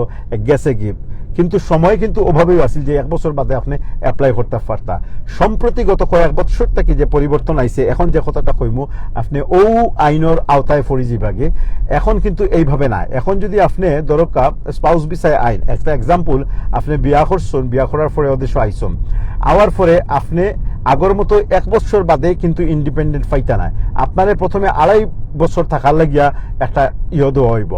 গেছে গিয়ে। কিন্তু সময় কিন্তু ওভাবেই আসিল যে 1 বছর বাদে আপনি অ্যাপ্লাই করতে পারতা। সম্প্রতি গত কয়েক বছর থেকে যে পরিবর্তন আইছে, এখন যে কথাটা কইমু আপনি ও আইনের আওতায় পড়ি বিভাগে, এখন কিন্তু এইভাবে না। এখন যদি আপনি দরকা স্পাউস ভিসায় আইন, একটা এক্সাম্পল, আপনি বিয়া করছেন, বিয়া করার পরে ওদেশে আইসন, আওয়ার পরে আপনি আগর মতো 1 বছর বাদে কিন্তু ইন্ডিপেন্ডেন্ট পাইতা না। আপনারে প্রথমে 2.5 বছর থাকার লাগিয়া একটা দেওয়া হইব,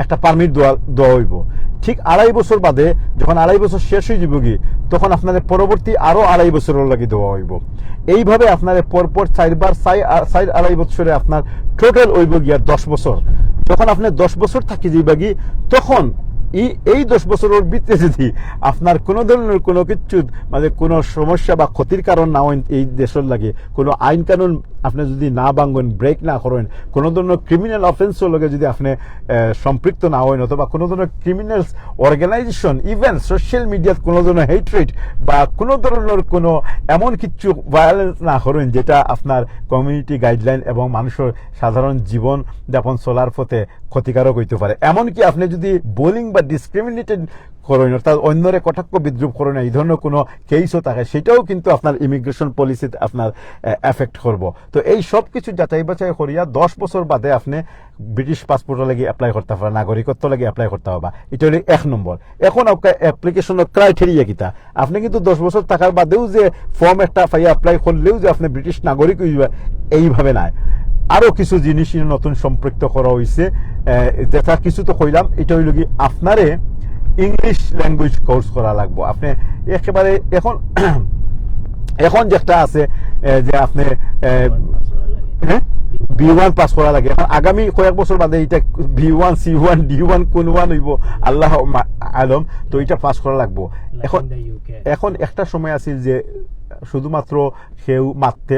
একটা পারমিট দেওয়া হইব। ঠিক 2.5 বছর বাদে যখন 2.5 বছর শেষ হয়ে যাব গিয়ে, তখন আপনার পরবর্তী আরো 2.5 বছরের লাগে দেওয়া হইব। এইভাবে আপনার পরপর 4বার 4.5 বছরে আপনার টোটাল হইব গিয়া 10 বছর। যখন আপনি 10 বছর থাকি যাইবা গিয়ে, তখন এই 10 বছরের ভিতরে যদি আপনার কোনো ধরনের কোনো কিছু মানে কোনো সমস্যা বা ক্ষতির কারণ না হয়, এই দেশের লাগে কোনো আইন কানুন আপনি যদি না ভাঙেন, ব্রেক না করেন, কোনো ধরনের ক্রিমিনাল অফেন্সের লগে যদি আপনি সম্পৃক্ত না হন, অথবা কোনো ধরনের ক্রিমিনালস অর্গানাইজেশন, ইভেন সোশ্যাল মিডিয়াত কোনো ধরনের হেট্রেট বা কোনো ধরনের কোনো এমন কিছু ভায়োলেন্স না করেন যেটা আপনার কমিউনিটি গাইডলাইন এবং মানুষের সাধারণ জীবন যাপন চলার পথে ক্ষতিকারক হইতে পারে। এমনকি আপনি যদি বোলিং বা ডিসক্রিমিনেটেড করেন, অর্থাৎ অন্যরে কটাক্ষ বিদ্রুপ করেন, এই ধরনের কোনো কেসও থাকে, সেটাও কিন্তু আপনার ইমিগ্রেশন পলিসিতে আপনার এফেক্ট করব। তো এই সব কিছু যাচাই বাছাই করিয়া 10 বছর বাদে আপনি ব্রিটিশ পাসপোর্টের লাগে অ্যাপ্লাই করতে পারেন, নাগরিকত্ব লাগে অ্যাপ্লাই করতে হবে। এটা হলো 1 নম্বর। এখন আপনার অ্যাপ্লিকেশনের ক্রাইটেরিয়া কিতা, আপনি কিন্তু 10 বছর থাকার বাদেও যে ফর্ম একটা পাইয়া অ্যাপ্লাই করলেও যে আপনি ব্রিটিশ নাগরিক হইবা, এইভাবে নাই। আরো কিছু জিনিস নতুন সম্পৃক্ত করা হয়েছে, দেখা কিছু তো কইলাম। এটা হইল কি আপনারে ইংলিশ ল্যাঙ্গুয়েজ কোর্স করা লাগবে। আপনি একেবারে এখন এখন যেটা আছে যে আপনি B1 পাস করা লাগে। এখন আগামী কয়েক বছর বাদে এটা B1, C1, D1 কোন ওয়ান হইব আল্লাহ আলম, তো এটা পাস করা লাগবে। এখন একটা সময় আছিল যে শুধুমাত্র কেউ মাত্রে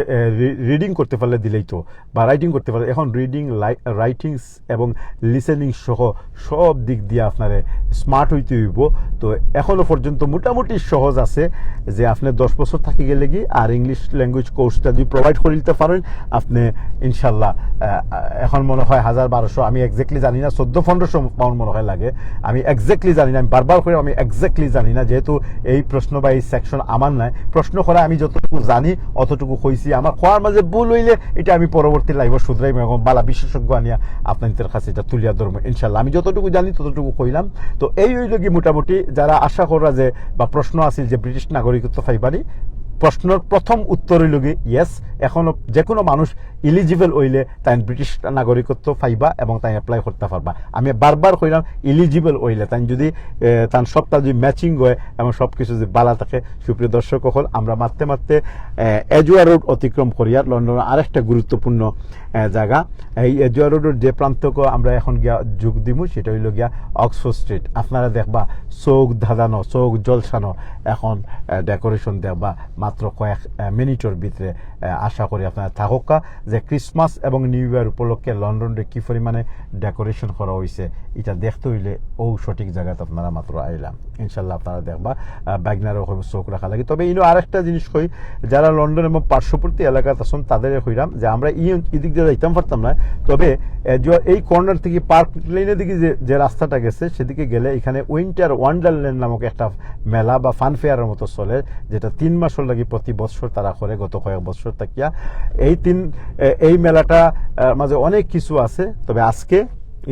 রিডিং করতে পারলে দিলেই তো, বা রাইটিং করতে পারলে। এখন রিডিং, রাইটিং এবং লিসেনিং সহ সব দিক দিয়ে আপনারে স্মার্ট হইতে হইব। তো এখনো পর্যন্ত মোটামুটি সহজ আছে যে আপনি 10 বছর থাকি গেলে কি আর ইংলিশ ল্যাঙ্গুয়েজ কোর্সটা যদি প্রোভাইড করে দিতে পারেন আপনি ইনশাল্লাহ, এখন মনে হয় 1000-1200, আমি এক্স্যাক্টলি জানি না, 1400-1500 পাউন্ড মনে হয় লাগে, আমি এক্স্যাক্টলি জানি না। আমি বারবার করে আমি এক্স্যাক্টলি জানি না, যেহেতু এই প্রশ্ন বা এই সেকশন আমার নাই। প্রশ্ন করা আমি যতটুকু জানি অতটুকু কইছি। আমার খোয়ার মাঝে ভুল হইলে এটা আমি পরবর্তী লাইভ শুধরাই এবং বালা বিশেষজ্ঞ আনিয়া আপনাদের কাছে এটা তুলিয়া ধরবো ইনশাল্লাহ। আমি যতটুকু জানি ততটুকু কইলাম। তো এই হইল কি মোটামুটি যারা আশা করা যে বা প্রশ্ন আছিল যে ব্রিটিশ নাগরিকত্ব পাইবানি, প্রশ্নের প্রথম উত্তর হইল কি ইয়েস। এখনো যে কোনো মানুষ ইলিজিবল হইলে তাই ব্রিটিশ নাগরিকত্ব পাইবা এবং তাই অ্যাপ্লাই করতে পারবা। আমি বারবার কইলাম ইলিজিবল হইলে, তাই যদি তার সবটা যদি ম্যাচিং হয় এবং সব কিছু যদি বালা থাকে। সুপ্রিয় দর্শক হল, আমরা মারতে মারতে এজুয়া রোড অতিক্রম করিয়া লন্ডনের আরেকটা গুরুত্বপূর্ণ জায়গা, এই এজুয়া রোডের যে প্রান্তকে আমরা এখন গিয়া যোগ দিমু সেটা হইল গিয়া অক্সফোর্ড স্ট্রিট। আপনারা দেখবা চোখ ধাঁধানো, চোখ জলসানো এখন ডেকোরেশন দেখবা মাত্র কয়েক মিনিটের ভিতরে। আশা করি আপনারা থাকা যে ক্রিসমাস এবং নিউ ইয়ার উপলক্ষে লন্ডনে কি পরিমাণে ডেকোরেশন করা হয়েছে, এটা দেখতে হইলে ও সঠিক জায়গাতে আপনারা মাত্র আইলাম। ইনশাল্লাহ আপনারা দেখবা ব্যাগনারও চোখ রাখা লাগে। তবে ইনো আরেকটা জিনিস কই, যারা লন্ডন এবং পার্শ্ববর্তী এলাকাতে আছেন তাদের কইরাম যে আমরা এদিক দিয়ে যাইতাম পারতাম না, তবে এই কর্নার থেকে পার্ক লেনের দিকে যে রাস্তাটা গেছে সেদিকে গেলে এখানে উইন্টার ওয়ান্ডারল্যান্ড নামক একটা মেলা বা ফান ফেয়ারের মতো চলে, যেটা 3 মাসের লাগে প্রতি বছর তারা করে গত কয়েক বছর থাকিয়া। এই মেলাটা মাঝে অনেক কিছু আছে, তবে আজকে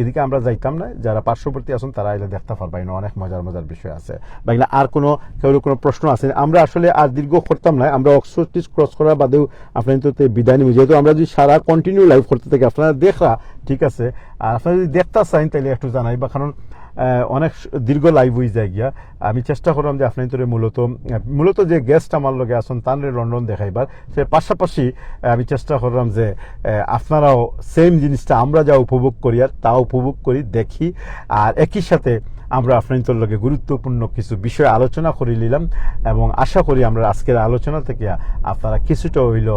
এদিকে আমরা যাইতাম না, যারা পার্শ্ববর্তী আছেন তারা এলে দেখতে পারবেন, অনেক মজার মজার বিষয় আছে। বাংলা আর কোনো প্রশ্ন আছে? আমরা আসলে আর দীর্ঘ করতাম না, আমরা অক্সফোর্ড ক্রস করার বাদেও আপনার তো বিদায় নিব, যেহেতু আমরা যদি সারা কন্টিনিউ লাইভ করতে থাকি আপনারা দেখরা ঠিক আছে, আর আপনারা যদি দেখতে চান তাহলে একটু জানাইবা, কারণ অনেক দীর্ঘ লাইভ হয়ে যায় গিয়া। আমি চেষ্টা করলাম যে আপনার তোরে মূলত যে গেস্ট আমার লগে আসুন তানরে লন্ডন দেখাইবার, সে পাশাপাশি আমি চেষ্টা করলাম যে আপনারাও সেম জিনিসটা আমরা যা উপভোগ করি আর তা উপভোগ করি দেখি, আর একই সাথে আমরা আপনাদের লগে গুরুত্বপূর্ণ কিছু বিষয় আলোচনা করে নিলাম, এবং আশা করি আমরা আজকের আলোচনা থেকে আপনারা কিছুটা হইল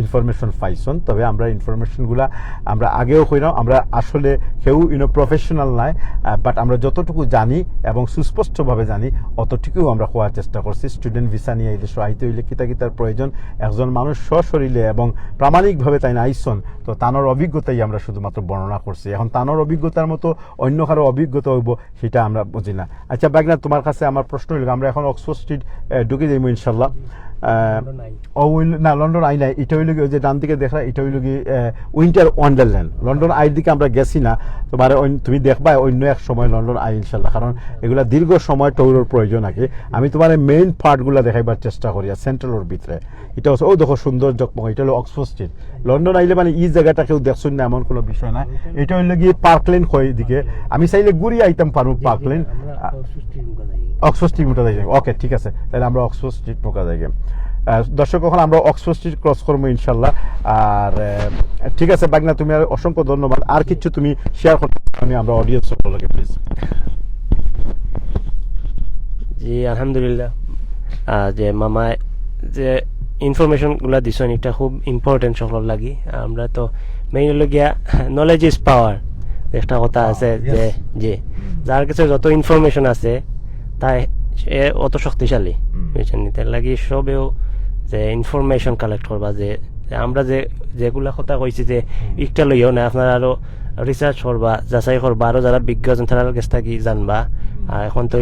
ইনফরমেশন পাইছেন। তবে আমরা ইনফরমেশনগুলা আমরা আগেও কইলাম, আমরা আসলে কেউ প্রফেশনাল নয়, বাট আমরা যতটুকু জানি এবং সুস্পষ্টভাবে জানি অতটুকুও আমরা হওয়ার চেষ্টা করছি। স্টুডেন্ট ভিসা নিয়ে এই দেশে আইতে হইলে কিতার প্রয়োজন, একজন মানুষ সশরীরে এবং প্রামাণিকভাবে তাই না আইসন, তো তানোর অভিজ্ঞতাই আমরা শুধুমাত্র বর্ণনা করছি। এখন তানোর অভিজ্ঞতার মতো অন্য কারো অভিজ্ঞতা হইব সেটা আমরা বুঝি না। আচ্ছা বাগনা, তোমার কাছে আমার প্রশ্ন হইল, আমরা এখন অক্সফোর্ড স্ট্রিট ঢুকে যাইব ইনশাল্লাহ। না লন্ডন আই নাই, এটা হইল যে ডান দিকে দেখা, এটা হইল কি উইন্টার ওয়ান্ডারল্যান্ড। লন্ডন আইয়ের দিকে আমরা গেছি না, তোমার তুমি দেখবা অন্য এক সময় লন্ডন আই ইনশাল্লাহ, কারণ এগুলা দীর্ঘ সময় টৌরের প্রয়োজন আছে। আমি তোমার মেইন পার্টগুলো দেখাইবার চেষ্টা করি আর সেন্ট্রালের ভিতরে। এটা হচ্ছে দেখো সুন্দর জকমক, এটা হলো অক্সফোর্ড স্ট্রিট। লন্ডন আইলে মানে এই জায়গাটা কেউ দেখছেন না এমন কোনো বিষয় না। এটা হইল গিয়ে পার্কলেন হয় দিকে, আমি চাইলে ঘুরি আইতাম পারবো পার্কলেন, অক্সফোর্ড স্ট্রিট মোটা যাই। ওকে ঠিক আছে, তাহলে আমরা অক্সফোর্ড স্ট্রিট মোকা যাই। দর্শক এখন আমরা অক্সফোর্ড স্ট্রিট ক্রস করবো ইনশাল্লাহ। আর ঠিক আছে বাগনা, তুমি আর অসংখ্য ধন্যবাদ। আর কিছু তুমি শেয়ার করতে আমরা অডিয়েন্স সকলকে প্লিজ। জি আলহামদুলিল্লাহ, যে মামা যে ইনফরমেশনগুলো দিছেন এটা খুব ইম্পর্টেন্ট সকল লাগি। আমরা তো মেইন হলো গিয়া নলেজ ইজ পাওয়ার একটা কথা আছে, যে যে যার কাছে যত ইনফরমেশন আছে তাই সে অত শক্তিশালী, বুঝছেন? তার লাগি সবেও যে ইনফরমেশন কালেক্ট করবা, যে আমরা যেগুলা কথা কইছি যে একটা লইও না, আপনারা আরো রিসার্চ করবা, যাচাই করবা, আরো যারা বিজ্ঞজন তারা কাছ থেকে জানবা। আর এখন তো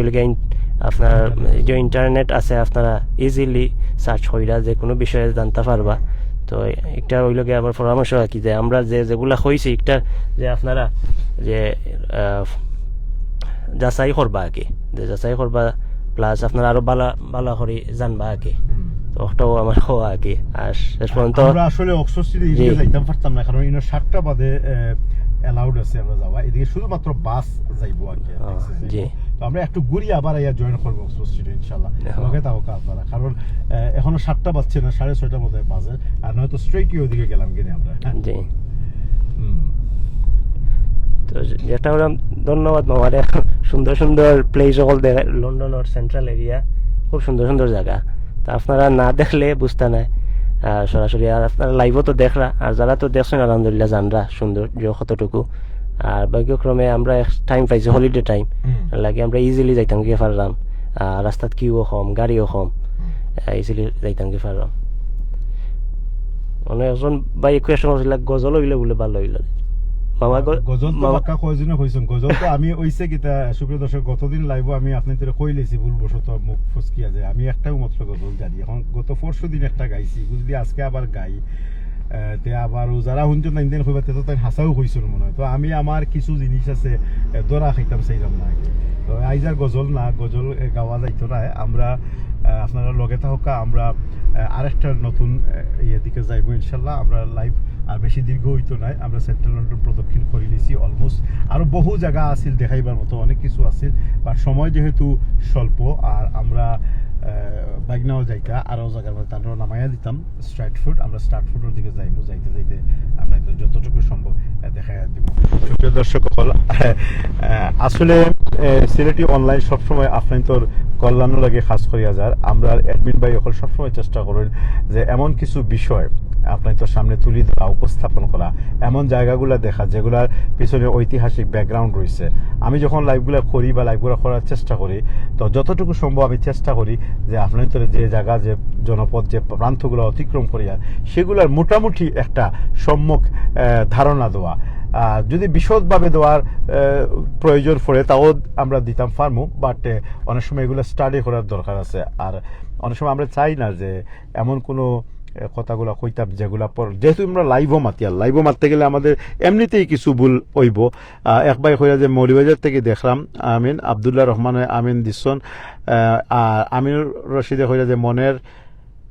আপনার যে ইন্টারনেট আছে, আপনারা ইজিলি সার্চ কইরা যে কোনো বিষয়ে জানতে পারবা। তো একটা ওইলগে আমার পরামর্শ আর কি, যে আমরা যেগুলা কইছি একটা যে আপনারা যে যাচাই করবা আর কি, যে যাচাই করবা, প্লাস আপনারা আরো বালা করে জানবা আর কি। তো ওটাও আমার হওয়া আর কি। আর শেষ পর্যন্ত আমরা আসলে অক্সফোর্ড স্ট্রিটে যাইতাম পারতাম না, কারণ 7টা বাদে অ্যালাউড আছে আমরা যাওয়া, এদিকে শুধুমাত্র বাস যাইবো আর কি। জি, তো আমরা একটু ঘুরি আবার জয়েন করবো অক্সফোর্ড স্ট্রিটে ইনশাল্লাহ। লগে থাকা আপনারা, কারণ এখনো 7টা বাজছে না, 6:30টার মধ্যে বাজে, আর নয়তো স্ট্রেটই ওইদিকে গেলাম কিনে আমরা। জি, তো যেটা আমরা ধন্যবাদ মামারে, সুন্দর সুন্দর প্লেস সকল দেখা, লন্ডনের সেন্ট্রাল এরিয়া খুব সুন্দর সুন্দর জায়গা। তা আপনারা না দেখলে বুঝতে নাই সরাসরি, আর আপনারা লাইভও তো দেখরা, আর যারা তো দেখছেন আলহামদুলিল্লাহ জানরা সুন্দর কতটুকু। আর ভাগ্যক্রমে আমরা টাইম পাইছি, হলিডে টাইম লাগে আমরা ইজিলি যাইতাম গিয়ে পারলাম, রাস্তাত কিও কম, গাড়িও কম, ইজিলি যাইতাম গিয়ে পারলাম। মানে একজন ভাই কোয়েশন করছিল গজল হইলে বলে ভালো হইল মামা। গজল তো বাক্কা কয়জনে কইছেন, গজল তো আমি ওইছে কিতা সুপ্রিয় দর্শক, গতদিন লাইভও আমি আপনাদের কই লেছি ভুলবশত মুখ ফসকিয়া যায়, আমি একটাও মাত্র গজল জানি। এখন গত 400 দিন একটা গাইছি, যদি আজকে আবার গাই তে আবার যারা শুনছেন না ইন্ডিয়ান কইবা তো তাই হাসাও কইছিল মনে হয়। তো আমি আমার কিছু জিনিস আছে দরা খাইতাম চাইলাম না, তো আইজার গজল না, গজল গাওয়া যাইতো না। আমরা আপনারা লগে থাকা, আমরা আরেকটা নতুন দিকে যাইব ইনশাল্লাহ। আমরা লাইভ আর বেশি দীর্ঘ হইতো নাই, আমরা সেন্ট্রাল লন্ডন প্রদক্ষিণ করে নিয়েছি অলমোস্ট। আরো বহু জায়গা আছিল দেখাইবার মতো, অনেক কিছু আছিল, বাট সময় যেহেতু স্বল্প, আর আমরা বাগনাও যাইতা আরো জায়গার মধ্যে তারও নামাইয়া দিতাম স্ট্রাইটফুড। আমরা স্টার্টফুডের দিকে যাইবো, যাইতে যাইতে আমরা যতটুকু সম্ভব দেখাইয়া দিব। সুপ্রিয় দর্শক আসলে সিলেটি অনলাইন সবসময় আপনার কল্যাণ লাগে খাস করিয়া যার। আমরা অ্যাডমিন ভাই এখন সবসময় চেষ্টা করেন যে এমন কিছু বিষয় আপনার তো সামনে তুলে ধরা, উপস্থাপন করা, এমন জায়গাগুলো দেখা যেগুলোর পিছনে ঐতিহাসিক ব্যাকগ্রাউন্ড রয়েছে। আমি যখন লাইভগুলো করি বা লাইভগুলো করার চেষ্টা করি, তো যতটুকু সম্ভব আমি চেষ্টা করি যে আপনার ভিতরে যে জায়গা, যে জনপদ, যে প্রান্তগুলো অতিক্রম করিয়া সেগুলোর মোটামুটি একটা সম্যক ধারণা দেওয়া। যদি বিশদভাবে দেওয়ার প্রয়োজন পড়ে তাও আমরা দিতাম পারমু, বাট অনেক সময় এগুলো স্টাডি করার দরকার আছে। আর অনেক সময় আমরা চাই না যে এমন কোনো কথাগুলো কইতাম যেগুলা পর, যেহেতু আমরা লাইভও মাতি, আর লাইভও মারতে গেলে আমাদের এমনিতেই কিছু ভুল হইব। একবার হইয়া যে মৌলিবাজার থেকে দেখলাম আমিন আবদুল্লাহ রহমান আমিন দিচ্ছন, আর আমিনুর রশিদে হইয়া যে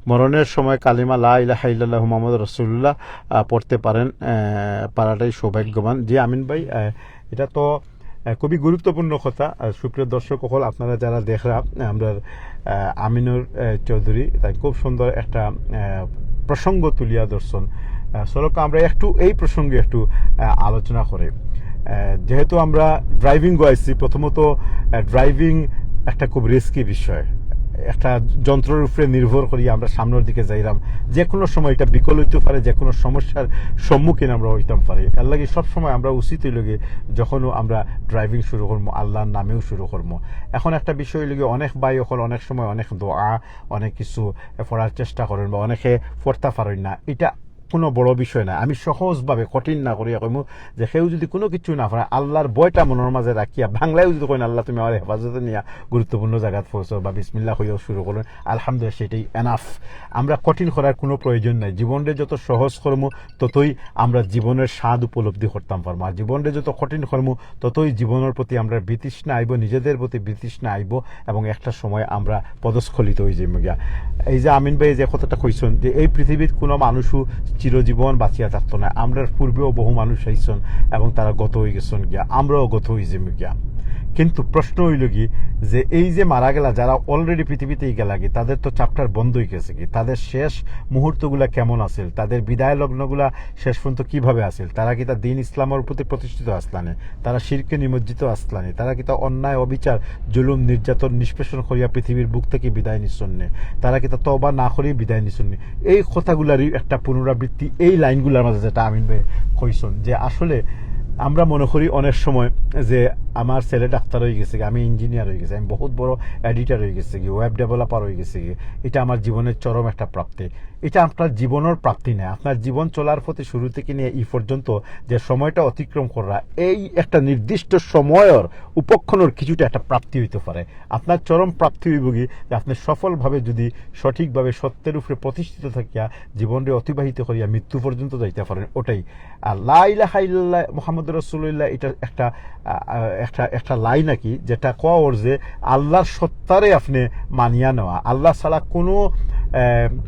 মরণের সময় কালিমা লা ইলাহা ইল্লাল্লাহু মুহাম্মাদুর রাসূলুল্লাহ পড়তে পারাটাই সৌভাগ্যবান। জি আমিন ভাই, এটা তো খুবই গুরুত্বপূর্ণ কথা। সুপ্রিয় দর্শক সকল, আপনারা যারা দেখরা আমরা আমিনুর চৌধুরী, তাই খুব সুন্দর একটা প্রসঙ্গ তুলিয়া ধরছেন। সলক আমরা একটু এই প্রসঙ্গে একটু আলোচনা করে, যেহেতু আমরা ড্রাইভিং আইছি, প্রথমত ড্রাইভিং একটা খুব রিস্কি বিষয়। একটা যন্ত্রের উপরে নির্ভর করি আমরা সামনের দিকে যাইলাম, যে কোনো সময় এটা বিকল হইতে পারে, যে কোনো সমস্যার সম্মুখীন আমরা হইতাম পারি। এর লাগে সবসময় আমরা উচিত হইলে যখনও আমরা ড্রাইভিং শুরু করবো আল্লাহর নামেও শুরু করবো। এখন একটা বিষয় হইলে অনেক ভাই হল অনেক সময় অনেক দোয়া অনেক কিছু পড়ার চেষ্টা করেন বা অনেকে পড়তে পারেন না, এটা কোনো বড় বিষয় না। আমি সহজভাবে কঠিন না করিয়া কইমু যে সেও যদি কোনো কিছু না পারে আল্লাহর বয়টা মনের মাঝে রাখিয়া বাংলায়ও যদি কইন আল্লাহ তুমি আমার হেফাজতে নিয়ে গুরুত্বপূর্ণ জায়গাত পৌঁছো বা বিসমিল্লাহ হইয়াও শুরু করুন, আলহামদুলিল্লাহ সেটাই এনাফ। আমরা কঠিন করার কোনো প্রয়োজন নাই। জীবনটা যত সহজ কর্ম ততই আমরা জীবনের স্বাদ উপলব্ধি করতাম পারবো, আর জীবনটা যত কঠিন কর্ম ততই জীবনের প্রতি আমরা বিতৃষ্ণা আইব, নিজেদের প্রতি বিতৃষ্ণা আইব, এবং একটা সময় আমরা পদস্খলিত হয়ে যাইব গিয়া। এই যে আমিন ভাই যে কথাটা কইছেন যে এই পৃথিবীর কোনো মানুষও চিরজীবন বাঁচিয়া থাকতো না। আমরা পূর্বেও বহু মানুষ আইসন এবং তারা গত হয়ে গেছেন গিয়া, আমরাও গত হয়ে যাইব গিয়া। কিন্তু প্রশ্ন হইল কি যে এই যে মারা গেলা যারা অলরেডি পৃথিবীতেই গেলা কি, তাদের তো চ্যাপ্টার বন্ধ হয়ে গেছে কি, তাদের শেষ মুহূর্তগুলা কেমন আছিল, তাদের বিদায় লগ্নগুলা শেষ পর্যন্ত কিভাবে আছিল, তারা কি তার দিন ইসলামের প্রতি প্রতিষ্ঠিত আসলানে, তারা শিরকে নিমজ্জিত আসলানে, তারা কি তা অন্যায় অবিচার জুলুম নির্যাতন নিষ্পেষণ করিয়া পৃথিবীর বুক থেকে বিদায় নিচ্ছন্নে, তারা কি তা তওবা না করিয়ে বিদায় নিচ্ছন্নে। এই কথাগুলারই একটা পুনরাবৃত্তি এই লাইনগুলোর মাঝে, যেটা আমিন ভাই কইছেন যে আসলে আমরা মনে করি অনেক সময় যে আমার ছেলে ডাক্তার হয়ে গেছে, আমি ইঞ্জিনিয়ার হয়ে গেছি, আমি বহুত বড় এডিটার হয়ে গেছি, ওয়েব ডেভেলপার হয়ে গেছি, এটা আমার জীবনের চরম একটা প্রাপ্তি। এটা আপনার জীবনের প্রাপ্তি নয়। আপনার জীবন চলার পথে শুরু থেকে নিয়ে এই পর্যন্ত যে সময়টা অতিক্রম করা, এই একটা নির্দিষ্ট সময়ের উপক্ষণের কিছুটা একটা প্রাপ্তি হইতে পারে। আপনার চরম প্রাপ্তি হইব কি যে আপনি সফলভাবে যদি সঠিকভাবে সত্যের উপরে প্রতিষ্ঠিত থাকিয়া জীবনকে অতিবাহিত করিয়া মৃত্যু পর্যন্ত যাইতে পারেন, ওটাই। আর লা ইলাহা ইল্লাল্লাহ মুহাম্মাদুর রাসূলুল্লাহ, এটা একটা একটা একটা লাই নাকি, যেটা কোয়ার যে আল্লাহর সত্তারে আপনি মানিয়া নেওয়া, আল্লাহ ছাড়া কোনো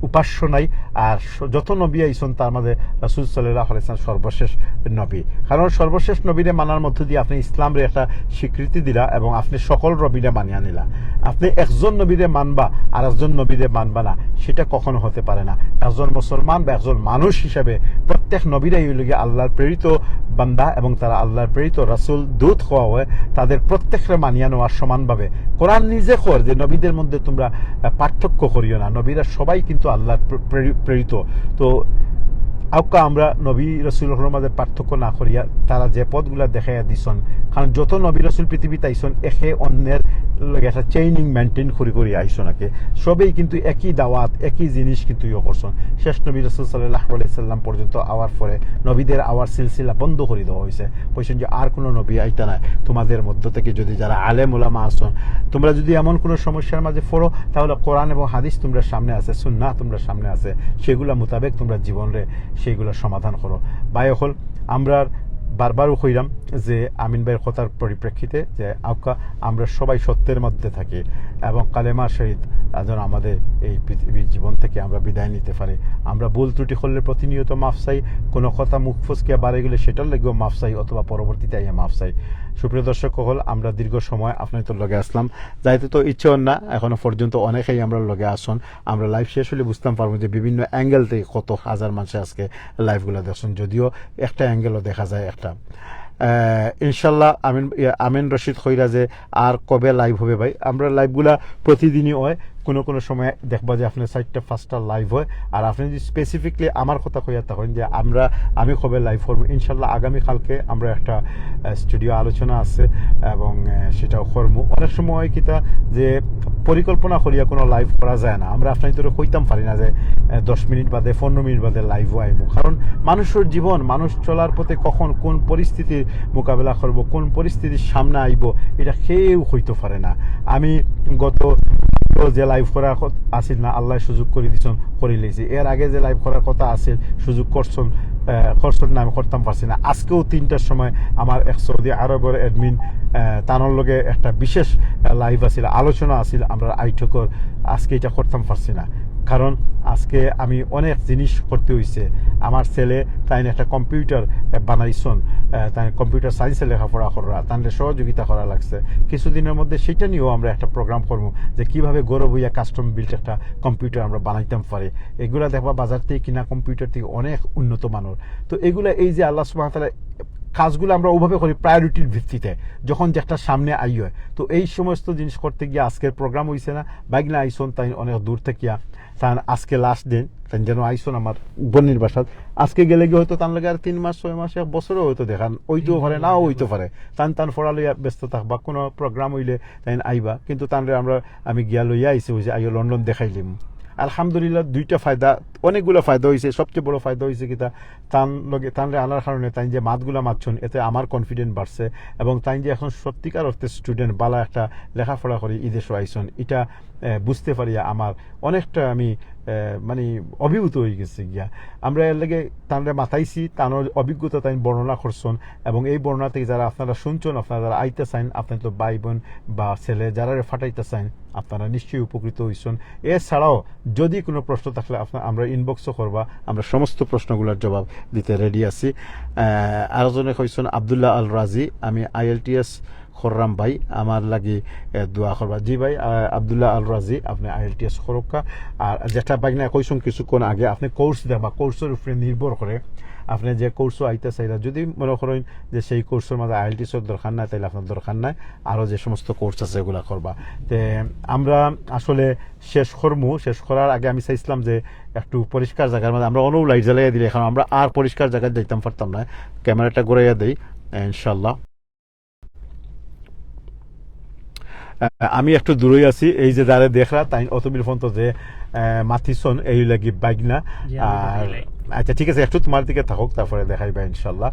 উপাস্য নাই। আর যত নবী আইসন তার মাঝে রাসূল সাল্লাল্লাহু আলাইহি ওয়াসাল্লাম সর্বশেষ নবী, কারণ সর্বশেষ নবীরে মানার মধ্য দিয়ে আপনি ইসলামের একটা স্বীকৃতি দিলা এবং আপনি সকল নবীরে মানিয়া নিলা। আপনি একজন নবীরে মানবা আর একজন নবীরে মানবা না, সেটা কখনো হতে পারে না। একজন মুসলমান বা একজন মানুষ হিসাবে প্রত্যেক নবীরাই হইল গিয়ে আল্লাহর প্রেরিত বান্দা এবং তারা আল্লাহর প্রেরিত রাসূল দূত হওয়া হয়, তাদের প্রত্যেকরে মানিয়া নেওয়ার সমানভাবে। কোরআন নিজে কর যে নবীদের মধ্যে তোমরা পার্থক্য করিও না, নবীরা সবাই কিন্তু আল্লাহর প্রেরিত। তো আউকা আমরা নবী রসুলের মাঝে পার্থক্য না করিয়া তারা যে পদগুলা দেখাইয়া দিছন, কারণ যত নবী রসুল পৃথিবীতে আইসন একে অন্যের একটা চেইনিং মেনটেন করি আইসন, আগে সবেই কিন্তু একই দাওয়াত একই জিনিস কিন্তু ইয়ে করছেন। শেষ নবী রসুল সাল্লাল্লাহু আলাইহি সাল্লাম পর্যন্ত আওয়ার পরে নবীদের আওয়ার সিলসিলা বন্ধ করে দেওয়া হয়েছে। বলছেন যে আর কোনো নবী আইতা নাই, তোমাদের মধ্য থেকে যদি যারা আলেম ওলামা আসন, তোমরা যদি এমন কোনো সমস্যার মাঝে পড়ো তাহলে কোরআন এবং হাদিস তোমরা সামনে আছে, সুন্নাহ তোমরা সামনে আছে, সেগুলা মোতাবেক তোমরা জীবনে সেইগুলো সমাধান করো। বাই হল আমরা বারবারও কইলাম যে আমিন ভাইয়ের কথার পরিপ্রেক্ষিতে যে আউকা আমরা সবাই সত্যের মধ্যে থাকি এবং কালেমার সহিত যেন আমাদের এই পৃথিবীর জীবন থেকে আমরা বিদায় নিতে পারি। আমরা ভুল ত্রুটি করলে প্রতিনিয়ত মাফ চাই, কোনো কথা মুখ ফসকে বাড়ে গেলে সেটার লেগেও মাফ চাই অথবা পরবর্তীতে আইয়া মাফ চাই। সুপ্রিয় দর্শক হল, আমরা দীর্ঘ সময় আপনাদের লগে আসলাম, যাইতে তো ইচ্ছে হন না এখনো পর্যন্ত অনেকেই আমরা লগে আসুন। আমরা লাইভ শেষ হলে বুঝতাম পারবো যে বিভিন্ন অ্যাঙ্গেল থেকে কত হাজার মানুষ আজকে লাইভগুলো দেখছেন, যদিও একটা অ্যাঙ্গেলও দেখা যায় একটা। ইনশাল্লাহ আমিন রশিদ খৈরা যে আর কবে লাইভ হবে ভাই, আমরা লাইভগুলা প্রতিদিনই হয় কোনো কোনো সময় দেখবা যে আপনার 4টা-5টা লাইভ হয়। আর আপনি যদি স্পেসিফিকলি আমার কথা কইয়া থাকেন যে আমি কবে লাইভ করবো, ইনশাল্লাহ আগামীকালকে আমরা একটা স্টুডিও আলোচনা আছে এবং সেটাও করবো। অনেক সময় কিতা যে পরিকল্পনা করিয়া কোনো লাইভ করা যায় না, আমরা আপনার তোরে কইতাম পারি না যে 10 মিনিট বাদে 15 মিনিট বাদে লাইভও আইবো, কারণ মানুষের জীবন, মানুষ চলার পথে কখন কোন পরিস্থিতির মোকাবেলা করব, কোন পরিস্থিতির সামনে আইব, এটা কেউ হইতে পারে না। আমি গত যে লাইভ করার আসিল না, আল্লাহ সুযোগ করে দিচ্ছেন, করে লিয়েছি। এর আগে যে লাইভ করার কথা আসিল, সুযোগ করছেন না, আমি করতাম পারছি না। আজকেও 3টার সময় আমার এক সৌদি আরবের অ্যাডমিন তানোর লগে একটা বিশেষ লাইভ আসিল, আলোচনা আসিল, আমরা আইঠকর আজকে এটা করতাম পারছি না, কারণ আজকে আমি অনেক জিনিস করতে হয়েছে। আমার ছেলে তাই একটা কম্পিউটার বানাইছন, তাই কম্পিউটার সায়েন্সে লেখাপড়া করা, তাদের সহযোগিতা করা লাগছে। কিছুদিনের মধ্যে সেটা নিয়েও আমরা একটা প্রোগ্রাম করবো যে কীভাবে গৌরব হইয়া কাস্টম বিল্ড একটা কম্পিউটার আমরা বানাইতাম পারি। এগুলা দেখবা বাজার থেকে কিনা কম্পিউটার থেকে অনেক উন্নত মানের। তো এগুলা এই যে আল্লাহ সুবহানাহু ওয়া তাআলা কাজগুলো আমরা ওভাবে করি প্রায়োরিটির ভিত্তিতে, যখন যে একটা সামনে আই হয়। তো এই সমস্ত জিনিস করতে গিয়ে আজকের প্রোগ্রাম হয়েছে না, বাইকনা আইসন তাই অনেক দূর থেকে, তার আজকে লাস্ট দিন, তাই যেন আইসন আমার বন্যির বাসাত। আজকে গেলে গিয়ে হয়তো তার লাগে আর 3 মাস 6 মাস 1 বছরও হয়তো দেখান ওইতেও পারে, নাও হইতে পারে। তান ফোড়া লইয়া ব্যস্ত থাকবা, কোনো প্রোগ্রাম হইলে তাই আইবা, কিন্তু তানরে আমি গিয়া লইয়া আইসি হয়েছে, আইও লন্ডন দেখাইলিম। আলহামদুলিল্লাহ 2টা ফায়দা, অনেকগুলো ফায়দা হয়েছে। সবচেয়ে বড় ফায়দা হয়েছে কিতা, তানরে আনার কারণে তাই যে মাতগুলা মাতছেন, এতে আমার কনফিডেন্ট বাড়ছে এবং তাই যে এখন সত্যিকার অর্থে স্টুডেন্ট বালা একটা লেখাপড়া করে ইদেশে আইসন, এটা বুঝতে পারিয়া আমার অনেকটা আমি মানে অভিভূত হয়ে গেছে গিয়া। আমরা এর লেগে তানরে মাথাইছি, তার অভিজ্ঞতা তাই বর্ণনা করছেন এবং এই বর্ণনা থেকে যারা আপনারা শুনছেন, আপনারা যারা আইতে চান, আপনার তো ভাই বোন বা ছেলে যারা ফাটাইতে চান, আপনারা নিশ্চয়ই উপকৃত হইছেন। এছাড়াও যদি কোনো প্রশ্ন থাকলে আমরা ইনবক্সও করবা, আমরা সমস্ত প্রশ্নগুলোর জবাব দিতে রেডি আছি। আরেকজনে কইছেন আব্দুল্লাহ আল রাজি, আমি IELTS খররাম ভাই, আমার লাগি দোয়া করবা। জি ভাই আব্দুল্লাহ আল রাজি, আপনি IELTS খরক্কা। আর যেটা বাইনা কইছেন কিছুক্ষণ আগে, আপনি কোর্স দেখবা, কোর্সের উপরে নির্ভর করে আপনি যে কোর্সও আইতে চাইলা, যদি মনে করেন যে সেই কোর্সের মাঝে IELTS দরকার নাই, তাইলে আপনার দরকার নাই, আরও যে সমস্ত কোর্স আছে এগুলা করবা। তে আমরা আসলে শেষ করার আগে আমি চাইছিলাম যে একটু পরিষ্কার জায়গার মধ্যে আমরা অনেক লাইট জ্বালাইয়া দিলে, এখন আমরা আর পরিষ্কার জায়গায় যাইতাম পারতাম না। ক্যামেরাটা ঘুরাইয়া দেই ইনশাল্লাহ। আমি একটু দূরেই আছি, এই যে যারা দেখরা তাই অতমিল ফোন তো যে মাথিসন এই লাগি বাইগনা। আর আচ্ছা ঠিক আছে, একটু তোমার দিকে থাকুক, তারপরে দেখাইবা ইনশাল্লাহ।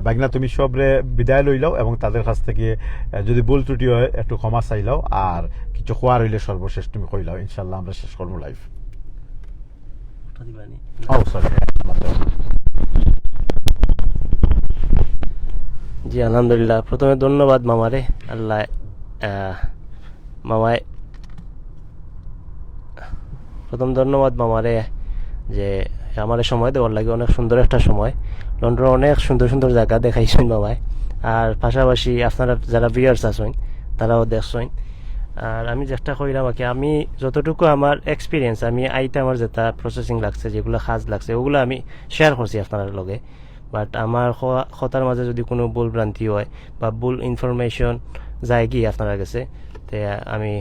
বাইগনা তুমি সবরে বিদায় লইলাও এবং তাদের কাছ থেকে যদি ভুল ত্রুটি হয় একটু ক্ষমা চাইলাও, আর কিছু খোয়ার হইলে সর্বশেষ তুমি কইলাও, ইনশাল্লাহ আমরা শেষ করবো লাইভ। জি আলহামদুলিল্লাহ, প্রথমে ধন্যবাদ মামারে। আল্লাহ ধন্যবাদ মামারে যে আমার সময় দেওয়ার লাগে। অনেক সুন্দর একটা সময়, লন্ডনে অনেক সুন্দর সুন্দর জায়গা দেখাইছেন মামায়। আর পাশাপাশি আপনারা যারা ভিউয়ার্স আছেন তারাও দেখছেন। আর আমি চেষ্টা করিলাম কি, আমি যতটুকু আমার এক্সপিরিয়েন্স, আমি আইতে আমার যেটা প্রসেসিং লাগছে, যেগুলো কাজ লাগছে, ওগুলো আমি শেয়ার করছি আপনার লগে। বাট আমার কথার মাঝে যদি কোনো ভুল ভ্রান্তি হয় বা ভুল ইনফরমেশন যায় কি আপনারা কাছে, তে আমি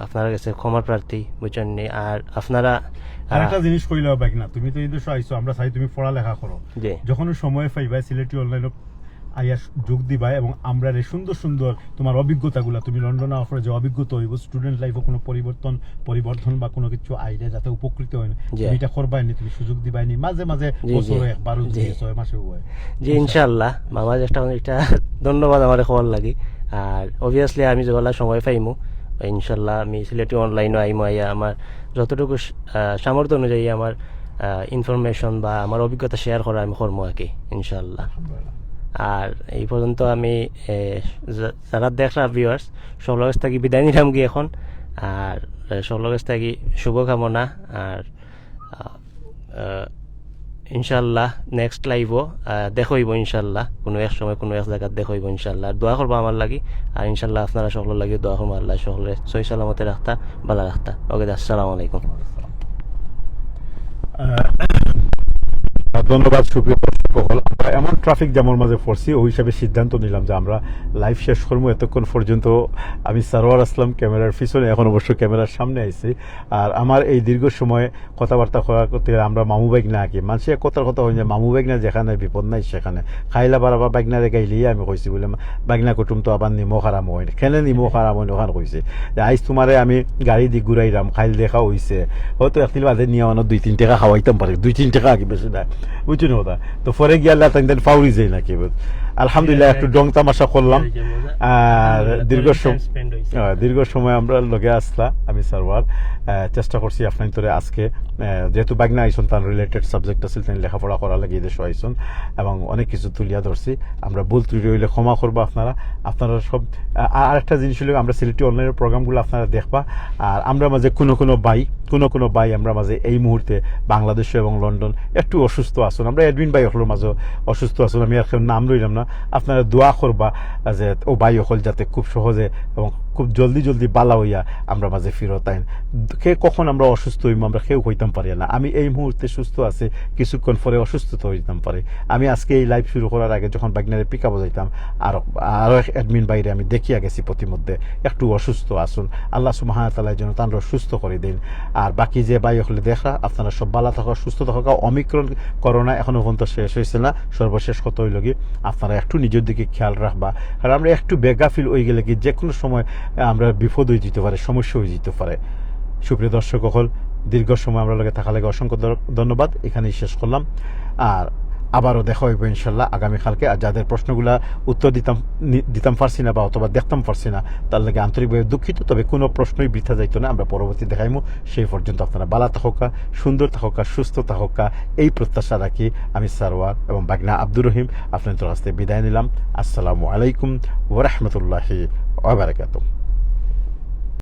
আপনার কাছে ক্ষমার প্রার্থী, বুঝছেন নি। আর আপনারা আরেকটা জিনিস কইলাও বাকি না, তুমি তো এই দেশে আইছো, আমরা চাই তুমি পড়ালেখা করো, যখন সময় পাইবা সিলেটি অনলাইন আইয়া যোগ দিবা এবং আমরা সুন্দর সুন্দর তোমার অভিজ্ঞতাগুলা, তুমি লন্ডনে অফারে যে অভিজ্ঞতা হইব, স্টুডেন্ট লাইফে কোনো পরিবর্তন বা কোনো কিছু আইডিয়া যাতে উপকৃত হয় না, এটা করবাইনি, তুমি সুযোগ দিবাইনি মাঝে মাঝে বছরে একবার 6 মাসে হয়। জি ইনশাআল্লাহ মামা, চেষ্টা এটা ধন্যবাদ আমার খবর লাগি। আর অবভিয়াসলি আমি যেগুলা সময় পাইমু ইনশাল্লাহ আমি সিলেটি অনলাইনও আইমু, আইয়া আমার যতটুকু সামর্থ্য অনুযায়ী আমার ইনফরমেশন বা আমার অভিজ্ঞতা শেয়ার করা আমি করবো আর কি ইনশাল্লাহ। আর এই পর্যন্ত আমি যারা দেখরা ভিউয়ার্স সব কাছ থেকে বিদায় নিলাম গিয়ে এখন। আর সব কাছ থেকে শুভকামনা। আর ইনশাল্লাহ নেক্সট লাইভও দেখইব ইনশাল্লাহ, কোনো এক সময় কোনো এক জায়গায় দেখইব ইনশাল্লাহ। দোয়া করবো আমার লাগি, আর ইনশাল্লাহ আপনারা সকলের লাগি দোয়া করবো, আল্লাহ সকলে সহি সালামতে রাখতা, ভালো রাখতা। ওকে, আসসালামু আলাইকুম। ধন্যবাদ সুপ্রিয় দর্শক। কখল আমরা এমন ট্রাফিক জ্যামের মাঝে পড়ছি, ওই হিসাবে সিদ্ধান্ত নিলাম যে আমরা লাইভ শেষ করবো। এতক্ষণ পর্যন্ত আমি সারোয়ার আসলাম ক্যামেরার পিছনে, এখন অবশ্য ক্যামেরার সামনে আইছি। আর আমার এই দীর্ঘ সময় কথাবার্তা করতে গেলে আমরা মামু বাইক না আঁকি, মানুষের কথার কথা হয় যে মামু বাইক না যেখানে বিপদ নাই সেখানে খাইলা বারাবা বাইকনারে গাইলেই আমি কইছি বলে বাইকনা কুটুম তো আবার নিমখ হারাম হয়, খেলে নিমখ হারাম হয় ওখানে কইছে যে আইস তোমারে আমি গাড়ি দি ঘুরাইলাম, খাইল দেখা হয়েছে, হয়তো একদিন বাদে নিয়ে আমার 2-3 টাকা খাওয়াইতাম পারে, 2-3 টাকা আগে বেশি না, বুঝছো না কথা। তো পরে গিয়ে আল্লাহ তাই ফাউরি যায় নাকি, আলহামদুলিল্লাহ একটু ডং তামাশা করলাম। আর দীর্ঘ সময় আমরা লগে আসলা, আমি সারওয়ার চেষ্টা করছি আপনার তোরে আজকে যেহেতু বাগনা আইসন তার রিলেটেড সাবজেক্ট আছে, তিনি লেখাপড়া করা লাগিয়ে দেশ আইসন এবং অনেক কিছু তুলিয়া ধরছি। আমরা ভুল ত্রুটি হইলে ক্ষমা করবো আপনারা সব। আর একটা জিনিস হলো আমরা সিলেটি অনলাইনের প্রোগ্রামগুলো আপনারা দেখবা। আর আমরা মাঝে কোনো ভাই আমরা মাঝে এই মুহূর্তে বাংলাদেশ এবং লন্ডন একটু অসুস্থ আসুন, আমরা এডমিন ভাই হলের মাঝে অসুস্থ আসুন, আমি এখন নাম লইলাম না, আপনারা দোয়া করবা যে ও ভাই হল যাতে খুব সহজে এবং খুব জলদি বালা হইয়া আমরা মাঝে ফিরত আইন। কে কখন আমরা অসুস্থ হইম আমরা কেউ হইতাম পারি না। আমি এই মুহূর্তে সুস্থ আছি, কিছুক্ষণ পরে অসুস্থতা হইতাম পারে। আমি আজকে এই লাইভ শুরু করার আগে যখন বাগনারে পিক আপে যাইতাম আরো অ্যাডমিন বাইরে আমি দেখিয়া গেছি প্রতিমধ্যে একটু অসুস্থ আসুন, আল্লাহ সুবহানাহু ওয়া তাআলার জন্য তারা সুস্থ করে দিন। আর বাকি যে ভাই হলে দেখা আপনারা সব ভালো থাকা সুস্থ থাকা। অমিক্রণ করোনা এখনো পর্যন্ত শেষ হয়েছে না, সর্বশেষ কত হইল কি আপনারা একটু নিজের দিকে খেয়াল রাখবা। আর আমরা একটু বেগাফিল হয়ে গেলে কি যে কোনো সময় আমরা বিপদ হয়ে যেতে পারে, সমস্যা হয়ে যেতে পারে। সুপ্রিয় দর্শক হল, দীর্ঘ সময় আমরা লগে থাকা লাগে অসংখ্য ধন্যবাদ, এখানেই শেষ করলাম। আর আবারও দেখা হইব ইনশাল্লাহ আগামীকালকে। আর যাদের প্রশ্নগুলা উত্তর দিতাম পারছি না বা অথবা দেখতাম পারছি না তার লাগে আন্তরিকভাবে দুঃখিত, তবে কোনো প্রশ্নই বৃথা যাইতো না, আমরা পরবর্তী দেখাইমু। সেই পর্যন্ত আপনারা ভালো থাকা, সুন্দর থাকা, সুস্থ থাকা, এই প্রত্যাশা রাখি আমি সারওয়ার এবং বাগনা আব্দুর রহিম আপনাদের কাছ থেকে বিদায় নিলাম। আসসালামু আলাইকুম ওয়া রাহমাতুল্লাহি ওয়া বারাকাতুহু।